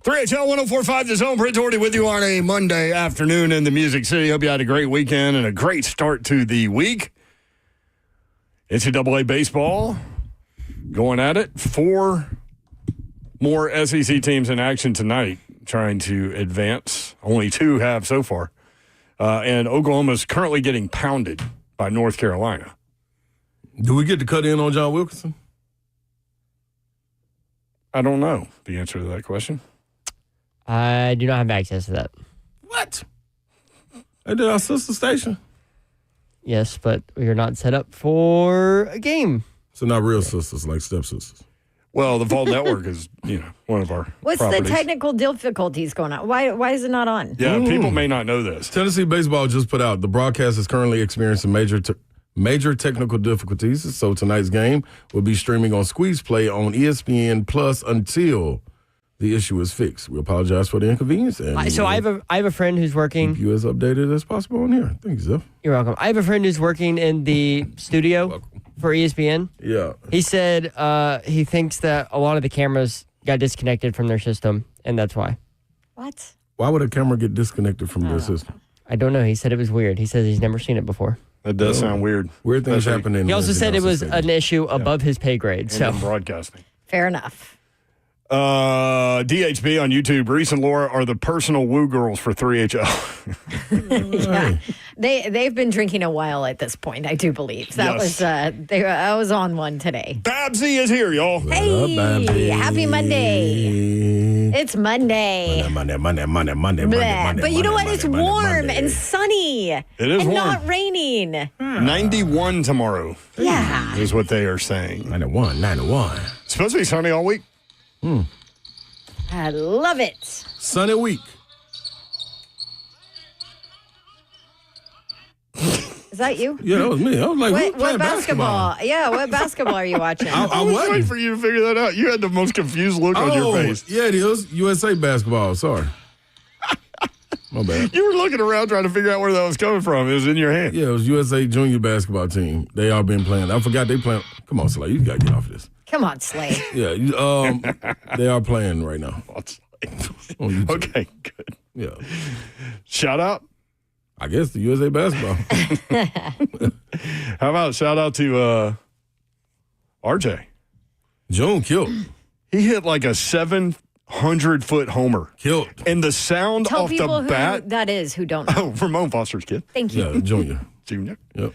HL 104.5 The Zone. Brent Doherty with you on a Monday afternoon in the Music City. Hope you had a great weekend and a great start to the week. NCAA baseball going at it. 4 more SEC teams in action tonight trying to advance. Only 2 have so far. And Oklahoma's currently getting pounded by North Carolina. Do we get to cut in on John Wilkinson? I don't know the answer to that question. I do not have access to that. What? At our sister station? Yes, but we are not set up for a game. So not real sisters, like stepsisters. Well, the Vault Network is, one of our What's properties. the technical difficulties going on? Why is it not on? Yeah, people may not know this. Tennessee baseball just put out the broadcast is currently experiencing major technical difficulties. So tonight's game will be streaming on Squeeze Play on ESPN Plus until the issue is fixed. We apologize for the inconvenience. And So I have a friend who's working. Keep you as updated as possible on here. Thank you, Zeph. You're welcome. I have a friend who's working in the studio for ESPN. Yeah. He said he thinks that a lot of the cameras got disconnected from their system, and that's why. What? Why would a camera get disconnected from their system? I don't know. He said it was weird. He says he's never seen it before. That does sound weird. Weird things happen in. He also said it was an issue above his pay grade. So broadcasting. Fair enough. DHB on YouTube. Reese and Laura are the personal woo girls for 3HL. Yeah, they've been drinking a while at this point. I do believe that was I was on one today. Babsy is here, y'all. Hey, happy Monday! It's Monday. Monday. But you know what? It's warm and sunny. It is and warm. not raining. 91 tomorrow. Yeah, is what they are saying. 91. It's supposed to be sunny all week. I love it. Sunny week. Is that you? Yeah, that was me. I was like, What basketball? Yeah, what basketball are you watching? I was waiting for you to figure that out. You had the most confused look on your face. Yeah, it is. USA basketball. Sorry. My bad. You were looking around trying to figure out where that was coming from. It was in your hand. Yeah, it was USA junior basketball team. They all been playing. I forgot they playing. Come on, Slay. You got to get off of this. Come on, Slay. Yeah, they are playing right now. Okay, good. Yeah. Shout out? I guess the USA basketball. How about shout out to RJ? June killed. He hit like a 700-foot homer. Killed. And the sound Tell off people the bat. who that is who don't know. Oh, Ramon Foster's kid. Thank you. Yeah, junior. Junior? Yep.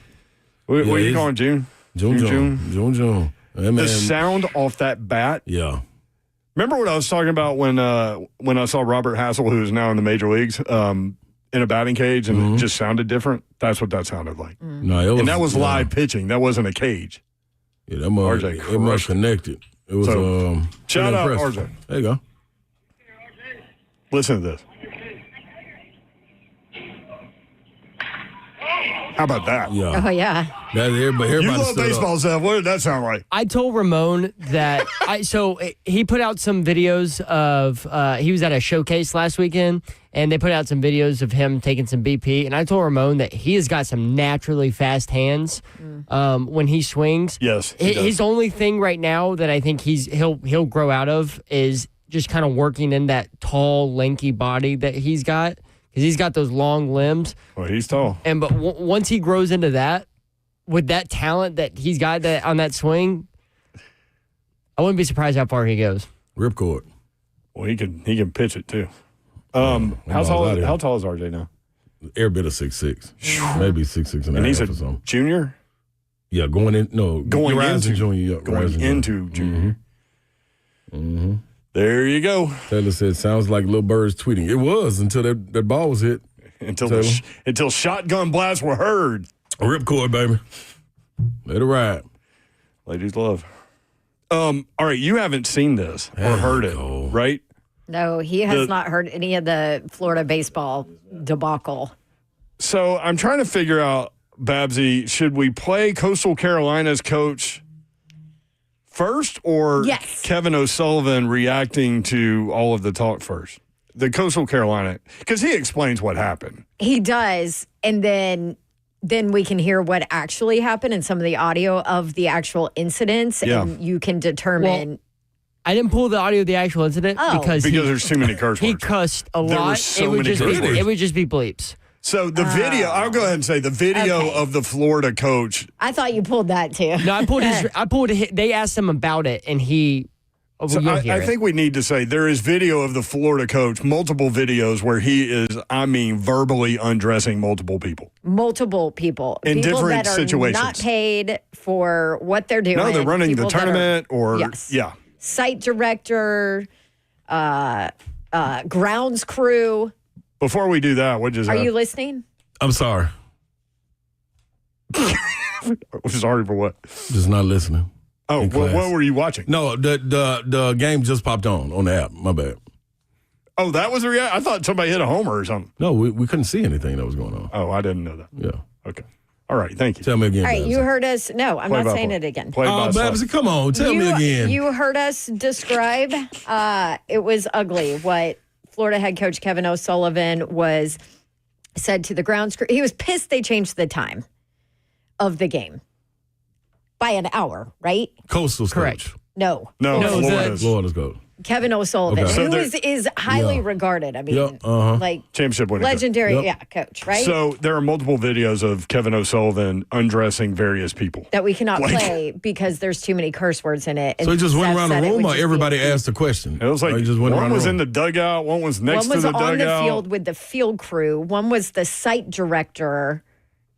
What are you calling June? June. The sound off that bat. Yeah. Remember what I was talking about when I saw Robert Hassel, who is now in the major leagues, in a batting cage, and it just sounded different? That's what that sounded like. No, and that was live pitching. That wasn't a cage. Yeah, that must, it must connected. It was shout out impressive. RJ. There you go. Listen to this. How about that? Yeah. Oh, yeah. You love baseball stuff. What did that sound like? I told Ramon that he put out some videos of he was at a showcase last weekend, and they put out some videos of him taking some BP. And I told Ramon that he has got some naturally fast hands when he swings. Yes, his only thing right now that I think he'll grow out of is just kind of working in that tall, lanky body that he's got, because he's got those long limbs. Well, he's tall. But once he grows into that, with that talent that he's got on that swing, I wouldn't be surprised how far he goes. Ripcord. Well, he can pitch it too. How tall is RJ now? Air bit of 6'6", maybe 6'6" and he's a half or something. Junior? Yeah, going into junior. Going into junior. Mm-hmm. There you go. Taylor said, "Sounds like Lil Bird's tweeting." It was until that ball was hit. Until shotgun blasts were heard. Ripcord, baby. Let it ride. Ladies love. All right, you haven't seen this or heard it, right? No, he has not heard any of the Florida baseball debacle. So I'm trying to figure out, Babsy, should we play Coastal Carolina's coach first or Kevin O'Sullivan reacting to all of the talk first? The Coastal Carolina, because he explains what happened. He does, and then we can hear what actually happened and some of the audio of the actual incidents, and you can determine. Well, I didn't pull the audio of the actual incident because there's too many curse words. He cussed a lot. It would just be bleeps. So the video, I'll go ahead and say the video of the Florida coach. I thought you pulled that too. No, I pulled it. They asked him about it, and he. So I think we need to say there is video of the Florida coach, multiple videos where he is, verbally undressing multiple people. Multiple people. In people different that are situations. Not paid for what they're doing. No, they're running the tournament site director, grounds crew. Before we do that, what just Are you listening? I'm sorry. Sorry for what? Just not listening. Oh, what were you watching? No, the game just popped on the app. My bad. Oh, that was the reaction? I thought somebody hit a homer or something. No, we couldn't see anything that was going on. Oh, I didn't know that. Yeah. Okay. All right, thank you. Tell me again. All right, Babsy. you heard us. No, I'm not saying it again. Babsy, come on. Tell me again. You heard us describe. It was ugly what Florida head coach Kevin O'Sullivan said to the grounds crew. He was pissed they changed the time of the game by an hour, right? Coastal's correct. Coach. No, Florida's coach. Kevin O'Sullivan, Okay. who is highly regarded. I mean, like championship winning legendary, coach, right? So there are multiple videos of Kevin O'Sullivan undressing various people that we cannot play because there's too many curse words in it. So he just went around the room, or everybody asked a question? It was like one was in the dugout, one was next to the dugout. One was on the field with the field crew. One was the site director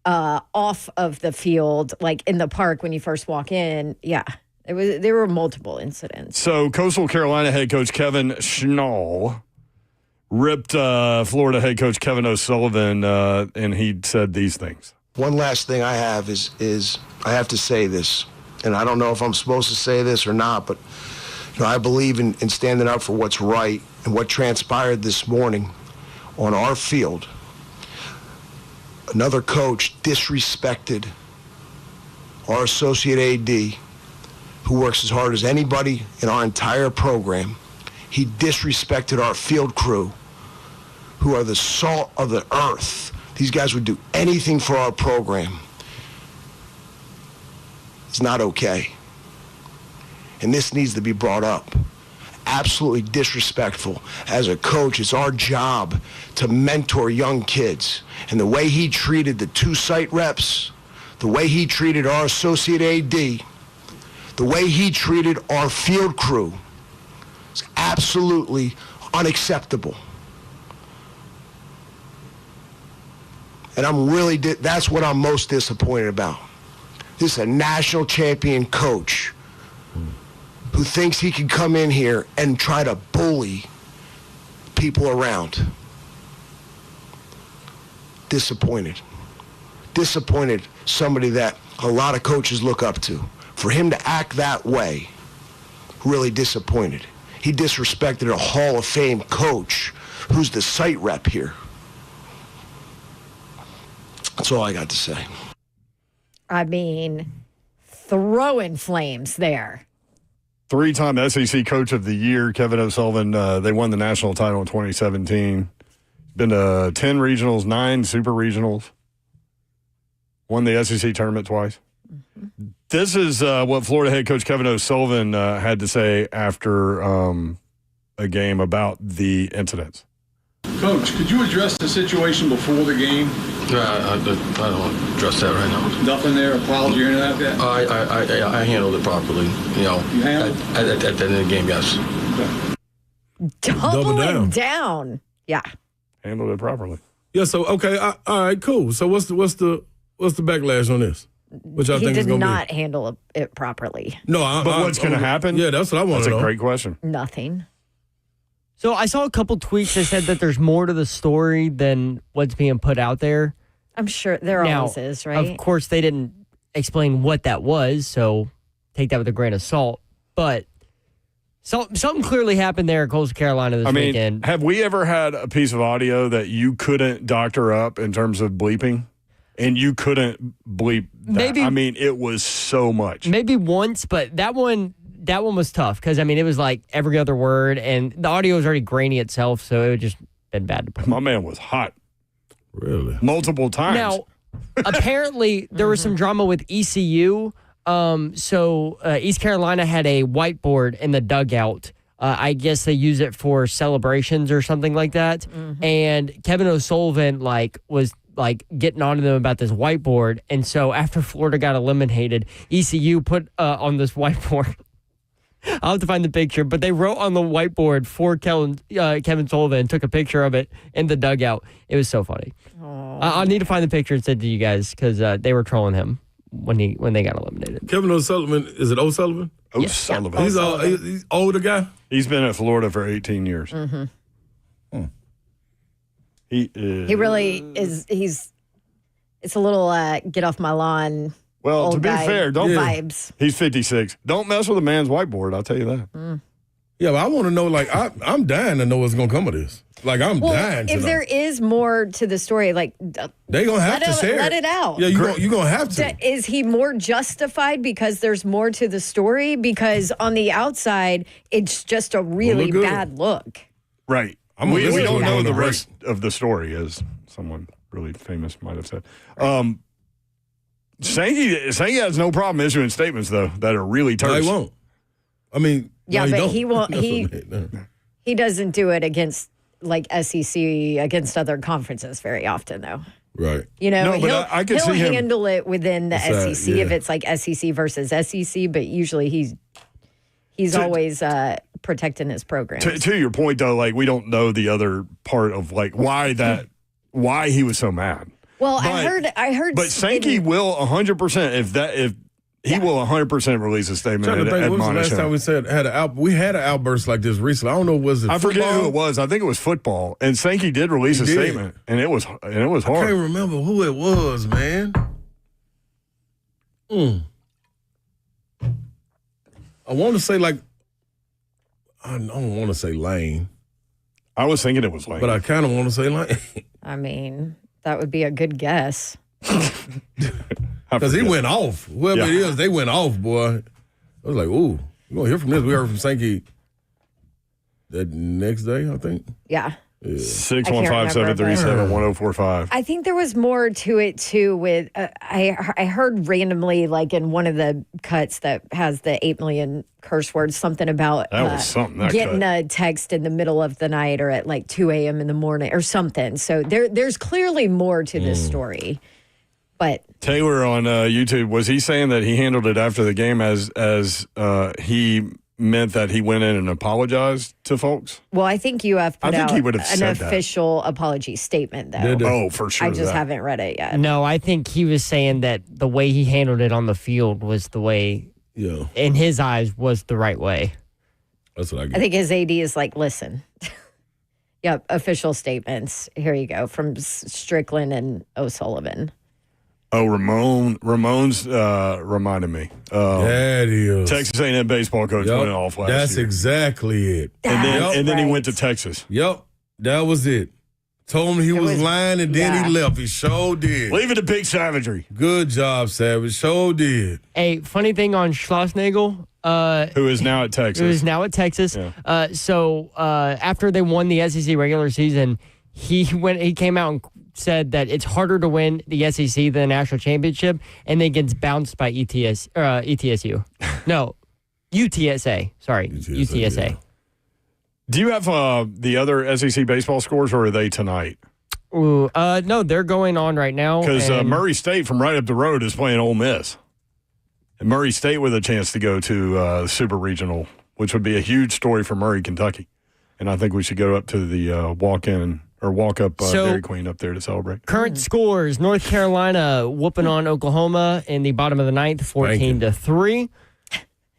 off of the field, like in the park when you first walk in. Yeah. There were multiple incidents. So Coastal Carolina head coach Kevin Schnall ripped Florida head coach Kevin O'Sullivan, and he said these things. One last thing I have is I have to say this, and I don't know if I'm supposed to say this or not, but I believe in standing up for what's right, and what transpired this morning on our field. Another coach disrespected our associate AD, who works as hard as anybody in our entire program. He disrespected our field crew, who are the salt of the earth. These guys would do anything for our program. It's not okay. And this needs to be brought up. Absolutely disrespectful. As a coach, it's our job to mentor young kids. And the way he treated the two site reps, the way he treated our associate AD, the way he treated our field crew is absolutely unacceptable. And that's what I'm most disappointed about. This is a national champion coach who thinks he can come in here and try to bully people around. Disappointed. Disappointed, somebody that a lot of coaches look up to. For him to act that way, really disappointed. He disrespected a Hall of Fame coach who's the site rep here. That's all I got to say. I mean, throwing flames there. Three-time SEC Coach of the Year, Kevin O'Sullivan. They won the national title in 2017. Been to 10 regionals, 9 super regionals. Won the SEC tournament twice. Mm-hmm. This is what Florida head coach Kevin O'Sullivan had to say after a game about the incidents. Coach, could you address the situation before the game? I don't want to address that right now. Nothing there, apology or anything like that? I handled it properly. You handled at the end of the game, yes. Doubling down. Yeah. Handled it properly. Yeah. So okay. All right. Cool. So what's the backlash on this? Which I He think is did going to not handle it properly. No. But what's going to happen? Yeah, that's what I want That's to know. a great question. Nothing. So I saw a couple tweets that said that there's more to the story than what's being put out there. I'm sure there always is, right? Of course, they didn't explain what that was, so take that with a grain of salt. But something clearly happened there at Coastal Carolina this weekend. Have we ever had a piece of audio that you couldn't doctor up in terms of bleeping? And you couldn't bleep that? Maybe. I mean, it was so much. Maybe once, but that one was tough because, I mean, it was like every other word, and the audio was already grainy itself, so it would just been bad to put. My man was hot. Really? Multiple times. Now, apparently, there was some drama with ECU. So East Carolina had a whiteboard in the dugout. I guess they use it for celebrations or something like that. Mm-hmm. And Kevin O'Sullivan was getting on to them about this whiteboard. And so after Florida got eliminated, ECU put on this whiteboard. I'll have to find the picture, but they wrote on the whiteboard for Kevin Sullivan and took a picture of it in the dugout. It was so funny. I'll need to find the picture and send it to you guys because they were trolling him when they got eliminated. Kevin O'Sullivan, is it O'Sullivan? O'Sullivan. He's older guy? He's been at Florida for 18 years. Mm-hmm. He is. He really is. It's a little get off my lawn. Well, to be fair, vibes. He's 56. Don't mess with a man's whiteboard. I'll tell you that. Yeah, but I want to know. I'm dying to know what's gonna come of this. I'm dying. If there is more to the story, they gonna have to share. Let it out. Yeah, you're gonna have to. Is he more justified because there's more to the story? Because on the outside, it's just a really bad look. Right. We don't know the rest of the story, as someone really famous might have said. Sankey has no problem issuing statements, though, that are really terse. No, he won't. I mean, yeah, no, but he won't. No. He doesn't do it against SEC against other conferences very often, though. Right. I could see him handle it within the SEC if it's SEC versus SEC, but usually he's always protecting his program. To your point, though, we don't know the other part of why he was so mad. Well, I heard. But Sankey will 100% he will 100% release a statement. I'm trying to think, when was the last time we had an outburst like this recently? I don't know, was it I forget who it was. I think it was football. And Sankey did release a statement, and it was hard. I can't remember who it was, man. I want to say I don't want to say Lane. I was thinking it was Lane. But I kind of want to say Lane. I mean, that would be a good guess. Because he went off. Whoever it is, they went off, boy. I was like, ooh, you're going to hear from this. We heard from Sankey that next day, I think. Yeah. 615-737-1045. I think there was more to it, too, with I heard randomly, in one of the cuts that has the 8 million curse words, something about getting a text in the middle of the night or at 2 a.m. in the morning or something. So there's clearly more to this story. But Taylor on YouTube, was he saying that he handled it after the game as he meant that he went in and apologized to folks? Well, I think UF put out an said official apology statement, though. Oh, for sure. I just haven't read it yet. No, I think he was saying that the way he handled it on the field was the way, in his eyes, was the right way. That's what I get. I think his AD is listen. Yep, official statements. Here you go, from Strickland and O'Sullivan. Oh, Ramon's reminded me. That is. Texas A&M baseball coach went off last year. That's exactly it. And then he went to Texas. Yep, that was it. Told him he was lying, and then he left. He sure did. Leave it to big savagery. Good job, Savage. Sure did. A funny thing on Schlossnagel. Who is now at Texas. Yeah. So after they won the SEC regular season, he came out and said that it's harder to win the SEC than the national championship, and then gets bounced by ETSU. No, UTSA. Sorry, UTSA. Do you have the other SEC baseball scores, or are they tonight? Ooh, no, they're going on right now. Because Murray State from right up the road is playing Ole Miss. And Murray State with a chance to go to Super Regional, which would be a huge story for Murray, Kentucky. And I think we should go up to the walk-up Dairy Queen up there to celebrate. Current scores, North Carolina whooping on Oklahoma in the bottom of the ninth, 14-3.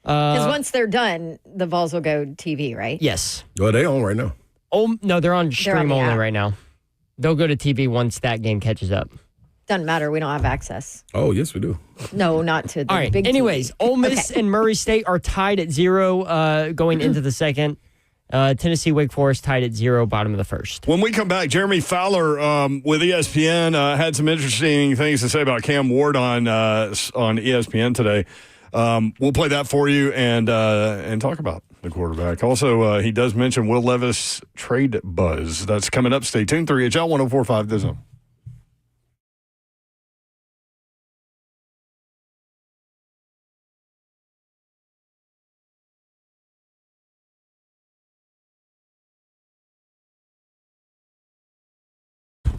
Because once they're done, the Vols will go TV, right? Yes. Well, they on right now. Oh, no, they're on stream only app. right now. They'll go to TV once that game catches up. Doesn't matter. We don't have access. Oh, yes, we do. No, not to the All right. big Anyways, TV. Ole Miss and Murray State are tied at 0 going into the second. Tennessee, Wake Forest tied at 0, bottom of the first. When we come back, Jeremy Fowler with ESPN had some interesting things to say about Cam Ward on ESPN today. We'll play that for you and talk about the quarterback. Also, he does mention Will Levis trade buzz. That's coming up. Stay tuned. 3HL 104.5 The Zone.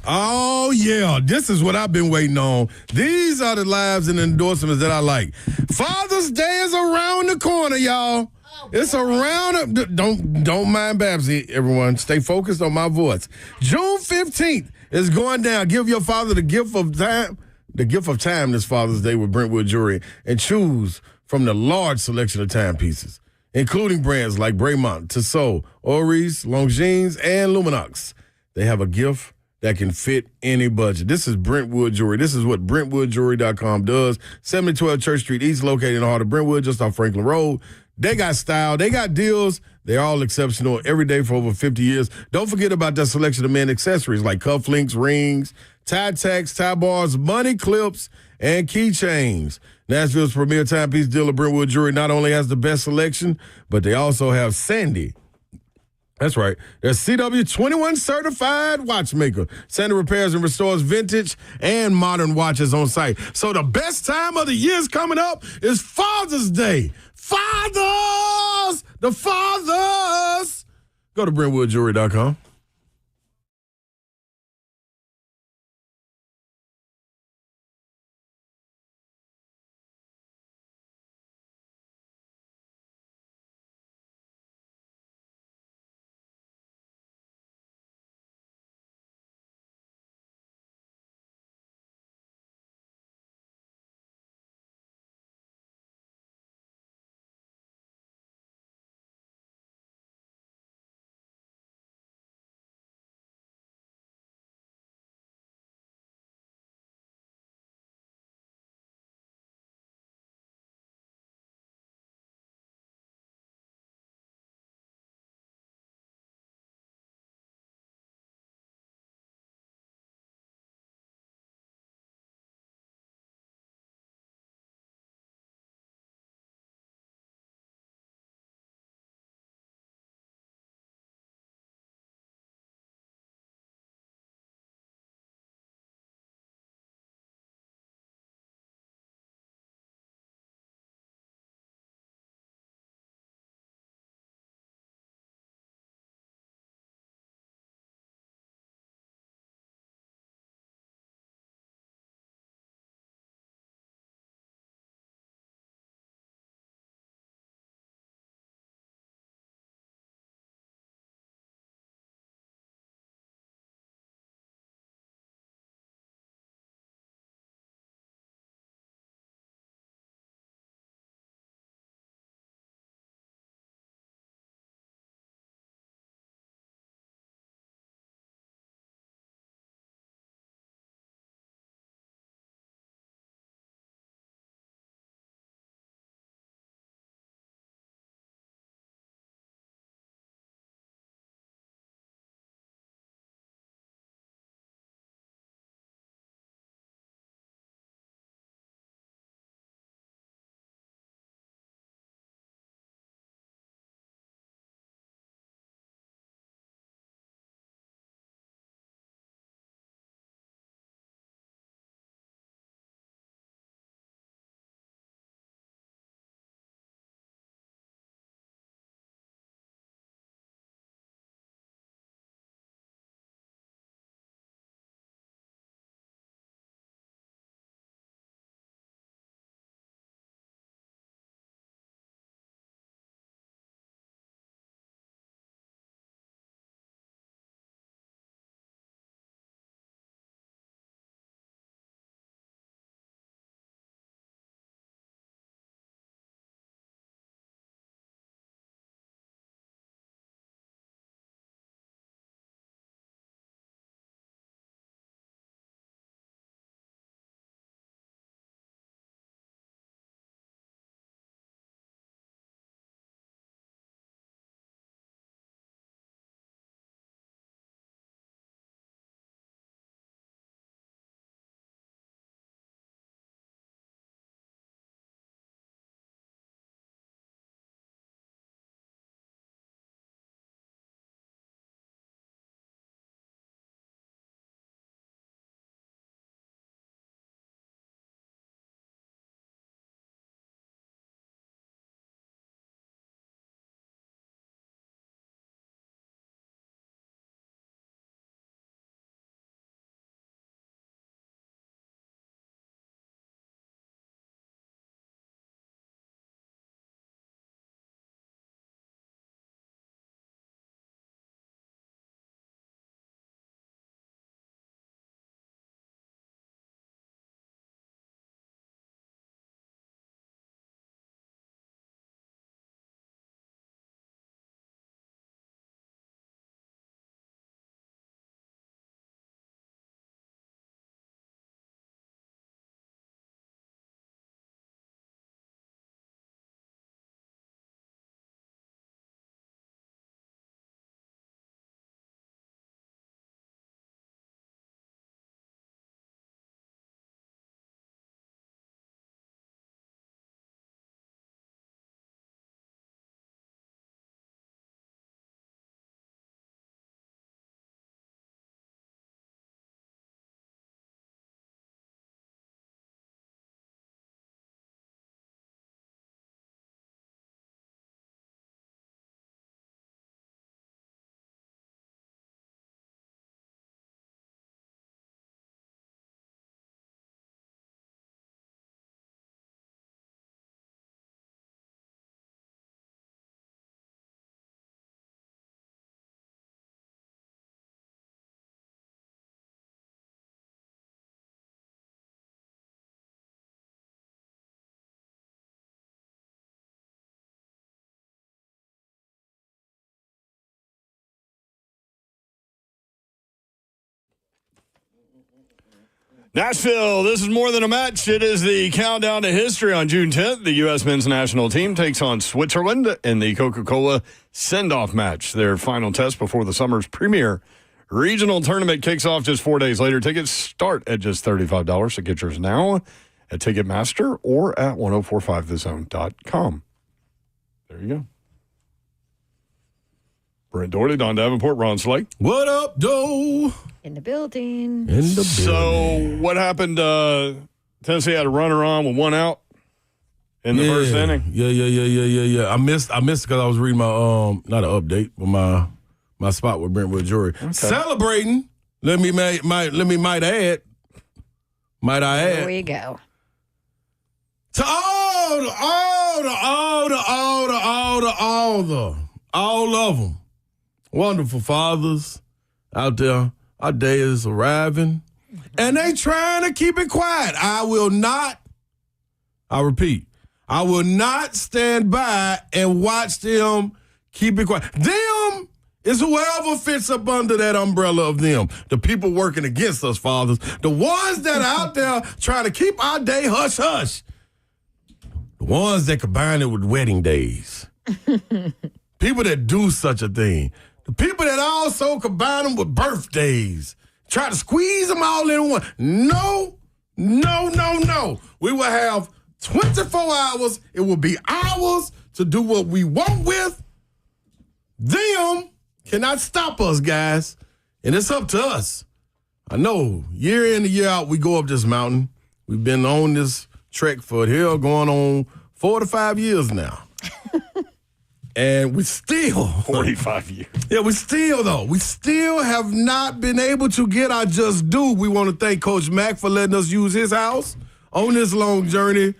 Oh, yeah. This is what I've been waiting on. These are the lives and endorsements that I like. Father's Day is around the corner, y'all. It's around. Don't mind Babsy, everyone. Stay focused on my voice. June 15th is going down. Give your father the gift of time. The gift of time this Father's Day with Brentwood Jewelry, and choose from the large selection of timepieces, including brands like Braemont, Tissot, Oris, Longines, and Luminox. They have a gift that can fit any budget. This is Brentwood Jewelry. This is what BrentwoodJewelry.com does. 7012 Church Street East, located in the heart of Brentwood, just off Franklin Road. They got style. They got deals. They're all exceptional every day for over 50 years. Don't forget about that selection of men accessories like cufflinks, rings, tie tacks, tie bars, money clips, and keychains. Nashville's premier timepiece dealer, Brentwood Jewelry, not only has the best selection, but they also have Sandy. That's right. They're CW21 certified watchmaker. Sandy repairs and restores vintage and modern watches on site. So the best time of the year is coming up is Father's Day. Fathers! The fathers! Go to BrentwoodJewelry.com. Nashville, this is more than a match. It is the countdown to history on June 10th. The U.S. men's national team takes on Switzerland in the Coca-Cola send-off match, their final test before the summer's premier regional tournament kicks off just 4 days later. Tickets start at just $35, so get yours now at Ticketmaster or at 1045thezone.com. There you go. Brent Doherty, Don Davenport, Ron Slake. What up, Doe? In the building. So what happened? Tennessee had a runner on with one out in the first inning. Yeah. I missed because I was reading my not an update, but my spot with Brentwood Jury. Okay. Celebrating. Let me might add. Might I add? There we go. To all of them. Wonderful fathers out there. Our day is arriving. And they trying to keep it quiet. I repeat, I will not stand by and watch them keep it quiet. Them is whoever fits up under that umbrella of them. The people working against us, fathers. The ones that are out there trying to keep our day hush-hush. The ones that combine it with wedding days. People that do such a thing. The people that also combine them with birthdays. Try to squeeze them all in one. No. We will have 24 hours. It will be ours to do what we want with. Them cannot stop us, guys. And it's up to us. I know, year in and year out, we go up this mountain. We've been on this trek for hell going on 4 to 5 years now. And we still 45 years. Yeah, we still have not been able to get our just due. We want to thank Coach Mack for letting us use his house on this long journey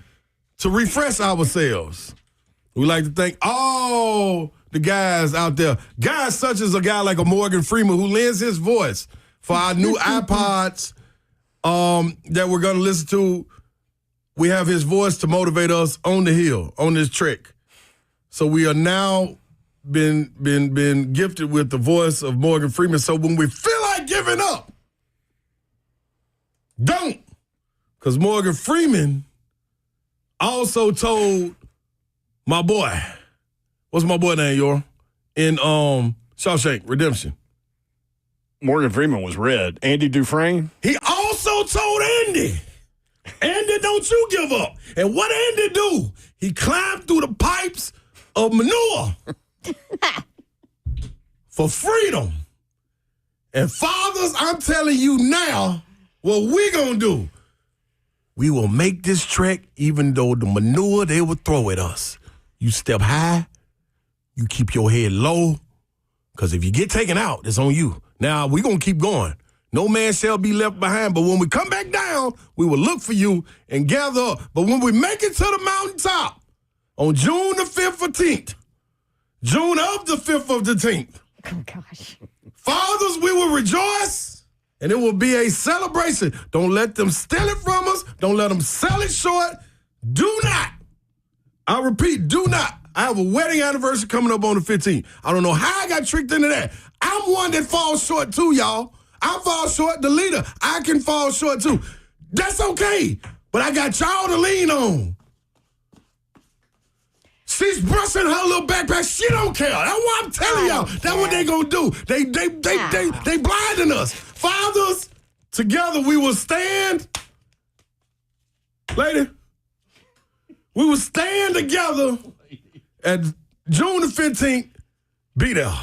to refresh ourselves. We like to thank all the guys out there. Guys such as a guy like a Morgan Freeman who lends his voice for our new iPods that we're going to listen to. We have his voice to motivate us on the hill, on this trek. So we are now been gifted with the voice of Morgan Freeman. So when we feel like giving up, don't. Because Morgan Freeman also told my boy, what's my boy name, Yor? In Shawshank Redemption. Morgan Freeman was red. Andy Dufresne? He also told Andy, don't you give up. And what Andy do? He climbed through the pipes of manure for freedom. And fathers, I'm telling you now what we gonna do. We will make this trek even though the manure they will throw at us. You step high, you keep your head low, because if you get taken out, it's on you. Now, we gonna keep going. No man shall be left behind, but when we come back down, we will look for you and gather up. But when we make it to the mountaintop, on June the 15th, June of the 5th of the 10th. Oh, gosh. Fathers, we will rejoice, and it will be a celebration. Don't let them steal it from us. Don't let them sell it short. Do not. I repeat, do not. I have a wedding anniversary coming up on the 15th. I don't know how I got tricked into that. I'm one that falls short too, y'all. I fall short, the leader. I can fall short too. That's okay, but I got y'all to lean on. She's brushing her little backpack. She don't care. That's what I'm telling y'all. That's what they gonna do. They blinding us. Fathers, together we will stand. Lady, we will stand together at June the 15th. Be there.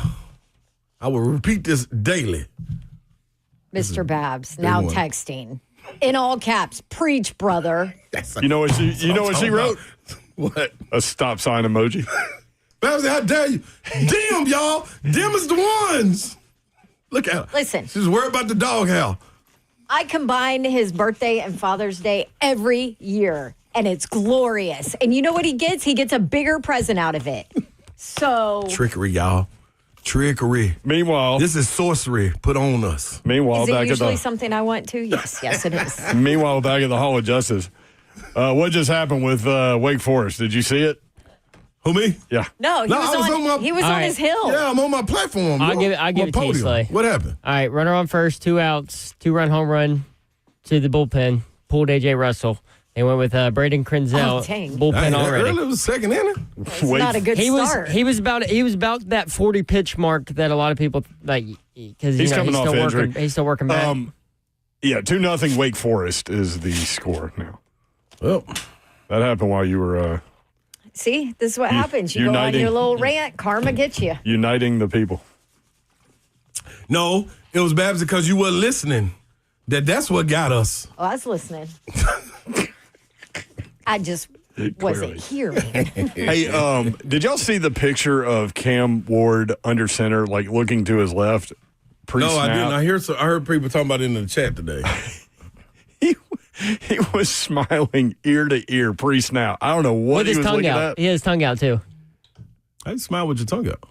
I will repeat this daily. Mr. Babs, now texting. In all caps, preach, brother. You know what she wrote? What? A stop sign emoji. Babs, how dare you? Damn, y'all. Them is the ones. Look at her. Listen. She's worried about the dog howl. I combine his birthday and Father's Day every year, and it's glorious. And you know what he gets? He gets a bigger present out of it. So. Trickery, y'all. Trickery. Meanwhile. This is sorcery put on us. Meanwhile, is it usually something I want to? Yes, it is. Meanwhile, back at the Hall of Justice. What just happened with Wake Forest? Did you see it? Who, me? Yeah. No, he was on his hill. Yeah, I'm on my platform. I'll give it to you, Slay. What happened? All right, runner on first, 2 outs, 2-run home run. to the bullpen, pulled A.J. Russell. They went with Braden Krenzel. Oh, dang. Bullpen already. Early was second inning. It's not a good start. He was about that 40 pitch mark that a lot of people like because he's coming off injury. He's still working back. 2-0 Wake Forest is the score now. Well, that happened while you were. See, this is what happens. You go on your little rant, karma gets you. Uniting the people. No, it was Babs because you weren't listening. That's what got us. Oh, I was listening. I just wasn't hearing. Hey, did y'all see the picture of Cam Ward under center, like looking to his left? No, I didn't. I heard people talking about it in the chat today. He was smiling ear to ear pre-snap. I don't know what he was looking at. He had his tongue out too. I smile with your tongue out.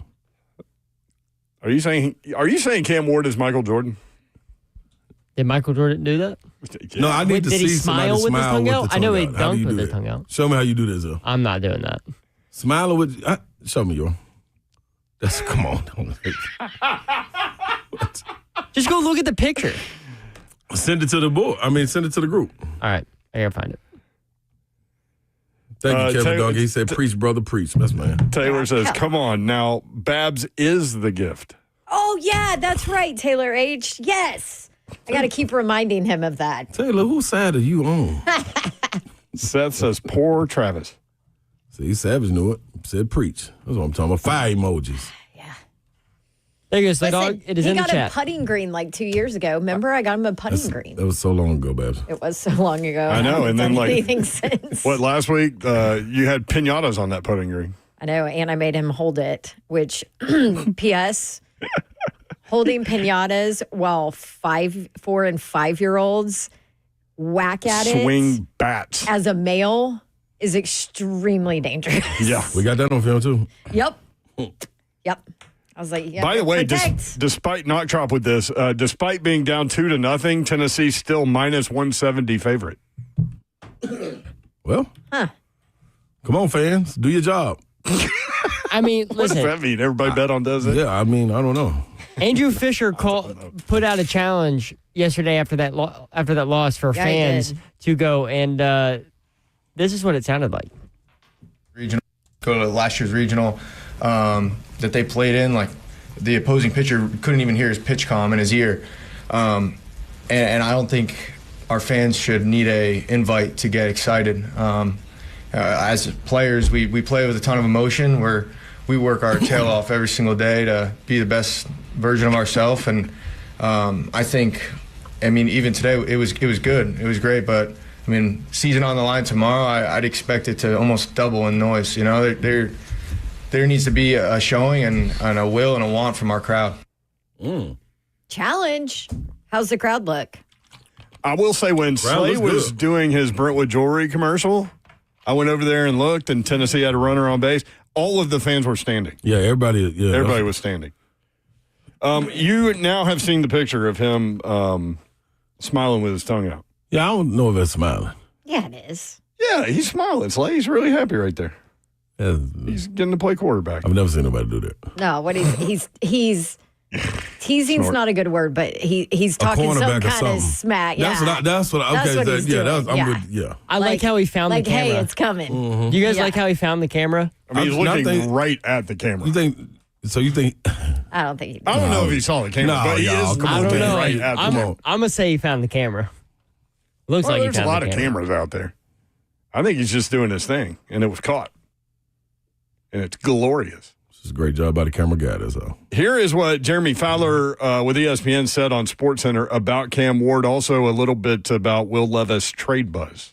Are you saying Cam Ward is Michael Jordan? Did Michael Jordan do that? No, I need to see somebody smile with his tongue out. I know he dunked with his tongue out. Show me how you do this, though. I'm not doing that. Smiling with... show me, yo. Come on. Just go look at the picture. Send it to the board. Send it to the group. All right. I gotta find it. Thank you, Kevin Dog. He said, preach, brother, preach. Best man. Taylor says, come on. Now, Babs is the gift. Oh, yeah, that's right, Taylor H. Yes. I got to keep reminding him of that. Taylor, whose side are you on? Seth says, poor Travis. See, Savage knew it. Said preach. That's what I'm talking about. Fire emojis. Yeah. There you go, Slay Dog. It is in the chat. He got a putting green like 2 years ago. Remember, I got him a putting green. That was so long ago, Babs. It was so long ago. I know. And then, anything since. What, last week, you had pinatas on that putting green. I know, and I made him hold it, which, P.S., holding pinatas while 4 and 5-year-olds whack at it. Swing bats. As a male is extremely dangerous. Yeah. We got that on film, too. Yep. I was like, yeah. By the way, despite knock drop with this, despite being down 2-0, Tennessee's still minus 170 favorite. Well, come on, fans. Do your job. Listen. What does that mean? Everybody bet on does it? Yeah, I don't know. Andrew Fisher put out a challenge yesterday after that loss for fans to go, and this is what it sounded like. Regional, go to last year's regional that they played in. Like the opposing pitcher couldn't even hear his pitch comm in his ear, and I don't think our fans should need a invite to get excited. As players, we play with a ton of emotion. We work our tail off every single day to be the best version of ourselves, and I think, even today it was good. It was great, but season on the line tomorrow, I'd expect it to almost double in noise. There needs to be a showing and a will and a want from our crowd. Challenge. How's the crowd look? I will say when Slay was doing his Brentwood Jewelry commercial, I went over there and looked, and Tennessee had a runner on base. All of the fans were standing. Yeah, everybody was standing. You now have seen the picture of him smiling with his tongue out. Yeah, I don't know if it's smiling. Yeah, it is. Yeah, he's smiling. Slay, he's really happy right there. Yeah. He's getting to play quarterback. I've never seen nobody do that. No, what he's teasing's not a good word, but he's talking some kind of smack. Yeah. That's what I like how he found the camera. Hey, it's coming. Mm-hmm. Do you guys like how he found the camera? He's looking right at the camera. You think? I don't think he did. I don't know if he saw the camera, but he is looking right at the camera. I'm going to say he found the camera. Looks like he found the camera. There's a lot of cameras out there. I think he's just doing his thing, and it was caught. And it's glorious. This is a great job by the camera guy, that's all. Here is what Jeremy Fowler with ESPN said on SportsCenter about Cam Ward, also a little bit about Will Levis trade buzz.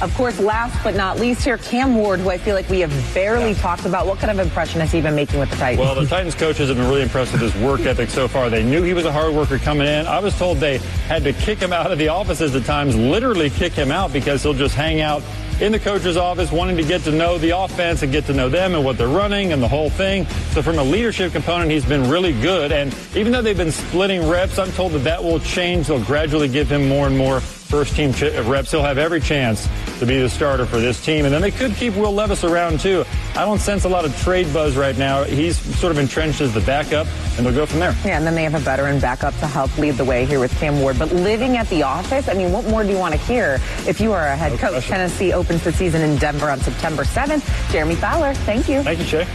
Of course, last but not least here, Cam Ward, who I feel like we have barely talked about. What kind of impression has he been making with the Titans? Well, the Titans coaches have been really impressed with his work ethic so far. They knew he was a hard worker coming in. I was told they had to kick him out of the offices at times, literally kick him out, because he'll just hang out in the coach's office wanting to get to know the offense and get to know them and what they're running and the whole thing. So from a leadership component, he's been really good. And even though they've been splitting reps, I'm told that will change. They'll gradually give him more and more first-team reps, he'll have every chance to be the starter for this team. And then they could keep Will Levis around, too. I don't sense a lot of trade buzz right now. He's sort of entrenched as the backup, and they'll go from there. Yeah, and then they have a veteran backup to help lead the way here with Cam Ward. But living at the office, I mean, what more do you want to hear if you are a head coach? Tennessee opens the season in Denver on September 7th. Jeremy Fowler, thank you. Thank you, Shay.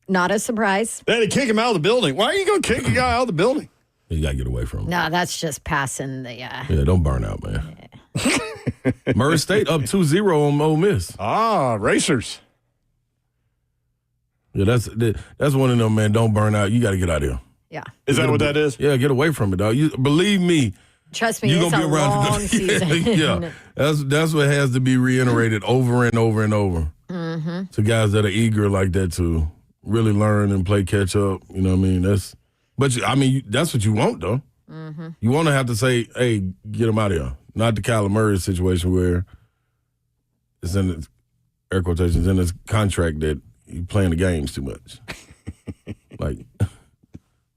Not a surprise. They had to kick him out of the building. Why are you going to kick a guy out of the building? You got to get away from him. No, that's just passing the. Yeah, don't burn out, man. Murray State up 2-0 on Ole Miss. Ah, racers. Yeah, that's one of them, man. Don't burn out. You got to get out of here. Yeah. Is that what that is? Yeah, get away from it, dog. Believe me. Trust me, it's a long season. Yeah, that's what has to be reiterated over and over and over to guys that are eager like that to really learn and play catch up. You know what I mean? That's what you want, though. You want to have to say, hey, get him out of here. Not the Kyler Murray situation where it's in the, air quotations, in his contract that he's playing the games too much. Like, I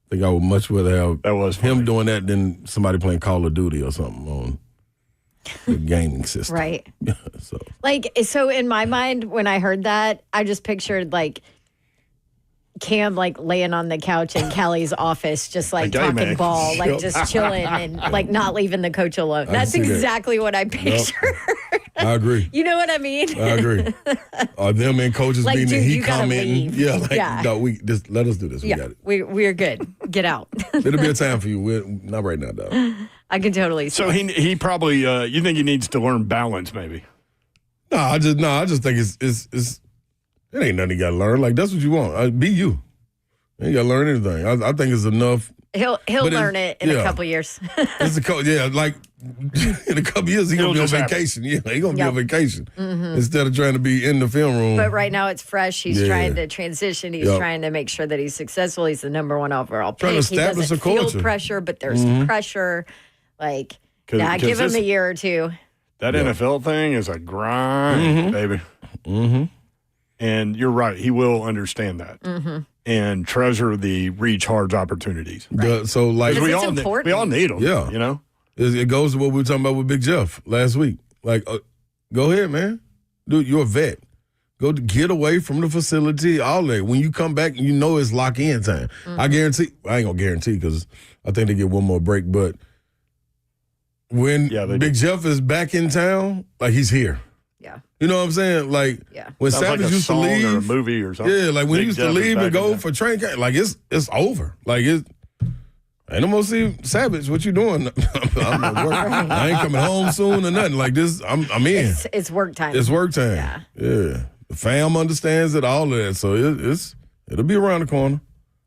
think I would much rather have him doing that than somebody playing Call of Duty or something on the gaming system. Right. So So in my mind, when I heard that, I just pictured like Cam like laying on the couch in Callie's office, just like talking ball, like just chilling and like not leaving the coach alone. That's exactly what I picture. Yep. I agree. You know what I mean? I agree. Them and coaches like, being dude, he commenting. Yeah, no, we just let us do this. We got it. We're good. Get out. It'll be a time for you. Not right now, dog. I can totally see. So he probably you think he needs to learn balance, maybe? No, I just think it's it ain't nothing you got to learn. Like, that's what you want. Be you. You ain't got to learn anything. I think it's enough. He'll learn it in a couple years. Like in a couple years, he's going to be on vacation. Yeah, he's going to be on vacation instead of trying to be in the film room. But right now it's fresh. He's trying to transition. He's trying to make sure that he's successful. He's the number one overall pick. Trying to establish he doesn't a culture. feel pressure, but there's pressure. Like, give him a year or two. That NFL thing is a grind, baby. And you're right. He will understand that and treasure the recharge opportunities. Right. So, like, we all need them. Yeah, you know, it goes to what we were talking about with Big Jeff last week. Like, go ahead, man. Dude, you're a vet. Go get away from the facility. All that. When you come back, you know it's lock-in time. I guarantee. I ain't gonna guarantee because I think they get one more break. But when Big Jeff is back in town, like he's here. Yeah. You know what I'm saying? Like when sounds Savage like a used to song leave, or a movie or something. Yeah, like when he used to Jeff leave and go in for training camp, like it's over. Like ain't no more see Savage. What you doing? I'm at work. I ain't coming home soon or nothing. Like this, I'm in. It's work time. It's work time. Yeah. The fam understands it. All of that. So it'll be around the corner.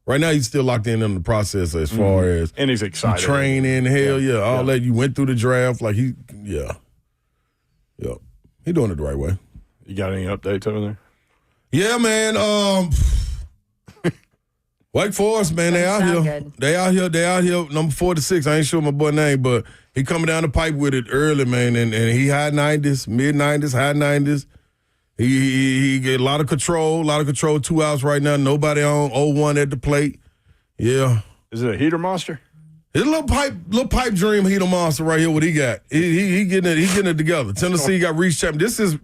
Right now, he's still locked in the process as far as and he's excited. Training, all that. You went through the draft, like He doing it the right way. You got any updates over there? Yeah, man. Wake Forest, man, they out here. Good. They out here. Number 46. I ain't sure my boy name, but he coming down the pipe with it early, man, and he high 90s, mid 90s, high 90s. He get a lot of control. 2 outs right now. Nobody on 0-1 at the plate. Yeah. Is it a heater monster? It's a little pipe dream heater monster right here. What he got? He getting it together. Tennessee got Reese Chapman. This is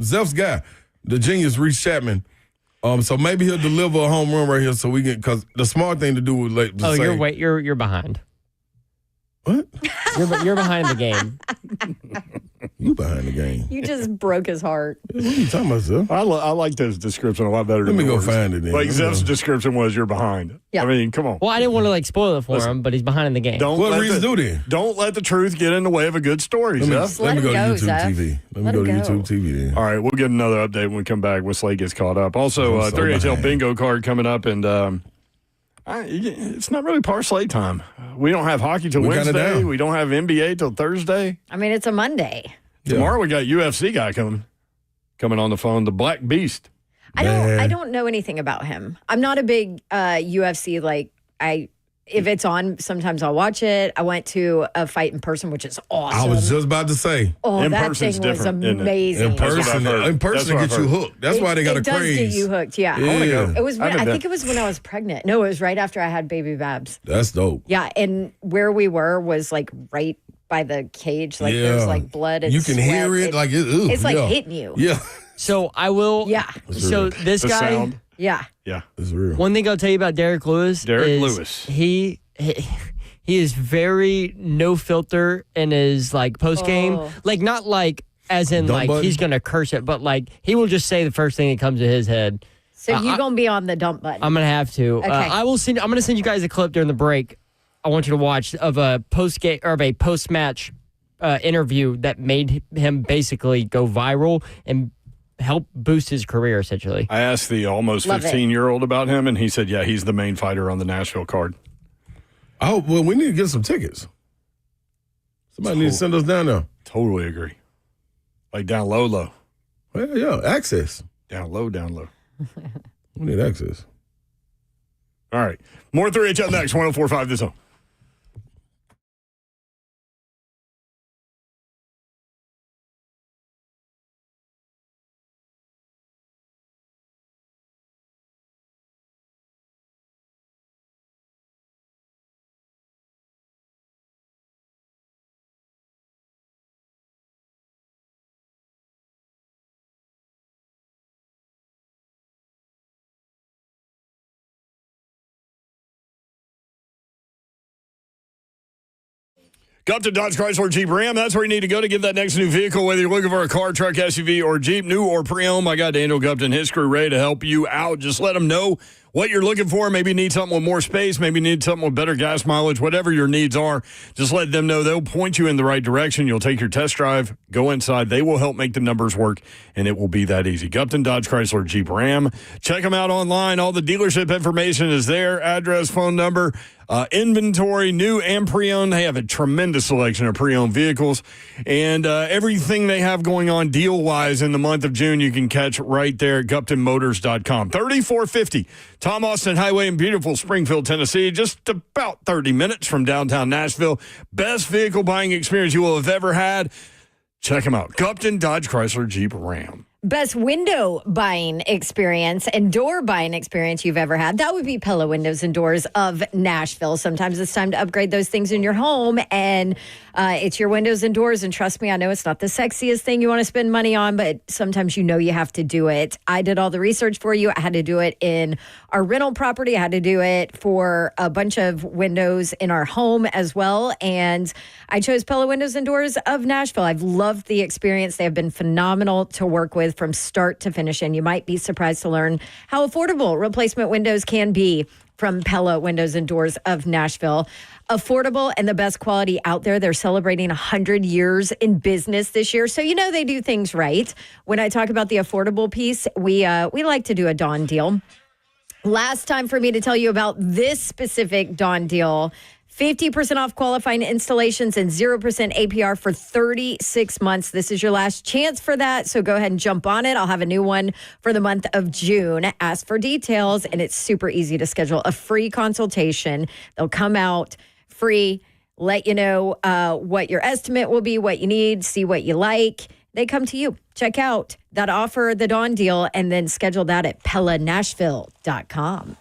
Zeph's guy, the genius Reese Chapman. So maybe he'll deliver a home run right here, so we can. Because the smart thing to do would you're behind. What? You're behind the game. You behind the game. You just broke his heart. What are you talking about, Zeph? I like his description a lot better. Let me go find it then. Like Zeph's description was, you're behind. Yeah. I mean, come on. Well, I didn't want to spoil it for him, but he's behind in the game. What Reese do then? Don't let the truth get in the way of a good story, Zeph. Let me go to YouTube Zeph. TV. Let me go to YouTube TV then. All right, we'll get another update when we come back when Slade gets caught up. Also, 3HL bingo card coming up, and it's not really parlay time. We don't have hockey till Wednesday. We don't have NBA till Thursday. I mean, it's a Monday. Tomorrow we got UFC guy coming on the phone, the Black Beast. I don't know anything about him. I'm not a big UFC if it's on, sometimes I'll watch it. I went to a fight in person, which is awesome. I was just about to say. Oh, in that thing was amazing. In person, it gets you hooked. That's why they got a craze. It does get you hooked, yeah. I want to go. It was. I think it was when I was pregnant. No, it was right after I had baby Babs. That's dope. Yeah, and where we were was like right by the cage. Like there's like blood and you can sweat. hear it. Like it's like hitting you. Yeah. So I will. Yeah. So this guy. Sound. Yeah. Yeah. It's real. One thing I'll tell you about Derek Lewis. He is very no filter in his like post game. Like not like as in Dumb button? he's gonna curse it, but like he will just say the first thing that comes to his head. So you're gonna be on the dump button. I'm gonna have to. Okay. I will send. I'm gonna send you guys a clip during the break. I want you to watch of a post game or of a post match interview that made him basically go viral and help boost his career. Essentially, I asked the almost 15-year-old about him, and he said, "Yeah, he's the main fighter on the Nashville card." Oh well, we need to get some tickets. Somebody needs to send us down there. Totally agree. Like down low. Well, yeah, access. Down low. We need access. All right. More 3H up next. 104.5 The Zone. Upton Dodge Chrysler Jeep Ram. That's where you need to go to get that next new vehicle, whether you're looking for a car, truck, SUV, or Jeep, new or pre-owned. I got Daniel Gupton, his crew, ready to help you out. Just let them know what you're looking for. Maybe you need something with more space. Maybe you need something with better gas mileage. Whatever your needs are, just let them know. They'll point you in the right direction. You'll take your test drive, go inside. They will help make the numbers work, and it will be that easy. Gupton Dodge Chrysler Jeep Ram. Check them out online. All the dealership information is there. Address, phone number. Inventory, new and pre-owned. They have a tremendous selection of pre-owned vehicles. And everything they have going on deal-wise in the month of June, you can catch right there at GuptonMotors.com. 3450 Tom Austin Highway in beautiful Springfield, Tennessee. Just about 30 minutes from downtown Nashville. Best vehicle buying experience you will have ever had. Check them out. Gupton Dodge Chrysler Jeep Ram. Best window buying experience and door buying experience you've ever had. That would be Pella Windows and Doors of Nashville. Sometimes it's time to upgrade those things in your home, and it's your windows and doors. And trust me, I know it's not the sexiest thing you want to spend money on, but sometimes you know you have to do it. I did all the research for you. I had to do it in our rental property. I had to do it for a bunch of windows in our home as well. And I chose Pella Windows and Doors of Nashville. I've loved the experience. They have been phenomenal to work with from start to finish. And you might be surprised to learn how affordable replacement windows can be from Pella Windows and Doors of Nashville. Affordable and the best quality out there. They're celebrating 100 years in business this year. So, you know, they do things right. When I talk about the affordable piece, we like to do a Dawn deal. Last time for me to tell you about this specific Dawn deal, 50% off qualifying installations and 0% APR for 36 months. This is your last chance for that, so go ahead and jump on it. I'll have a new one for the month of June. Ask for details, and it's super easy to schedule a free consultation. They'll come out free, let you know what your estimate will be, what you need, see what you like. They come to you. Check out that offer, the Dawn deal, and then schedule that at PellaNashville.com.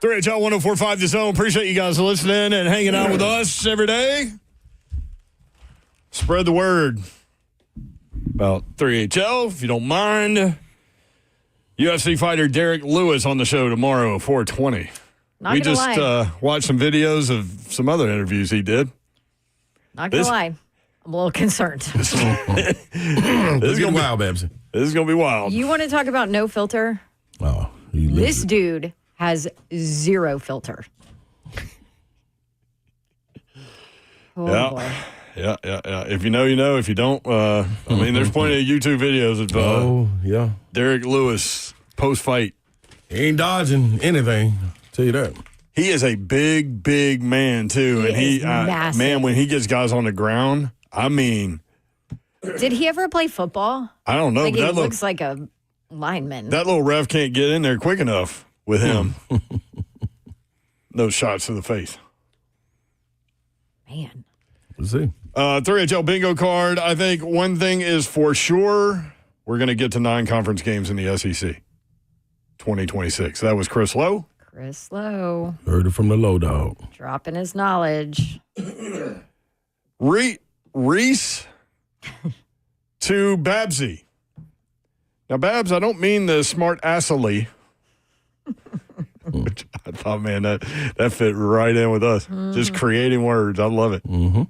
3HL 104.5 The Zone. Appreciate you guys listening and hanging out with us every day. Spread the word about 3HL, if you don't mind. UFC fighter Derek Lewis on the show tomorrow at 4:20. We just watched some videos of some other interviews he did. Not going to lie. I'm a little concerned. This is going to be wild, Babsy. This is going to be wild. You want to talk about no filter? Oh, this dude has zero filter. Oh, boy. Yeah. If you know, you know. If you don't, I mean, there's plenty of YouTube videos of Derek Lewis post-fight. He ain't dodging anything, I'll tell you that. He is a big, big man, too. He is massive. Man, when he gets guys on the ground, I mean. Did he ever play football? I don't know. Like but he looks like a lineman. That little ref can't get in there quick enough with him. Those shots to the face. Man. Let's see. 3HL bingo card. I think one thing is for sure, we're going to get to 9 conference games in the SEC 2026. That was Chris Lowe. Chris Lowe. Heard it from the low dog. Dropping his knowledge. Reese to Babsy. Now, Babs, I don't mean the smart assily. Which I thought, man, that fit right in with us. Just creating words. I love it. Mm-hmm.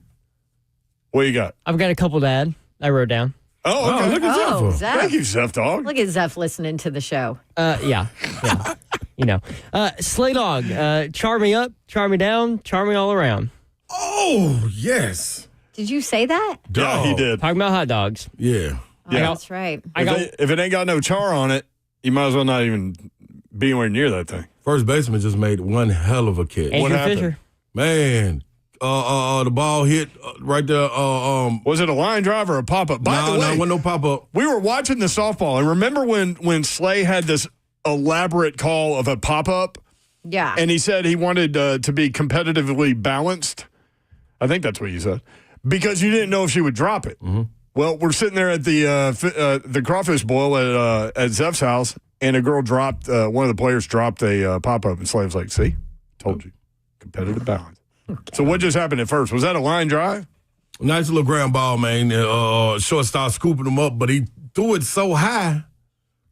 What you got? I've got a couple to add. I wrote down. Oh, okay. Look at Zeph. Thank you, Zeph Dog. Look at Zeph listening to the show. Yeah. You know. Slay Dog. Char me up, char me down, char me all around. Oh, yes. Did you say that? Yeah, he did. Talking about hot dogs. Yeah. Oh, that's right. If it ain't got no char on it, you might as well not even be anywhere near that thing. First baseman just made one hell of a catch. Andrew What happened? Fisher. Man, the ball hit right there. Was it a line drive or a pop-up? By the way, it wasn't no pop-up. we were watching the softball, and remember when Slay had this elaborate call of a pop-up? Yeah. And he said he wanted to be competitively balanced. I think that's what you said. Because you didn't know if she would drop it. Mm-hmm. Well, we're sitting there at the crawfish boil at Zeph's house, and a girl dropped, one of the players dropped a pop-up, and Slay was like, see, told you, competitive balance. So what just happened at first? Was that a line drive? Nice little ground ball, man. Shortstop scooping him up, but he threw it so high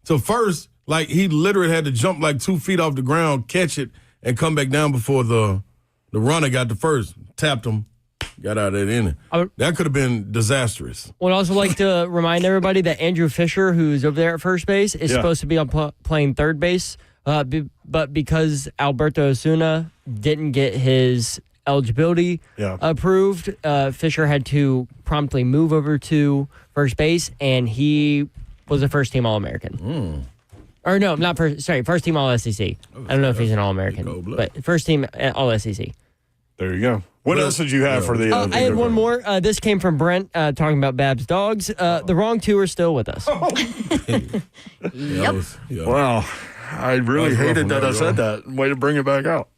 to first, like he literally had to jump like 2 feet off the ground, catch it, and come back down before the runner got to first. Tapped him, got out of that inning. That could have been disastrous. Would also like to remind everybody that Andrew Fisher, who's over there at first base, is supposed to be on playing third base, but because Alberto Osuna didn't get his eligibility approved, Fisher had to promptly move over to first base, and he was a first-team All-American. Or no, not first-team All-SEC. I don't know if he's an All-American, but first-team All-SEC. There you go. What else did you have for the I had one more. This came from Brent talking about Babs' dogs. The wrong two are still with us. Yep. Wow. I really hated that I said that. Way to bring it back out.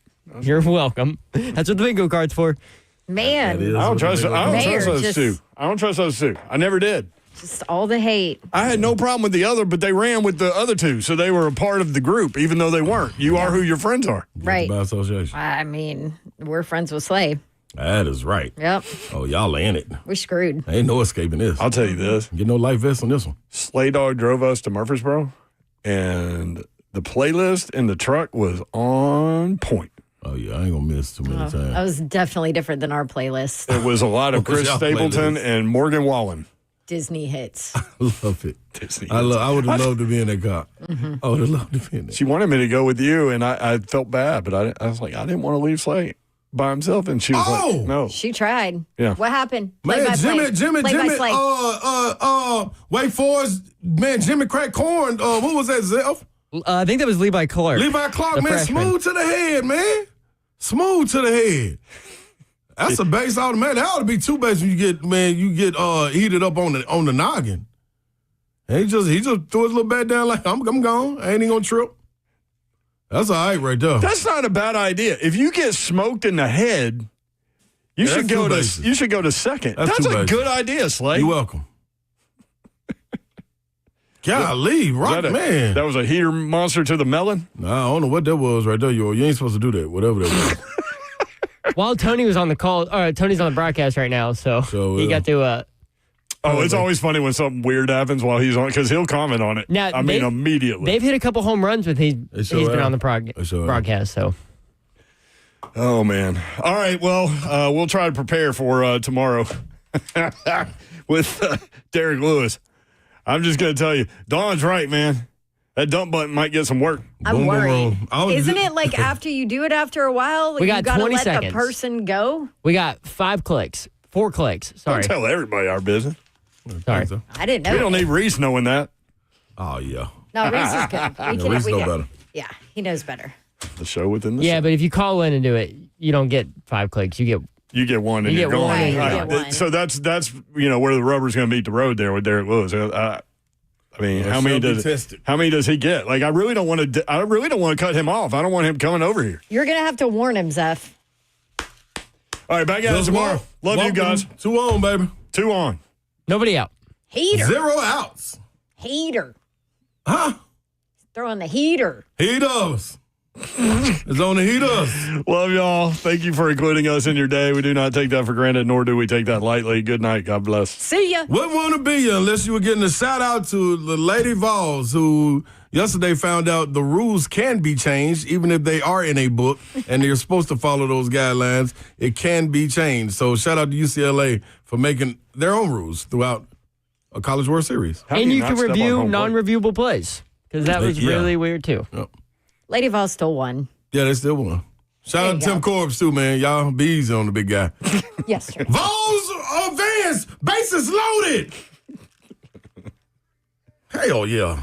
You're welcome. That's what the bingo card's for. Man. I don't trust those two. I don't trust those two. I never did. Just all the hate. I had no problem with the other, but they ran with the other two, so they were a part of the group, even though they weren't. You are who your friends are. Right. By association. I mean, we're friends with Slay. That is right. Yep. Oh, y'all in it. We're screwed. Ain't no escaping this. I'll tell you this. Get no life vest on this one. Slay Dog drove us to Murfreesboro, and the playlist in the truck was on point. Oh, yeah. I ain't going to miss too many times. That was definitely different than our playlist. It was a lot of Chris Stapleton and Morgan Wallen. Disney hits. I love it. Disney I would have loved to be in that car. I would have loved to be in there. She wanted me to go with you, and I felt bad, but I was like, I didn't want to leave Slay by himself, and she was like, no. She tried. Yeah. What happened? Man, Jimmy, Wake Forest, man, Jimmy cracked corn. What was that, Zeph? I think that was Levi Clark. Levi Clark, the man, freshman. smooth to the head, man. Smooth to the head. That's a base automatic. That ought to be two bases when you get heated up on the noggin. And he just threw his little bat down like, I'm gone. I ain't even gonna trip. That's all right right there. That's not a bad idea. If you get smoked in the head, you should go to second. That's a good idea, Slay. You're welcome. Golly, man. That was a heater monster to the melon? Nah, I don't know what that was right there. You ain't supposed to do that, whatever that was. While Tony was on the call, Tony's on the broadcast right now, so he got to. It's always funny when something weird happens while he's on, because he'll comment on it. Now, immediately. They've hit a couple home runs with he's been on the broadcast. So. Oh, man. All right, well, we'll try to prepare for tomorrow with Derek Lewis. I'm just going to tell you, Dawn's right, man. That dump button might get some work. I'm worried. Isn't it like after you do it after a while, we got you got to 20 let seconds. the person go? We got 4 clicks. Sorry. Don't tell everybody our business. Sorry. I didn't know. We don't need Reese knowing that. Oh, yeah. No, Reese is good. Reese knows better. Yeah, he knows better. The show within the show. But if you call in and do it, you don't get 5 clicks. You get one and you're gone. So that's where the rubber's going to meet the road there with Derek Lewis. I mean, how many does he get? Like, I really don't want to cut him off. I don't want him coming over here. You're gonna have to warn him, Zeph. All right, back at it tomorrow. Love you guys. 2 on, baby. 2 on. Nobody out. Heater. 0 outs. Heater. Huh? Throwing the heater. Heaters. It's on the heaters. Love y'all. Thank you for including us in your day. We do not take that for granted, nor do we take that lightly. Good night. God bless. See ya. Wouldn't want to be you unless you were getting a shout out to the Lady Vols, who yesterday found out the rules can be changed, even if they are in a book and they're supposed to follow those guidelines. It can be changed. So shout out to UCLA for making their own rules throughout a College World Series. And you can review non-reviewable plays, because that was really weird too. Yep. Lady Vol still won. Yeah, they still won. Shout out to Tim Corbs, too, man. Y'all be easy on the big guy. Yes, sir. Vols advance, bases loaded. Hell yeah.